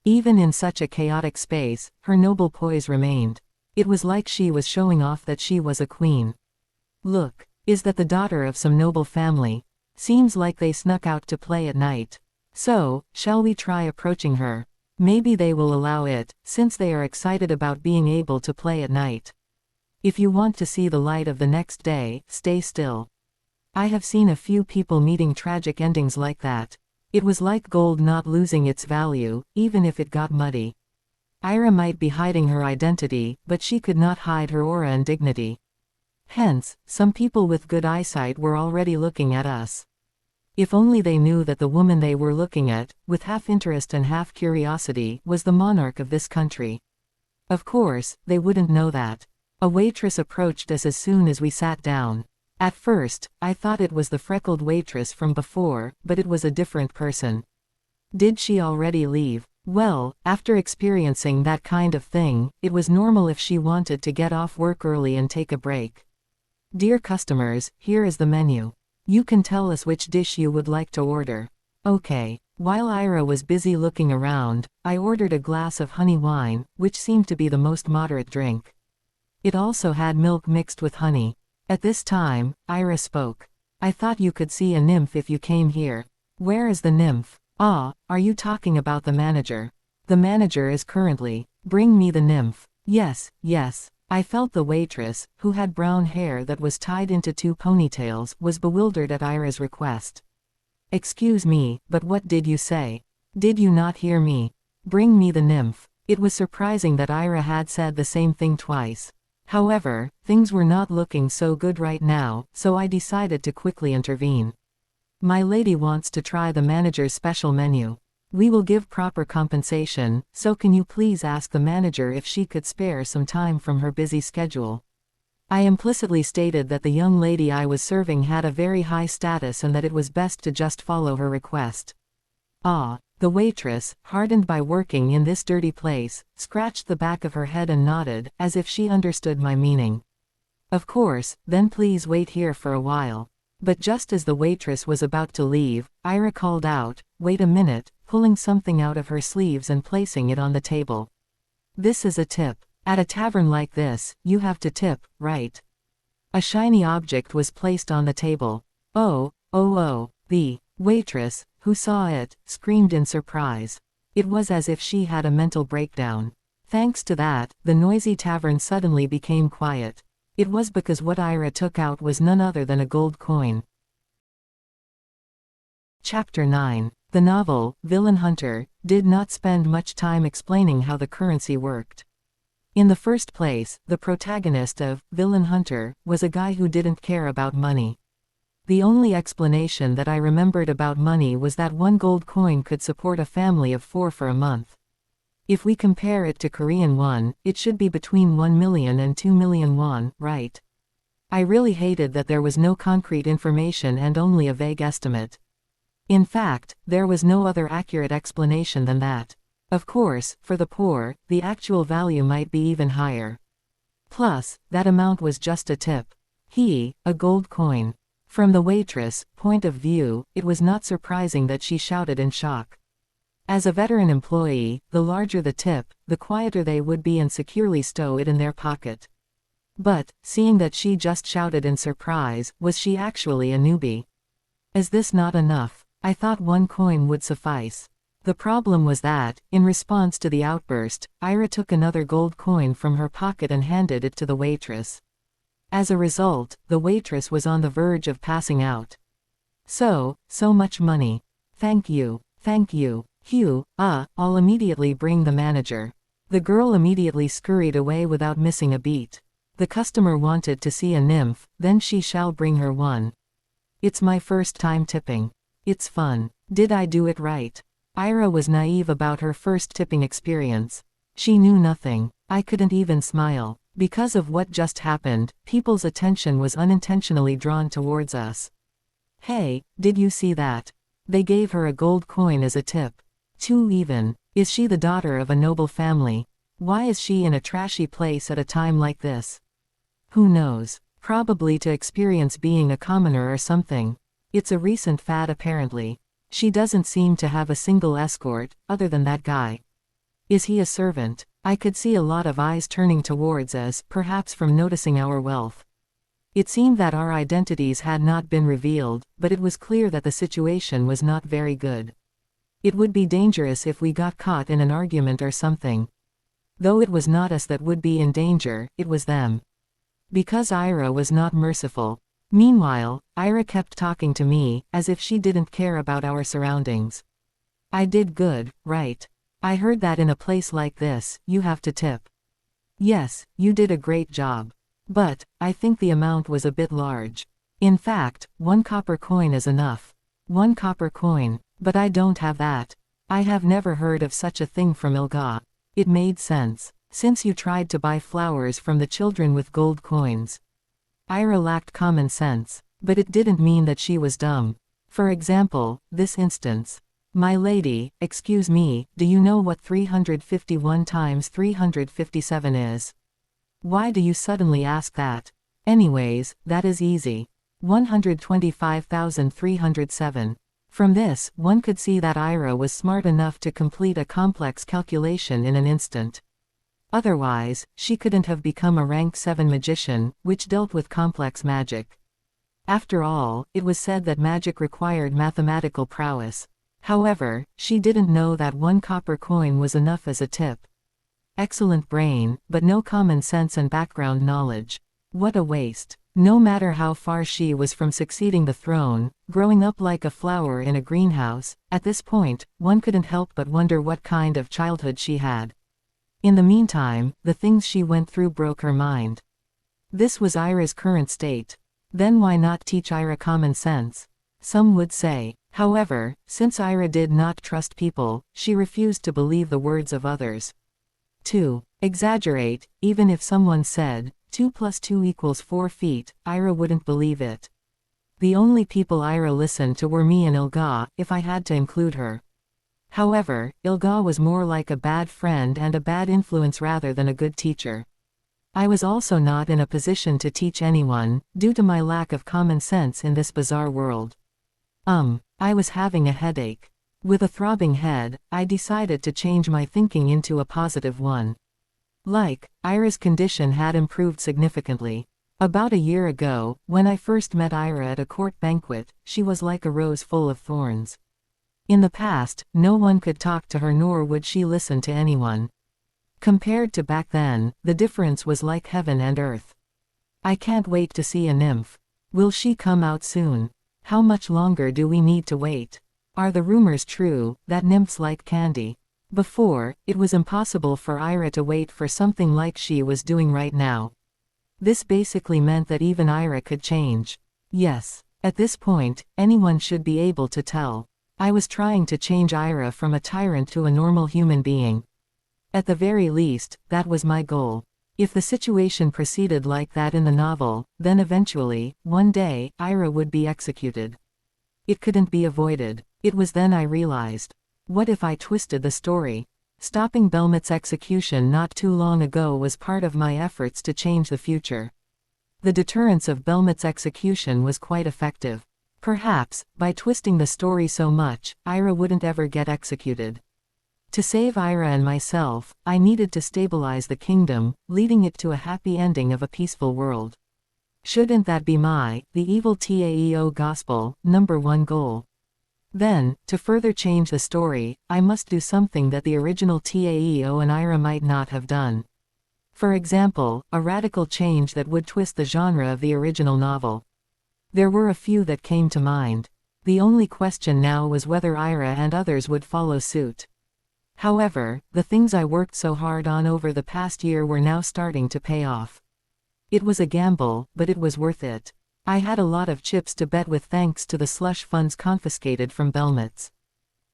Even in such a chaotic space, her noble poise remained. It was like she was showing off that she was a queen. Look, is that the daughter of some noble family? Seems like they snuck out to play at night. So, shall we try approaching her? Maybe they will allow it, since they are excited about being able to play at night. If you want to see the light of the next day, stay still. I have seen a few people meeting tragic endings like that. It was like gold not losing its value, even if it got muddy. Ira might be hiding her identity, but she could not hide her aura and dignity. Hence, some people with good eyesight were already looking at us. If only they knew that the woman they were looking at, with half interest and half curiosity, was the monarch of this country. Of course, they wouldn't know that. A waitress approached us as soon as we sat down. At first, I thought it was the freckled waitress from before, but it was a different person. Did she already leave? Well, after experiencing that kind of thing, it was normal if she wanted to get off work early and take a break. Dear customers, here is the menu. You can tell us which dish you would like to order. Okay. While Ira was busy looking around, I ordered a glass of honey wine, which seemed to be the most moderate drink. It also had milk mixed with honey. At this time, Ira spoke. I thought you could see a nymph if you came here. Where is the nymph? Ah, are you talking about the manager? The manager is currently. Bring me the nymph. Yes, yes. I felt the waitress, who had brown hair that was tied into 2 ponytails, was bewildered at Ira's request. Excuse me, but what did you say? Did you not hear me? Bring me the nymph. It was surprising that Ira had said the same thing twice. However, things were not looking so good right now, so I decided to quickly intervene. My lady wants to try the manager's special menu. We will give proper compensation, so can you please ask the manager if she could spare some time from her busy schedule? I implicitly stated that the young lady I was serving had a very high status and that it was best to just follow her request. Ah, the waitress, hardened by working in this dirty place, scratched the back of her head and nodded, as if she understood my meaning. Of course, then please wait here for a while. But just as the waitress was about to leave, Ira called out, wait a minute, pulling something out of her sleeves and placing it on the table. This is a tip. At a tavern like this, you have to tip, right? A shiny object was placed on the table. Oh, the waitress, who saw it, screamed in surprise. It was as if she had a mental breakdown. Thanks to that, the noisy tavern suddenly became quiet. It was because what Ira took out was none other than a gold coin. Chapter 9. The novel, Villain Hunter, did not spend much time explaining how the currency worked. In the first place, the protagonist of Villain Hunter was a guy who didn't care about money. The only explanation that I remembered about money was that 1 gold coin could support a family of 4 for a month. If we compare it to Korean won, it should be between 1 million and 2 million won, right? I really hated that there was no concrete information and only a vague estimate. In fact, there was no other accurate explanation than that. Of course, for the poor, the actual value might be even higher. Plus, that amount was just a tip. A gold coin. From the waitress' point of view, it was not surprising that she shouted in shock. As a veteran employee, the larger the tip, the quieter they would be and securely stow it in their pocket. But, seeing that she just shouted in surprise, was she actually a newbie? Is this not enough? I thought 1 coin would suffice. The problem was that, in response to the outburst, Ira took another gold coin from her pocket and handed it to the waitress. As a result, the waitress was on the verge of passing out. So much money. Thank you. I'll immediately bring the manager. The girl immediately scurried away without missing a beat. The customer wanted to see a nymph, then she shall bring her one. It's my first time tipping. It's fun. Did I do it right? Ira was naive about her first tipping experience. She knew nothing. I couldn't even smile. Because of what just happened, people's attention was unintentionally drawn towards us. Hey, did you see that? They gave her a gold coin as a tip. 2 even. Is she the daughter of a noble family? Why is she in a trashy place at a time like this? Who knows? Probably to experience being a commoner or something. It's a recent fad apparently. She doesn't seem to have a single escort, other than that guy. Is he a servant? I could see a lot of eyes turning towards us, perhaps from noticing our wealth. It seemed that our identities had not been revealed, but it was clear that the situation was not very good. It would be dangerous if we got caught in an argument or something. Though it was not us that would be in danger, it was them. Because Ira was not merciful. Meanwhile, Ira kept talking to me, as if she didn't care about our surroundings. I did good, right? I heard that in a place like this, you have to tip. Yes, you did a great job. But, I think the amount was a bit large. In fact, 1 copper coin is enough. 1 copper coin, but I don't have that. I have never heard of such a thing from Ilga. It made sense. Since you tried to buy flowers from the children with gold coins. Ira lacked common sense, but it didn't mean that she was dumb. For example, this instance. My lady, excuse me, do you know what 351 times 357 is? Why do you suddenly ask that? Anyways, that is easy. 125,307. From this, one could see that Ira was smart enough to complete a complex calculation in an instant. Otherwise, she couldn't have become a rank 7 magician, which dealt with complex magic. After all, it was said that magic required mathematical prowess. However, she didn't know that 1 copper coin was enough as a tip. Excellent brain, but no common sense and background knowledge. What a waste. No matter how far she was from succeeding the throne, growing up like a flower in a greenhouse, at this point, one couldn't help but wonder what kind of childhood she had. In the meantime, the things she went through broke her mind. This was Ira's current state. Then why not teach Ira common sense? Some would say. However, since Ira did not trust people, she refused to believe the words of others. 2. Exaggerate, even if someone said, 2 plus 2 equals 4 feet, Ira wouldn't believe it. The only people Ira listened to were me and Ilga, if I had to include her. However, Ilga was more like a bad friend and a bad influence rather than a good teacher. I was also not in a position to teach anyone, due to my lack of common sense in this bizarre world. I was having a headache. With a throbbing head, I decided to change my thinking into a positive one. Ira's condition had improved significantly. About a year ago, when I first met Ira at a court banquet, she was like a rose full of thorns. In the past, no one could talk to her nor would she listen to anyone. Compared to back then, the difference was like heaven and earth. I can't wait to see a nymph. Will she come out soon? How much longer do we need to wait? Are the rumors true, that nymphs like candy? Before, it was impossible for Ira to wait for something like she was doing right now. This basically meant that even Ira could change. Yes. At this point, anyone should be able to tell. I was trying to change Ira from a tyrant to a normal human being. At the very least, that was my goal. If the situation proceeded like that in the novel, then eventually, one day, Ira would be executed. It couldn't be avoided. It was then I realized. What if I twisted the story? Stopping Belmont's execution not too long ago was part of my efforts to change the future. The deterrence of Belmont's execution was quite effective. Perhaps, by twisting the story so much, Ira wouldn't ever get executed. To save Ira and myself, I needed to stabilize the kingdom, leading it to a happy ending of a peaceful world. Shouldn't that be the evil Taeo gospel, #1 goal? Then, to further change the story, I must do something that the original Taeo and Ira might not have done. For example, a radical change that would twist the genre of the original novel. There were a few that came to mind. The only question now was whether Ira and others would follow suit. However, the things I worked so hard on over the past year were now starting to pay off. It was a gamble, but it was worth it. I had a lot of chips to bet with thanks to the slush funds confiscated from Belmont's.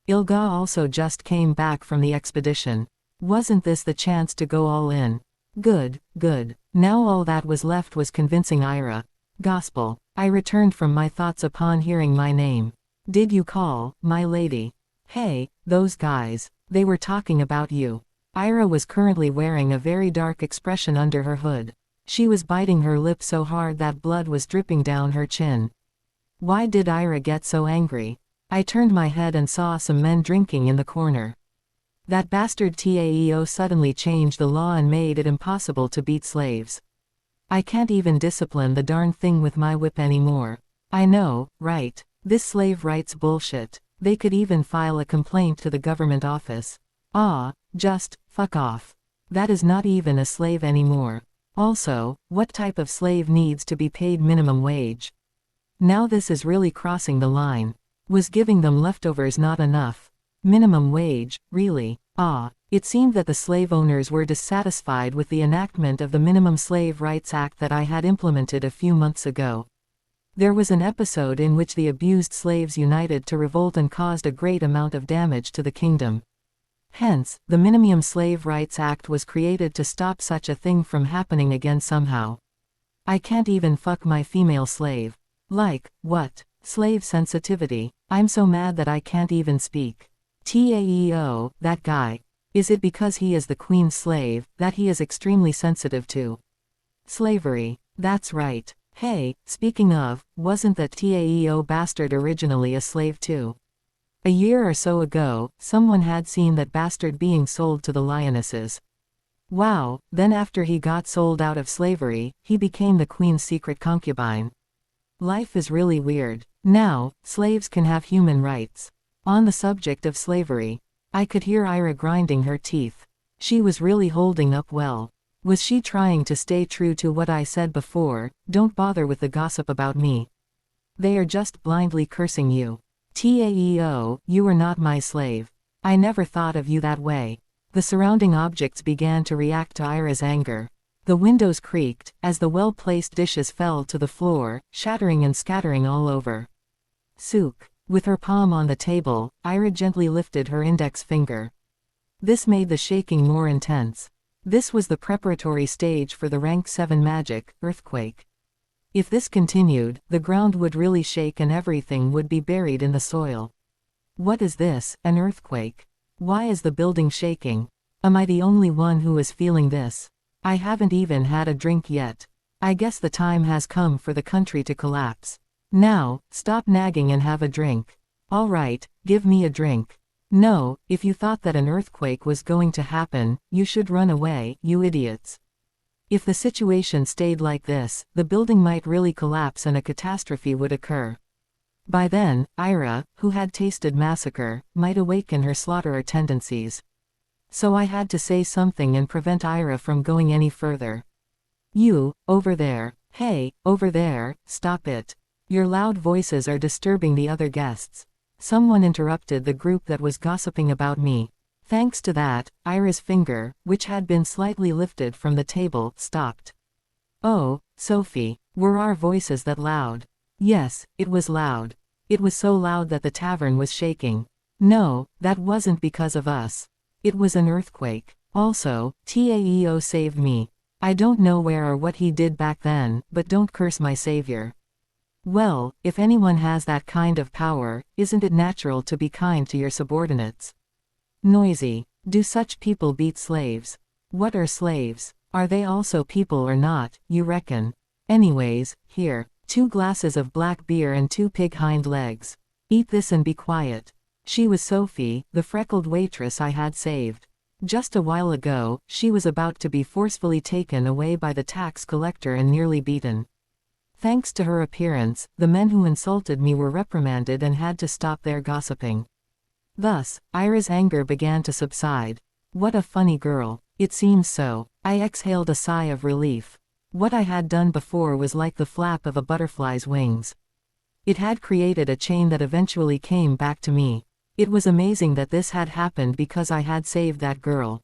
Ilga also just came back from the expedition. Wasn't this the chance to go all in? Good, good. Now all that was left was convincing Ira. Gospel. I returned from my thoughts upon hearing my name. Did you call, my lady? Hey, those guys. They were talking about you. Ira was currently wearing a very dark expression under her hood. She was biting her lip so hard that blood was dripping down her chin. Why did Ira get so angry? I turned my head and saw some men drinking in the corner. That bastard Taeo suddenly changed the law and made it impossible to beat slaves. I can't even discipline the darn thing with my whip anymore. I know, right? This slave rights bullshit. They could even file a complaint to the government office. Just, fuck off. That is not even a slave anymore. Also, what type of slave needs to be paid minimum wage? Now this is really crossing the line. Was giving them leftovers not enough? Minimum wage, really? It seemed that the slave owners were dissatisfied with the enactment of the Minimum Slave Rights Act that I had implemented a few months ago. There was an episode in which the abused slaves united to revolt and caused a great amount of damage to the kingdom. Hence, the Minimum Slave Rights Act was created to stop such a thing from happening again somehow. I can't even fuck my female slave. Like, what? Slave sensitivity. I'm so mad that I can't even speak. Taeo, that guy. Is it because he is the queen's slave, that he is extremely sensitive to slavery? That's right. Hey, speaking of, wasn't that Taeo bastard originally a slave too? A year or so ago, someone had seen that bastard being sold to the Lionesses. Wow, then after he got sold out of slavery, he became the queen's secret concubine. Life is really weird. Now, slaves can have human rights. On the subject of slavery, I could hear Ira grinding her teeth. She was really holding up well. Was she trying to stay true to what I said before? Don't bother with the gossip about me. They are just blindly cursing you. Taeo, you are not my slave. I never thought of you that way. The surrounding objects began to react to Ira's anger. The windows creaked, as the well-placed dishes fell to the floor, shattering and scattering all over. Sook. With her palm on the table, Ira gently lifted her index finger. This made the shaking more intense. This was the preparatory stage for the rank 7 magic, earthquake. If this continued, the ground would really shake and everything would be buried in the soil. What is this, an earthquake? Why is the building shaking? Am I the only one who is feeling this? I haven't even had a drink yet. I guess the time has come for the country to collapse. Now, stop nagging and have a drink. All right, give me a drink. No, if you thought that an earthquake was going to happen, you should run away, you idiots. If the situation stayed like this, the building might really collapse and a catastrophe would occur. By then, Ira, who had tasted massacre, might awaken her slaughterer tendencies. So I had to say something and prevent Ira from going any further. You, over there. Hey, over there, stop it. Your loud voices are disturbing the other guests. Someone interrupted the group that was gossiping about me. Thanks to that, Ira's finger, which had been slightly lifted from the table, stopped. Oh, Sophie, were our voices that loud? Yes, it was loud. It was so loud that the tavern was shaking. No, that wasn't because of us. It was an earthquake. Also, Taeo saved me. I don't know where or what he did back then, but don't curse my savior. Well, if anyone has that kind of power, isn't it natural to be kind to your subordinates? Noisy. Do such people beat slaves? What are slaves? Are they also people or not, you reckon? Anyways, here. 2 glasses of black beer and 2 pig hind legs. Eat this and be quiet. She was Sophie, the freckled waitress I had saved. Just a while ago, she was about to be forcefully taken away by the tax collector and nearly beaten. Thanks to her appearance, the men who insulted me were reprimanded and had to stop their gossiping. Thus, Ira's anger began to subside. What a funny girl. It seems so. I exhaled a sigh of relief. What I had done before was like the flap of a butterfly's wings. It had created a chain that eventually came back to me. It was amazing that this had happened because I had saved that girl.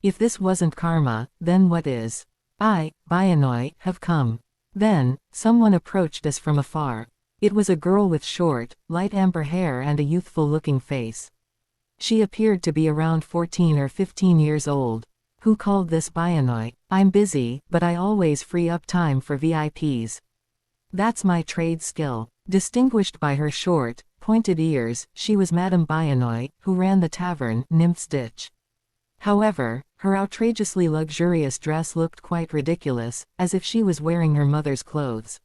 If this wasn't karma, then what is? I, Villainesses, have come. Then, someone approached us from afar. It was a girl with short, light amber hair and a youthful-looking face. She appeared to be around 14 or 15 years old. Who called this Villainesses? I'm busy, but I always free up time for VIPs. That's my trade skill. Distinguished by her short, pointed ears, she was Madame Villainesses, who ran the tavern, Nymph's Ditch. However, her outrageously luxurious dress looked quite ridiculous, as if she was wearing her mother's clothes.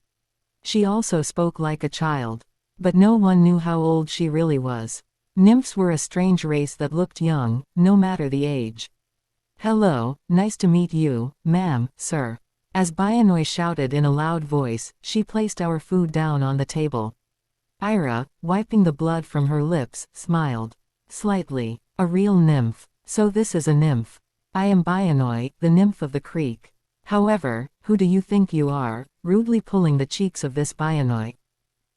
She also spoke like a child. But no one knew how old she really was. Nymphs were a strange race that looked young, no matter the age. Hello, nice to meet you, ma'am, sir. As Villainesses shouted in a loud voice, she placed our food down on the table. Ira, wiping the blood from her lips, smiled. Slightly. A real nymph. So this is a nymph. I am Villainesses, the nymph of the creek. However, who do you think you are, rudely pulling the cheeks of this Bianoi?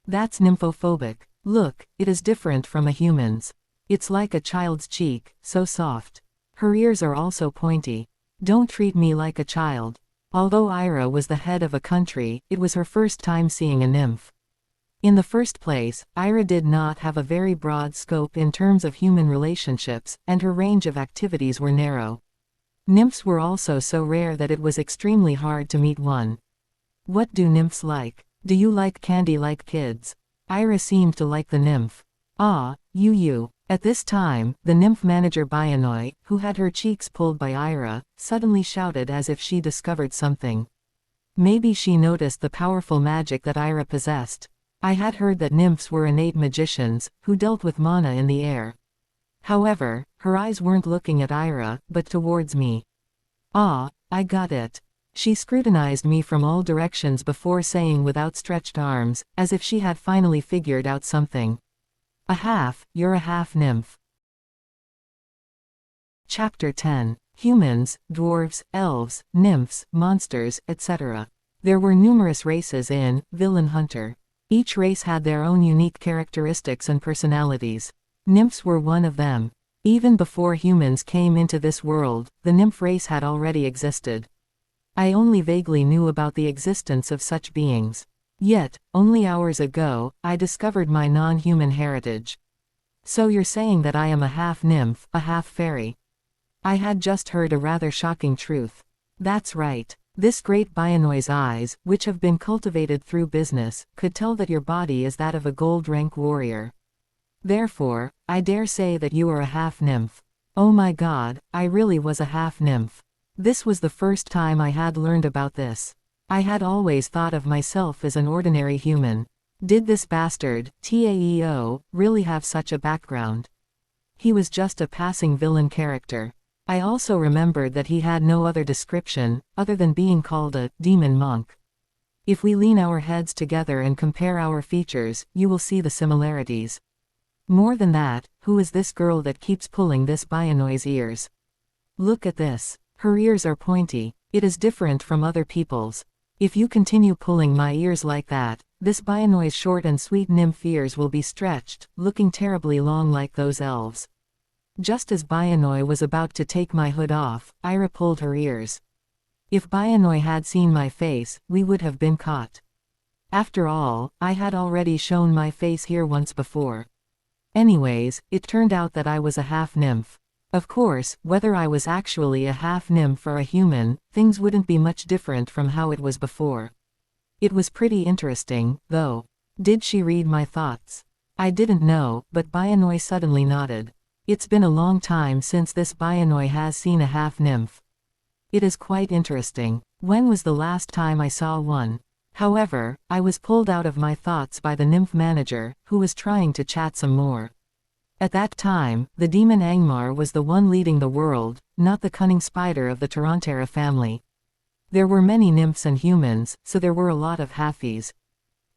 That's nymphophobic. Look, it is different from a human's. It's like a child's cheek, so soft. Her ears are also pointy. Don't treat me like a child. Although Ira was the head of a country, it was her first time seeing a nymph. In the first place, Ira did not have a very broad scope in terms of human relationships, and her range of activities were narrow. Nymphs were also so rare that it was extremely hard to meet one. What do nymphs like? Do you like candy like kids? Ira seemed to like the nymph. Ah, you. At this time, the nymph manager Bianoi, who had her cheeks pulled by Ira, suddenly shouted as if she discovered something. Maybe she noticed the powerful magic that Ira possessed. I had heard that nymphs were innate magicians, who dealt with mana in the air. However, her eyes weren't looking at Ira, but towards me. Ah, I got it. She scrutinized me from all directions before saying with outstretched arms, as if she had finally figured out something. You're a half nymph. Chapter 10. Humans, dwarves, elves, nymphs, monsters, etc. There were numerous races in Villain Hunter. Each race had their own unique characteristics and personalities. Nymphs were one of them. Even before humans came into this world, the nymph race had already existed. I only vaguely knew about the existence of such beings. Yet, only hours ago, I discovered my non-human heritage. So you're saying that I am a half-nymph, a half-fairy? I had just heard a rather shocking truth. That's right. This great Bianoi's eyes, which have been cultivated through business, could tell that your body is that of a gold-rank warrior. Therefore, I dare say that you are a half-nymph. Oh my god, I really was a half-nymph. This was the first time I had learned about this. I had always thought of myself as an ordinary human. Did this bastard, Taeo, really have such a background? He was just a passing villain character. I also remembered that he had no other description, other than being called a demon monk. If we lean our heads together and compare our features, you will see the similarities. More than that, who is this girl that keeps pulling this Bianoi's ears? Look at this. Her ears are pointy. It is different from other people's. If you continue pulling my ears like that, this Bianoi's short and sweet nymph ears will be stretched, looking terribly long like those elves. Just as Bianoi was about to take my hood off, Ira pulled her ears. If Bianoi had seen my face, we would have been caught. After all, I had already shown my face here once before. Anyways, it turned out that I was a half-nymph. Of course, whether I was actually a half-nymph or a human, things wouldn't be much different from how it was before. It was pretty interesting, though. Did she read my thoughts? I didn't know, but Bianoi suddenly nodded. It's been a long time since this Bianoi has seen a half-nymph. It is quite interesting. When was the last time I saw one? However, I was pulled out of my thoughts by the nymph manager, who was trying to chat some more. At that time, the demon Angmar was the one leading the world, not the cunning spider of the Tarantara family. There were many nymphs and humans, so there were a lot of halfies.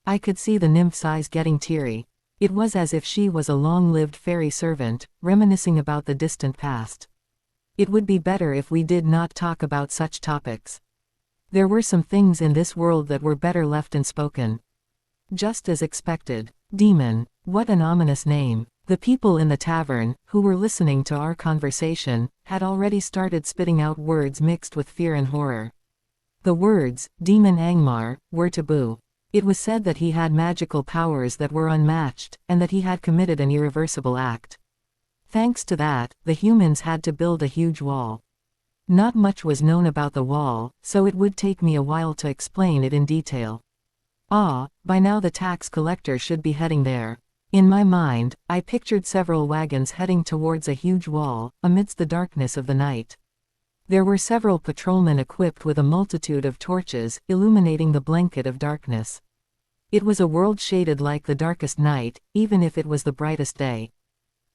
I could see the nymph's eyes getting teary. It was as if she was a long-lived fairy servant, reminiscing about the distant past. It would be better if we did not talk about such topics. There were some things in this world that were better left unspoken. Just as expected. Demon. What an ominous name. The people in the tavern, who were listening to our conversation, had already started spitting out words mixed with fear and horror. The words, Demon Angmar, were taboo. It was said that he had magical powers that were unmatched, and that he had committed an irreversible act. Thanks to that, the humans had to build a huge wall. Not much was known about the wall, so it would take me a while to explain it in detail. By now the tax collector should be heading there. In my mind, I pictured several wagons heading towards a huge wall, amidst the darkness of the night. There were several patrolmen equipped with a multitude of torches, illuminating the blanket of darkness. It was a world shaded like the darkest night, even if it was the brightest day.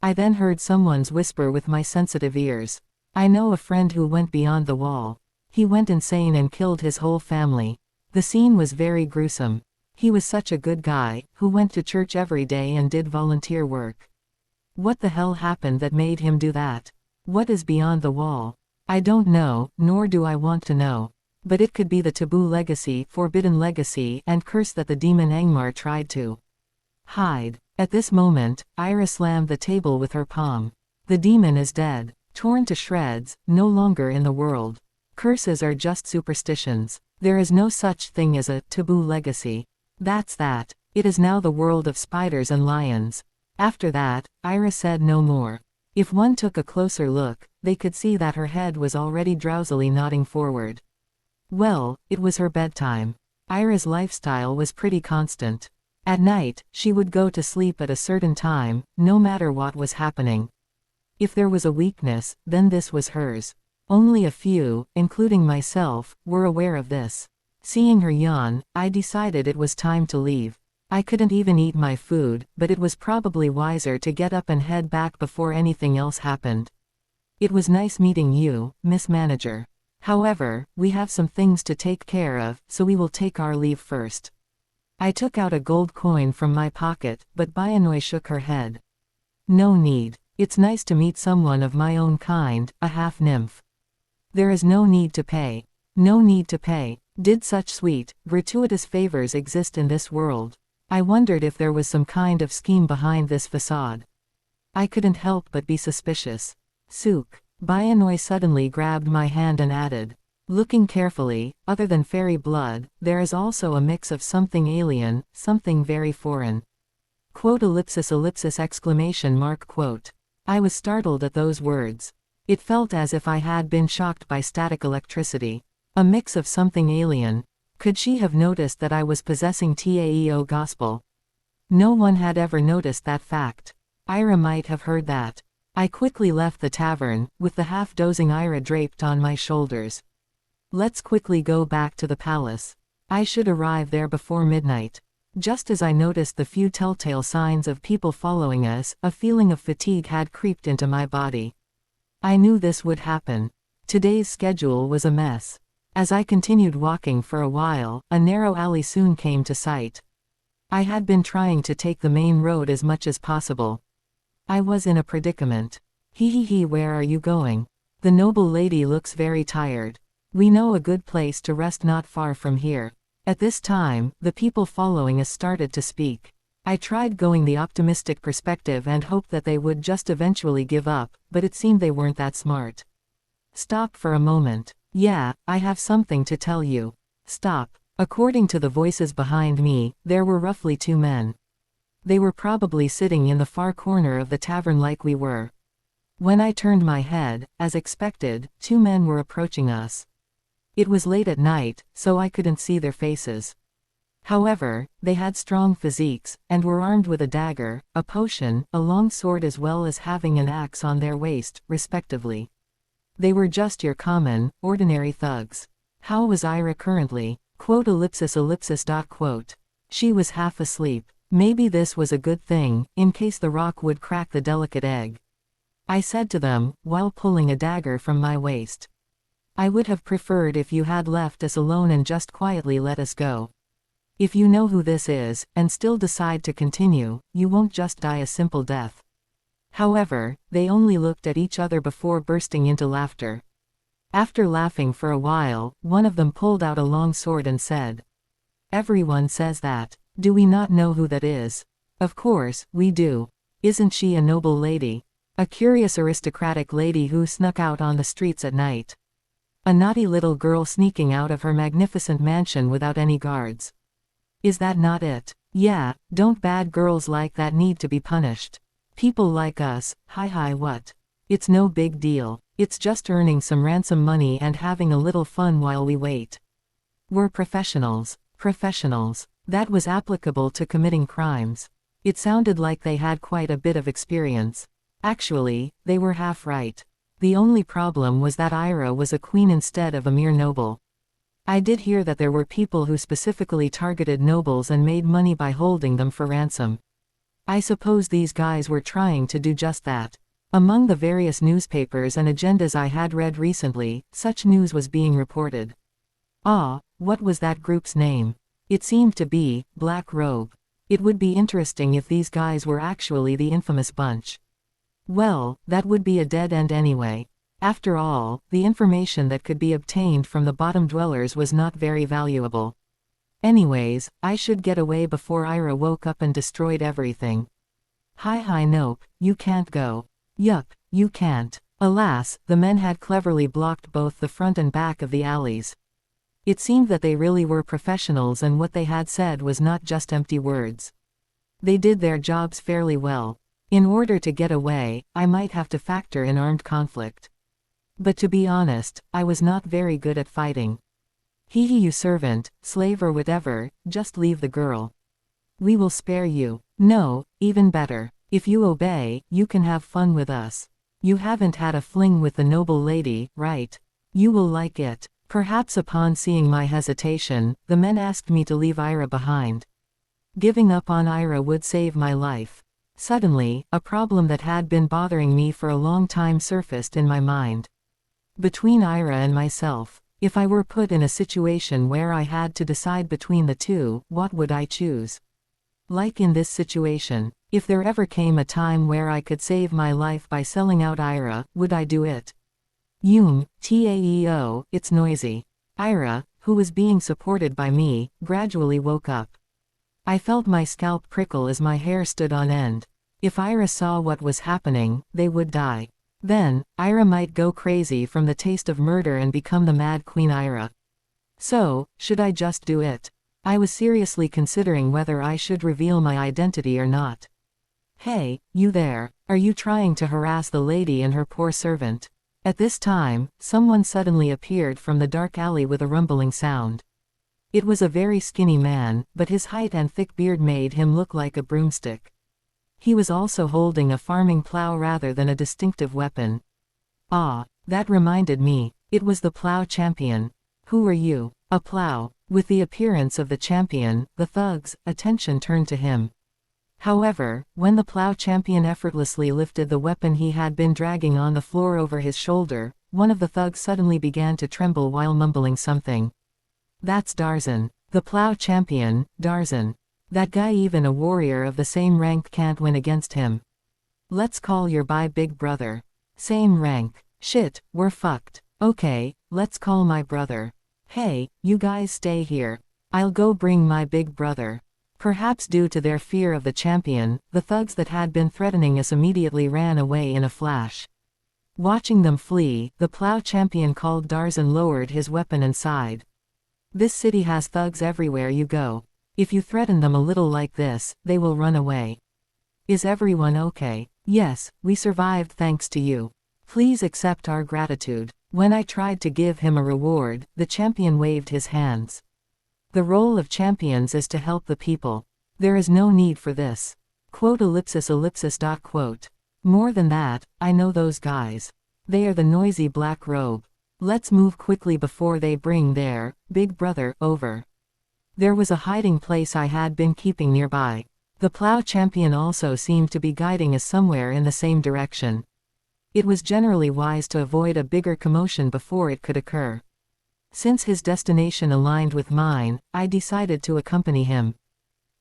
I then heard someone's whisper with my sensitive ears. I know a friend who went beyond the wall. He went insane and killed his whole family. The scene was very gruesome. He was such a good guy, who went to church every day and did volunteer work. What the hell happened that made him do that? What is beyond the wall? I don't know, nor do I want to know. But it could be the taboo legacy, forbidden legacy, and curse that the demon Angmar tried to hide. At this moment, Ira slammed the table with her palm. The demon is dead. Torn to shreds, no longer in the world. Curses are just superstitions. There is no such thing as a taboo legacy. That's that. It is now the world of spiders and lions. After that, Ira said no more. If one took a closer look, they could see that her head was already drowsily nodding forward. Well, it was her bedtime. Ira's lifestyle was pretty constant. At night, she would go to sleep at a certain time, no matter what was happening. If there was a weakness, then this was hers. Only a few, including myself, were aware of this. Seeing her yawn, I decided it was time to leave. I couldn't even eat my food, but it was probably wiser to get up and head back before anything else happened. It was nice meeting you, Miss Manager. However, we have some things to take care of, so we will take our leave first. I took out a gold coin from my pocket, but Bianoi shook her head. No need. It's nice to meet someone of my own kind, a half-nymph. There is no need to pay. No need to pay. Did such sweet, gratuitous favors exist in this world? I wondered if there was some kind of scheme behind this facade. I couldn't help but be suspicious. Sook. Bianoi suddenly grabbed my hand and added. Looking carefully, other than fairy blood, there is also a mix of something alien, something very foreign. Quote ellipsis exclamation mark quote. I was startled at those words. It felt as if I had been shocked by static electricity. A mix of something alien. Could she have noticed that I was possessing Taeo gospel? No one had ever noticed that fact. Ira might have heard that. I quickly left the tavern, with the half-dozing Ira draped on my shoulders. Let's quickly go back to the palace. I should arrive there before midnight. Just as I noticed the few telltale signs of people following us, a feeling of fatigue had creeped into my body. I knew this would happen. Today's schedule was a mess. As I continued walking for a while, a narrow alley soon came to sight. I had been trying to take the main road as much as possible. I was in a predicament. Hee, where are you going? The noble lady looks very tired. We know a good place to rest not far from here. At this time, the people following us started to speak. I tried going the optimistic perspective and hoped that they would just eventually give up, but it seemed they weren't that smart. Stop for a moment. Yeah, I have something to tell you. Stop. According to the voices behind me, there were roughly 2 men. They were probably sitting in the far corner of the tavern like we were. When I turned my head, as expected, 2 men were approaching us. It was late at night, so I couldn't see their faces. However, they had strong physiques, and were armed with a dagger, a potion, a long sword as well as having an axe on their waist, respectively. They were just your common, ordinary thugs. How was Ira currently? Quote ellipsis. She was half asleep. Maybe this was a good thing, in case the rock would crack the delicate egg. I said to them, while pulling a dagger from my waist. I would have preferred if you had left us alone and just quietly let us go. If you know who this is, and still decide to continue, you won't just die a simple death. However, they only looked at each other before bursting into laughter. After laughing for a while, one of them pulled out a long sword and said, "Everyone says that. Do we not know who that is?" "Of course, we do. Isn't she a noble lady? A curious aristocratic lady who snuck out on the streets at night. A naughty little girl sneaking out of her magnificent mansion without any guards. Is that not it? Yeah, don't bad girls like that need to be punished? People like us, hi what? It's no big deal. It's just earning some ransom money and having a little fun while we wait. We're professionals. Professionals. That was applicable to committing crimes. It sounded like they had quite a bit of experience. Actually, they were half right. The only problem was that Ira was a queen instead of a mere noble. I did hear that there were people who specifically targeted nobles and made money by holding them for ransom. I suppose these guys were trying to do just that. Among the various newspapers and agendas I had read recently, such news was being reported. What was that group's name? It seemed to be Black Robe. It would be interesting if these guys were actually the infamous bunch. Well, that would be a dead end anyway. After all, the information that could be obtained from the bottom dwellers was not very valuable. Anyways, I should get away before Ira woke up and destroyed everything. Hi nope, you can't go. Yup, you can't. Alas, the men had cleverly blocked both the front and back of the alleys. It seemed that they really were professionals, and what they had said was not just empty words. They did their jobs fairly well. In order to get away, I might have to factor in armed conflict. But to be honest, I was not very good at fighting. You servant, slave or whatever, just leave the girl. We will spare you. No, even better. If you obey, you can have fun with us. You haven't had a fling with the noble lady, right? You will like it. Perhaps upon seeing my hesitation, the men asked me to leave Ira behind. Giving up on Ira would save my life. Suddenly, a problem that had been bothering me for a long time surfaced in my mind. Between Ira and myself, if I were put in a situation where I had to decide between the two, what would I choose? Like in this situation, if there ever came a time where I could save my life by selling out Ira, would I do it? Taeo, it's noisy. Ira, who was being supported by me, gradually woke up. I felt my scalp prickle as my hair stood on end. If Ira saw what was happening, they would die. Then, Ira might go crazy from the taste of murder and become the Mad Queen Ira. So, should I just do it? I was seriously considering whether I should reveal my identity or not. Hey, you there, are you trying to harass the lady and her poor servant? At this time, someone suddenly appeared from the dark alley with a rumbling sound. It was a very skinny man, but his height and thick beard made him look like a broomstick. He was also holding a farming plow rather than a distinctive weapon. Ah, that reminded me, it was the plow champion. Who are you? A plow. With the appearance of the champion, the thugs' attention turned to him. However, when the plow champion effortlessly lifted the weapon he had been dragging on the floor over his shoulder, one of the thugs suddenly began to tremble while mumbling something. That's Darzan. The plow champion, Darzan. That guy, even a warrior of the same rank can't win against him. Let's call your big brother. Same rank. Shit, we're fucked. Okay, let's call my brother. Hey, you guys stay here. I'll go bring my big brother. Perhaps due to their fear of the champion, the thugs that had been threatening us immediately ran away in a flash. Watching them flee, the plow champion called Darzan lowered his weapon and sighed. This city has thugs everywhere you go. If you threaten them a little like this, they will run away. Is everyone okay? Yes, we survived thanks to you. Please accept our gratitude. When I tried to give him a reward, the champion waved his hands. The role of champions is to help the people. There is no need for this. Quote ellipsis. Quote. More than that, I know those guys. They are the noisy black robe. Let's move quickly before they bring their big brother over. There was a hiding place I had been keeping nearby. The plow champion also seemed to be guiding us somewhere in the same direction. It was generally wise to avoid a bigger commotion before it could occur. Since his destination aligned with mine, I decided to accompany him.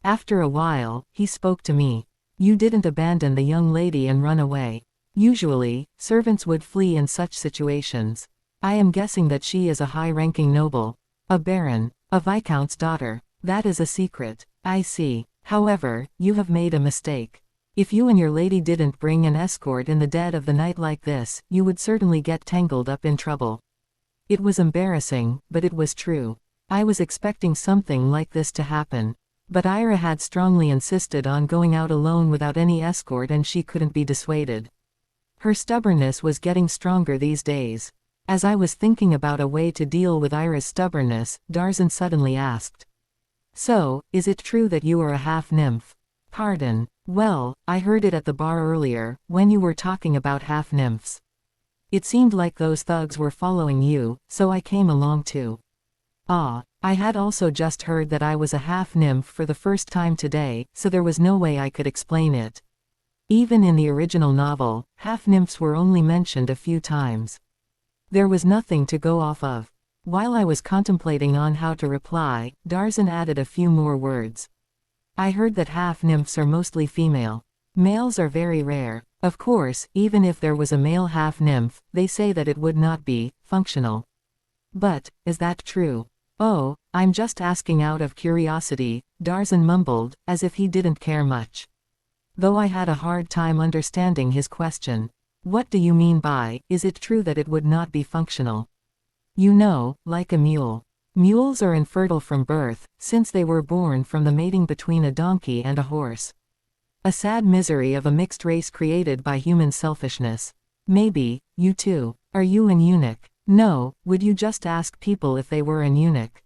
After a while, he spoke to me. You didn't abandon the young lady and run away. Usually, servants would flee in such situations. I am guessing that she is a high-ranking noble. A baron. A viscount's daughter. That is a secret. I see. However, you have made a mistake. If you and your lady didn't bring an escort in the dead of the night like this, you would certainly get tangled up in trouble. It was embarrassing, but it was true. I was expecting something like this to happen. But Ira had strongly insisted on going out alone without any escort, and she couldn't be dissuaded. Her stubbornness was getting stronger these days. As I was thinking about a way to deal with Ira's stubbornness, Darzan suddenly asked. So, is it true that you are a half-nymph? Pardon. Well, I heard it at the bar earlier, when you were talking about half-nymphs. It seemed like those thugs were following you, so I came along too. Ah, I had also just heard that I was a half-nymph for the first time today, so there was no way I could explain it. Even in the original novel, half-nymphs were only mentioned a few times. There was nothing to go off of. While I was contemplating on how to reply, Darzan added a few more words. I heard that half-nymphs are mostly female. Males are very rare. Of course, even if there was a male half-nymph, they say that it would not be functional. But, is that true? Oh, I'm just asking out of curiosity, Darzan mumbled, as if he didn't care much. Though I had a hard time understanding his question. What do you mean by, is it true that it would not be functional? You know, like a mule. Mules are infertile from birth, since they were born from the mating between a donkey and a horse. A sad misery of a mixed race created by human selfishness. Maybe, you too. Are you an eunuch? No, would you just ask people if they were an eunuch?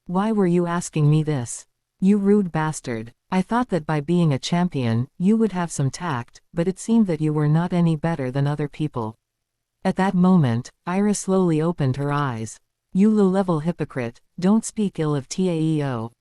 Why were you asking me this? You rude bastard. I thought that by being a champion, you would have some tact, but it seemed that you were not any better than other people. At that moment, Ira slowly opened her eyes. You low-level hypocrite, don't speak ill of Taeo.